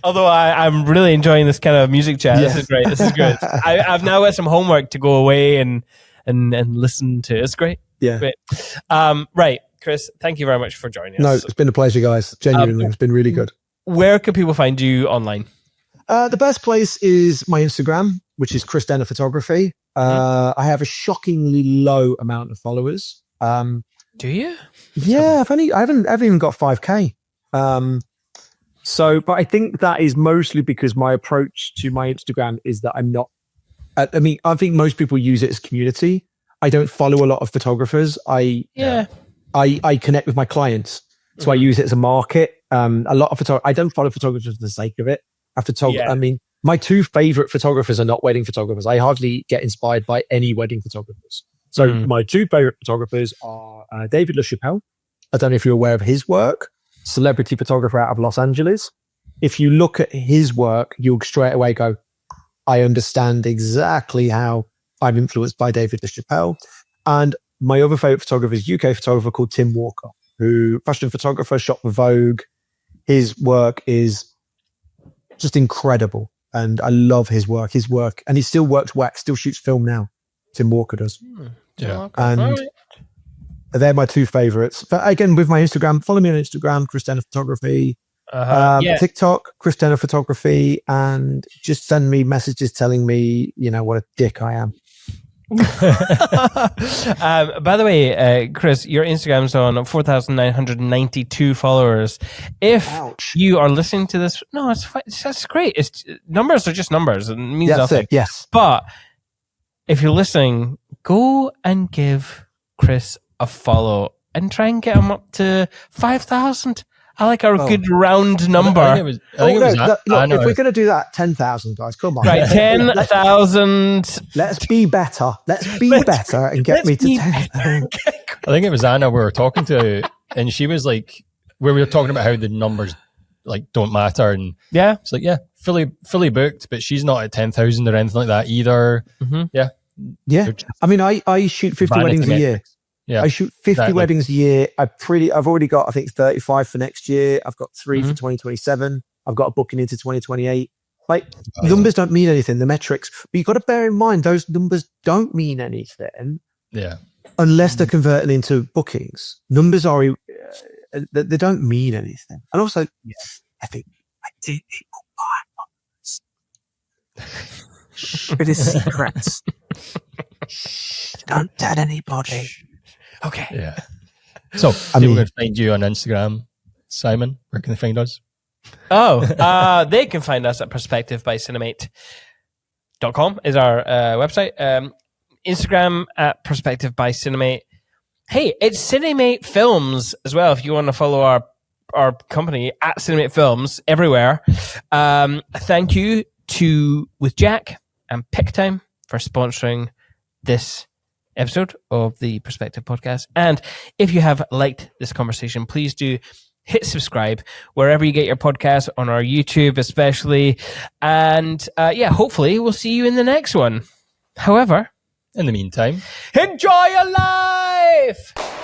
Although I'm really enjoying this kind of music chat. This is great. This is good. I've now got some homework to go away and listen to. It's great. Yeah. Great. Right. Chris, thank you very much for joining us. No, it's been a pleasure, guys. Genuinely, it's been really good. Where can people find you online? The best place is my Instagram, which is Chris Denner Photography. I have a shockingly low amount of followers. Do you? Yeah, I haven't even got 5K. But I think that is mostly because my approach to my Instagram is that I'm not. I think most people use it as community. I don't follow a lot of photographers. I connect with my clients, so I use it as a market. A lot of I don't follow photographers for the sake of it. I mean, my two favorite photographers are not wedding photographers. I hardly get inspired by any wedding photographers. So my two favorite photographers are David LaChapelle. I don't know if you're aware of his work. Celebrity photographer out of Los Angeles. If you look at his work, you'll straight away go, I understand exactly how I'm influenced by David LaChapelle. And my other favorite photographer is a UK photographer called Tim Walker, who fashion photographer, shot for Vogue. His work is just incredible. And I love his work. And he still works wax, still shoots film now. Tim Walker does. Yeah. And they're my two favorites. But again, with my Instagram, follow me on Instagram, Chris Denner Photography. TikTok, Chris Denner Photography, and just send me messages telling me, what a dick I am. By the way, Chris, your Instagram's on 4,992 followers. If you are listening to this, no, it's fine. That's great. Numbers are just numbers. It means nothing. Yes. But if you're listening, go and give Chris a follow and try and get him up to 5,000. I like our good round number. If we're going to do that, 10,000, guys, come on. Right, 10,000. Let's be better. Let's be better and get me to 10,000. I think it was Anna we were talking to, and she was like, we were talking about how the numbers don't matter, and it's like fully booked, but she's not at 10,000 or anything like that either. Yeah. I mean, I shoot 50 weddings a year. Yeah, I shoot 50 weddings a year. I've already got, I think, 35 for next year. I've got 3 for 2027. I've got a booking into 2028. Numbers don't mean anything, the metrics. But you've got to bear in mind, those numbers don't mean anything. Yeah. Unless they're converted into bookings. Numbers are, they don't mean anything. And also, I think I did buy it is secrets. Don't tell anybody. Okay. Yeah. So, we're going to find you on Instagram. Simon, where can they find us? They can find us at perspectivebycinemate.com is our website. Instagram at perspectivebycinemate. Hey, it's Cinemate Films as well. If you want to follow our company at Cinemate Films everywhere. Thank you to With Jack and Pick Time for sponsoring this episode of the Perspective Podcast. And if you have liked this conversation, please do hit subscribe wherever you get your podcasts, on our YouTube especially. And hopefully we'll see you in the next one. However, in the meantime, enjoy your life!